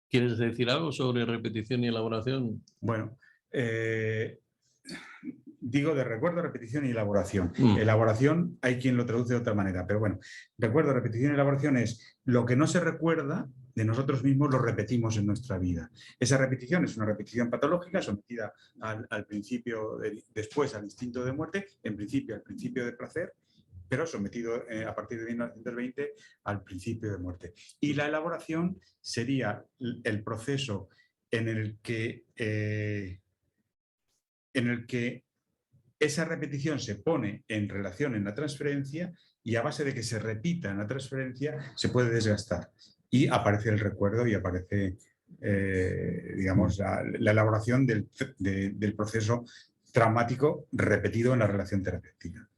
¿Quieres decir algo sobre repetición y elaboración? Bueno, digo de recuerdo, repetición y elaboración. Elaboración hay quien lo traduce de otra manera, pero bueno, recuerdo, repetición y elaboración es lo que no se recuerda de nosotros mismos lo repetimos en nuestra vida. Esa repetición es una repetición patológica sometida al principio, después al instinto de muerte, en principio al principio de placer, pero sometido a partir de 1920 al principio de muerte. Y la elaboración sería el proceso en el que esa repetición se pone en relación en la transferencia y a base de que se repita en la transferencia se puede desgastar y aparece el recuerdo y aparece digamos, la elaboración del proceso traumático repetido en la relación terapéutica.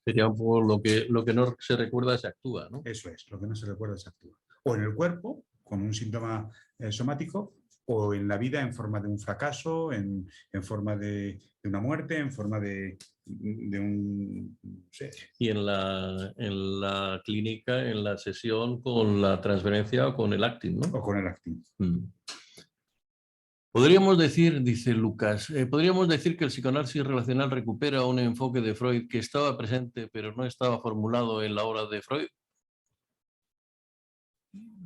Sería un poco lo que no se recuerda se actúa, ¿no? Eso es, lo que no se recuerda se actúa. O en el cuerpo, con un síntoma somático, o en la vida en forma de un fracaso, en forma de una muerte, en forma de un... No sé. Y en la clínica, en la sesión con la transferencia o con el acting, ¿no? O con el acting. Podríamos decir, dice Lucas, podríamos decir que el psicoanálisis relacional recupera un enfoque de Freud que estaba presente pero no estaba formulado en la obra de Freud.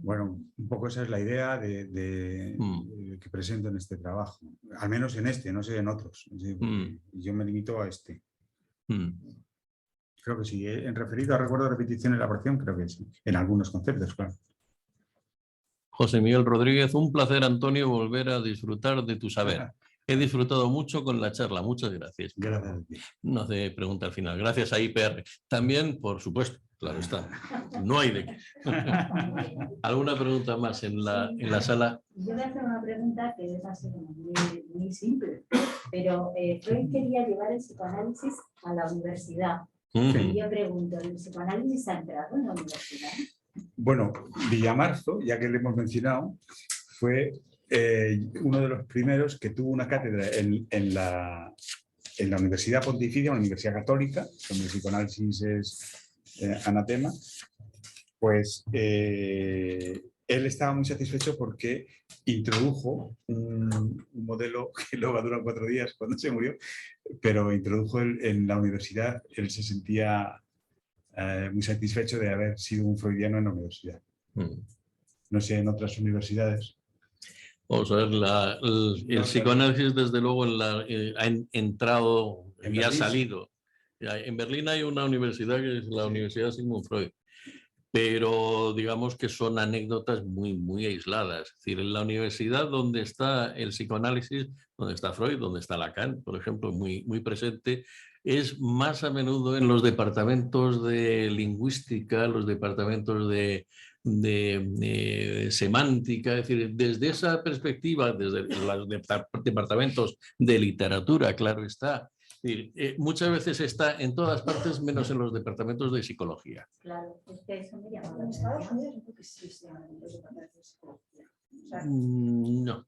Bueno, un poco esa es la idea que presento en este trabajo. Al menos en este, no sé en otros. Yo me limito a este. Creo que sí. En referido a recuerdo, repetición y elaboración, creo que sí. En algunos conceptos, claro. José Miguel Rodríguez, un placer, Antonio, volver a disfrutar de tu saber. He disfrutado mucho con la charla. Muchas gracias. Gracias. No hace pregunta al final. Gracias a IPR. También, por supuesto, claro está. No hay de qué. ¿Alguna pregunta más en la sala? Yo voy a hacer una pregunta que es así muy simple, pero Freud quería llevar el psicoanálisis a la universidad. Y yo pregunto, ¿el psicoanálisis ha entrado en la universidad? Bueno, Villamarzo, ya que le hemos mencionado, fue uno de los primeros que tuvo una cátedra en la Universidad Pontificia, una universidad católica, donde el psicoanálisis es anatema. Pues él estaba muy satisfecho porque introdujo un modelo que luego ha durado 4 días cuando se murió, pero introdujo en la universidad, él se sentía muy satisfecho de haber sido un freudiano en la universidad. No sé, en otras universidades. Vamos a ver, el psicoanálisis desde luego ha entrado y ha salido. En Berlín hay una universidad que es la Universidad Sigmund Freud, pero digamos que son anécdotas muy, muy aisladas. Es decir, en la universidad donde está el psicoanálisis, donde está Freud, donde está Lacan, por ejemplo, muy, muy presente, es más a menudo en los departamentos de lingüística, los departamentos de semántica, es decir, desde esa perspectiva, desde los departamentos de literatura, claro está. Muchas veces está en todas partes menos en los departamentos de psicología. Claro, es que eso me llama la En Estados Unidos creo que sí se llaman los departamentos de psicología. O sea, No.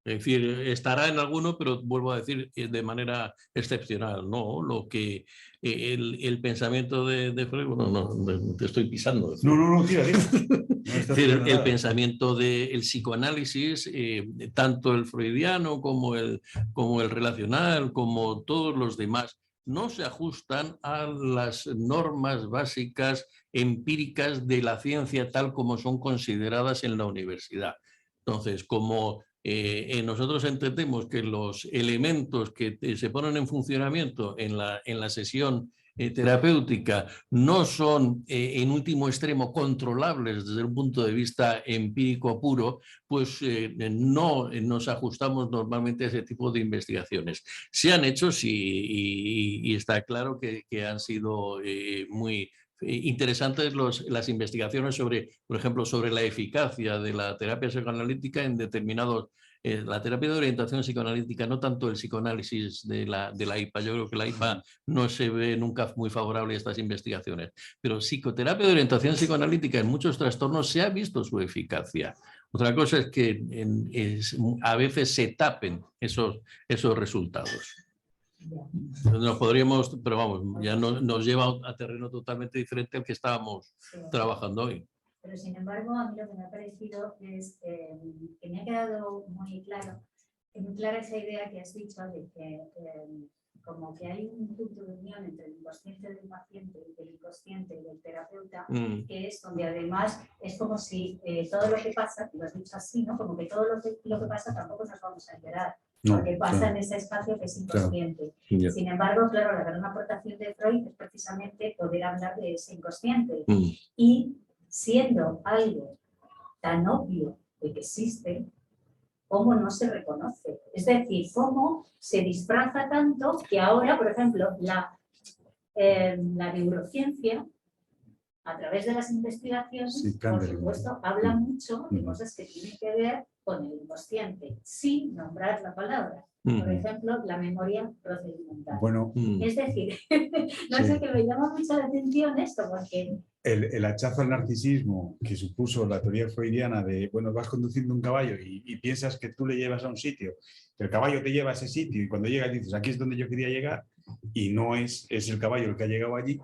Es decir, estará en alguno, pero vuelvo a decir de manera excepcional, ¿no? Lo que el pensamiento de Freud, bueno, no, te estoy pisando. No, tira. No es decir, el pensamiento del psicoanálisis, tanto el freudiano como el relacional, como todos los demás, no se ajustan a las normas básicas empíricas de la ciencia tal como son consideradas en la universidad. Entonces, como nosotros entendemos que los elementos que se ponen en funcionamiento en la sesión terapéutica no son en último extremo controlables desde un punto de vista empírico puro, pues no nos ajustamos normalmente a ese tipo de investigaciones. Se han hecho, sí, y está claro que han sido muy interesantes las investigaciones sobre, por ejemplo, sobre la eficacia de la terapia psicoanalítica en determinados, la terapia de orientación psicoanalítica, no tanto el psicoanálisis de la IPA, yo creo que la IPA no se ve nunca muy favorable a estas investigaciones, pero psicoterapia de orientación psicoanalítica en muchos trastornos se ha visto su eficacia. Otra cosa es que a veces se tapen esos resultados. Nos podríamos, pero vamos, ya nos lleva a terreno totalmente diferente al que estábamos trabajando hoy. Pero sin embargo, a mí lo que me ha parecido es que me ha quedado muy clara esa idea que has dicho de que como que hay un punto de unión entre el inconsciente del paciente y el inconsciente del terapeuta, que es donde además es como si todo lo que pasa, lo has dicho así, ¿no? Como que todo lo que pasa tampoco nos vamos a enterar. Porque pasa en ese espacio que es inconsciente. Claro. Sin embargo, claro, la gran aportación de Freud es precisamente poder hablar de ese inconsciente. Y siendo algo tan obvio de que existe, ¿cómo no se reconoce? Es decir, ¿cómo se disfraza tanto que ahora, por ejemplo, la neurociencia, a través de las investigaciones, por supuesto, habla mucho de cosas que tienen que ver con el inconsciente, sin nombrar la palabra. Por ejemplo, la memoria procedimental. Bueno, es decir, no sé, que me llama mucho la atención esto, porque... El hachazo al narcisismo que supuso la teoría freudiana de, bueno, vas conduciendo un caballo y piensas que tú le llevas a un sitio, que el caballo te lleva a ese sitio y cuando llegas dices, aquí es donde yo quería llegar, y no es el caballo el que ha llegado allí.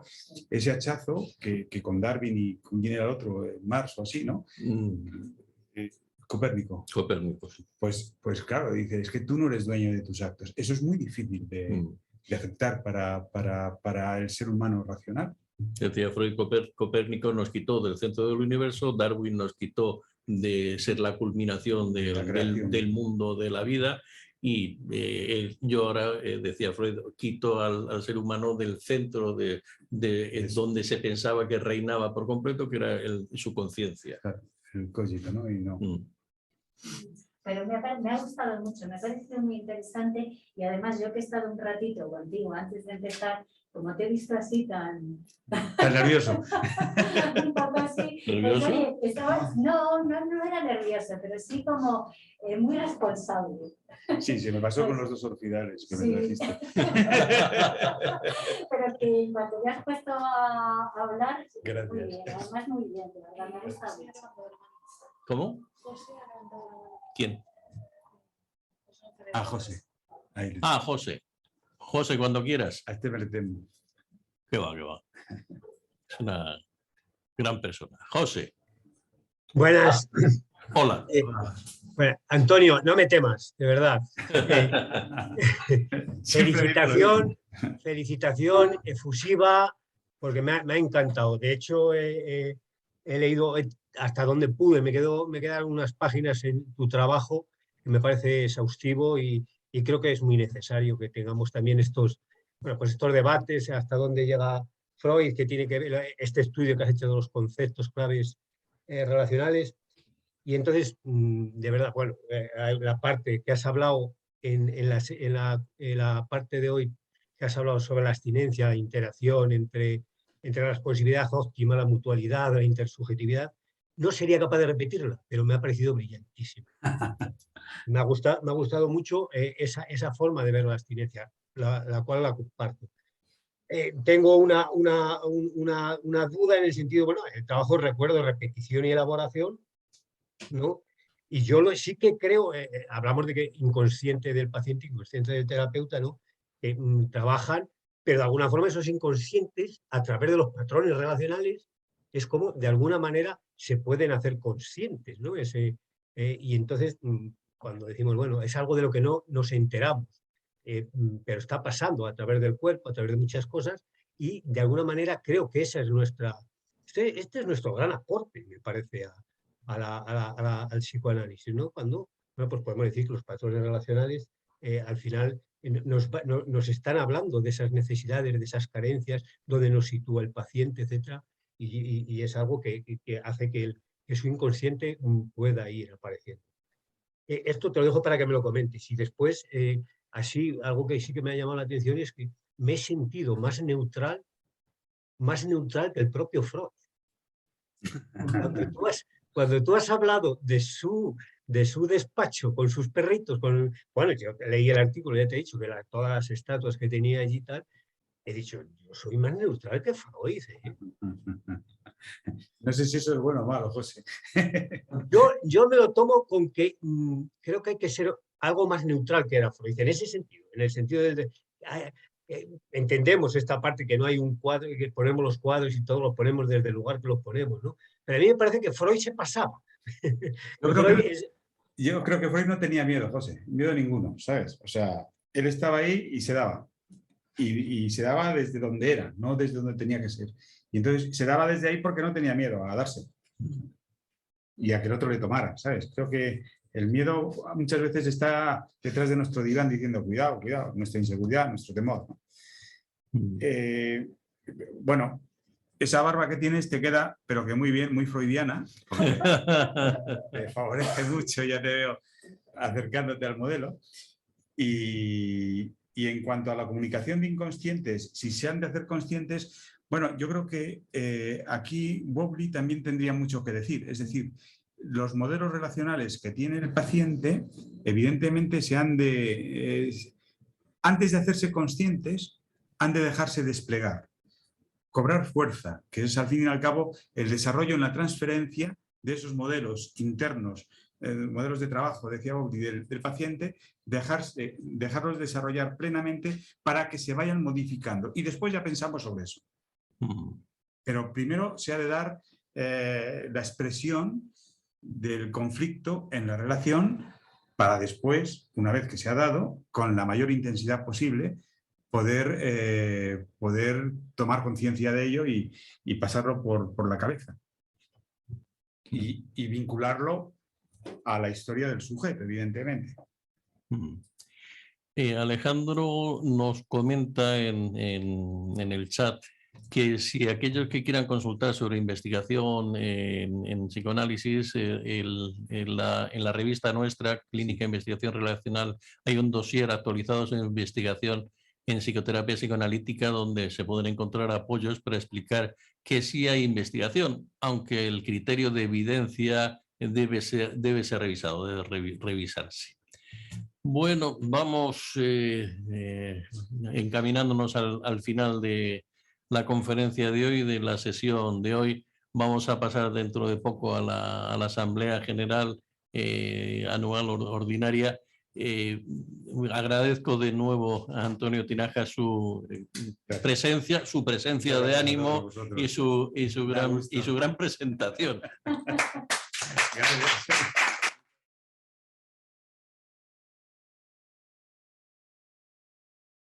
Ese hachazo que con Darwin y con quién era el otro, Marx o así, ¿no? Copérnico. Copérnico, sí. Pues claro, dice, es que tú no eres dueño de tus actos. Eso es muy difícil de aceptar para el ser humano racional. Decía Freud, Copérnico nos quitó del centro del universo, Darwin nos quitó de ser la culminación del mundo de la vida, y yo ahora, decía Freud, quito al ser humano del centro de donde se pensaba que reinaba por completo, que era su conciencia. Claro, el cogito, ¿no? Y no. Pero me ha gustado mucho, me ha parecido muy interesante, y además yo que he estado un ratito contigo antes de empezar, como te he visto así tan nervioso. Un poco así. ¿Nervioso? Pues, no era nerviosa, pero sí como muy responsable. Sí, se me pasó con los dos orfidales que me trajiste. Pero que cuando te has puesto a hablar, gracias. Muy bien, además muy bien, de verdad, me ha gustado mucho. ¿Cómo? ¿Quién? José. Ahí José. José, cuando quieras. A este me le temo. Qué va. Es una gran persona. José. Buenas. Hola. Bueno, Antonio, no me temas, de verdad. Felicitación efusiva, porque me ha encantado. De hecho, he leído hasta donde pude. Me quedan unas páginas en tu trabajo que me parece exhaustivo y creo que es muy necesario que tengamos también estos debates, hasta dónde llega Freud, que tiene que ver este estudio que has hecho de los conceptos claves relacionales. Y entonces, de verdad, bueno, la parte que has hablado en la parte de hoy, que has hablado sobre la abstinencia, la interacción entre la responsabilidad óptima, la mutualidad, la intersubjetividad, no sería capaz de repetirla, pero me ha parecido brillantísima. Me ha gustado mucho esa forma de ver la abstinencia, la cual la comparto. Tengo una duda en el sentido, bueno, el trabajo, recuerdo, repetición y elaboración, ¿no? Y yo sí que creo, hablamos de que inconsciente del paciente, inconsciente del terapeuta, ¿no? Que trabajan, pero de alguna forma esos inconscientes, a través de los patrones relacionales, es como de alguna manera se pueden hacer conscientes, ¿no? Y entonces, cuando decimos, bueno, es algo de lo que no nos enteramos, pero está pasando a través del cuerpo, a través de muchas cosas, y de alguna manera creo que esa es este es nuestro gran aporte, me parece, al psicoanálisis, ¿no? Cuando, bueno, pues podemos decir que los patrones relacionales al final nos están hablando de esas necesidades, de esas carencias, donde nos sitúa el paciente, etcétera, y es algo que hace que su inconsciente pueda ir apareciendo. Esto te lo dejo para que me lo comentes, y después, así, algo que sí que me ha llamado la atención es que me he sentido más neutral que el propio Freud. Cuando tú has hablado de su despacho con sus perritos, bueno, yo leí el artículo, ya te he dicho que todas las estatuas que tenía allí y tal, he dicho, yo soy más neutral que Freud. No sé si eso es bueno o malo, José. Yo me lo tomo con que creo que hay que ser algo más neutral que era Freud, en ese sentido, en el sentido de entendemos esta parte que no hay un cuadro, que ponemos los cuadros y todos los ponemos desde el lugar que los ponemos, ¿no? Pero a mí me parece que Freud se pasaba. Yo creo que Freud no tenía miedo, José, miedo ninguno, ¿sabes? O sea, él estaba ahí y se daba. Y se daba desde donde era, no desde donde tenía que ser. Y entonces se daba desde ahí porque no tenía miedo a darse. Y a que el otro le tomara, ¿sabes? Creo que el miedo muchas veces está detrás de nuestro diván diciendo, cuidado, cuidado, nuestra inseguridad, nuestro temor, ¿no? Bueno, esa barba que tienes te queda, pero que muy bien, muy freudiana. Te favorece mucho, ya te veo acercándote al modelo. Y en cuanto a la comunicación de inconscientes, si se han de hacer conscientes, bueno, yo creo que aquí Bowlby también tendría mucho que decir. Es decir, los modelos relacionales que tiene el paciente, evidentemente antes de hacerse conscientes, han de dejarse desplegar, cobrar fuerza, que es al fin y al cabo el desarrollo en la transferencia de esos modelos internos, modelos de trabajo, decía Bowlby, del paciente, dejarlos desarrollar plenamente para que se vayan modificando. Y después ya pensamos sobre eso. Pero primero se ha de dar la expresión del conflicto en la relación para después, una vez que se ha dado, con la mayor intensidad posible, poder tomar conciencia de ello y pasarlo por la cabeza. Y vincularlo a la historia del sujeto, evidentemente. Alejandro nos comenta en el chat que si aquellos que quieran consultar sobre investigación en psicoanálisis, en la revista nuestra, Clínica de Investigación Relacional, hay un dossier actualizado en investigación en psicoterapia psicoanalítica donde se pueden encontrar apoyos para explicar que sí hay investigación, aunque el criterio de evidencia debe ser revisado, debe revisarse. Bueno, vamos encaminándonos al final de la conferencia de hoy, de la sesión de hoy. Vamos a pasar dentro de poco a la Asamblea General Anual Ordinaria. Agradezco de nuevo a Antonio Tinaja su presencia de ánimo y su gran presentación. Gracias.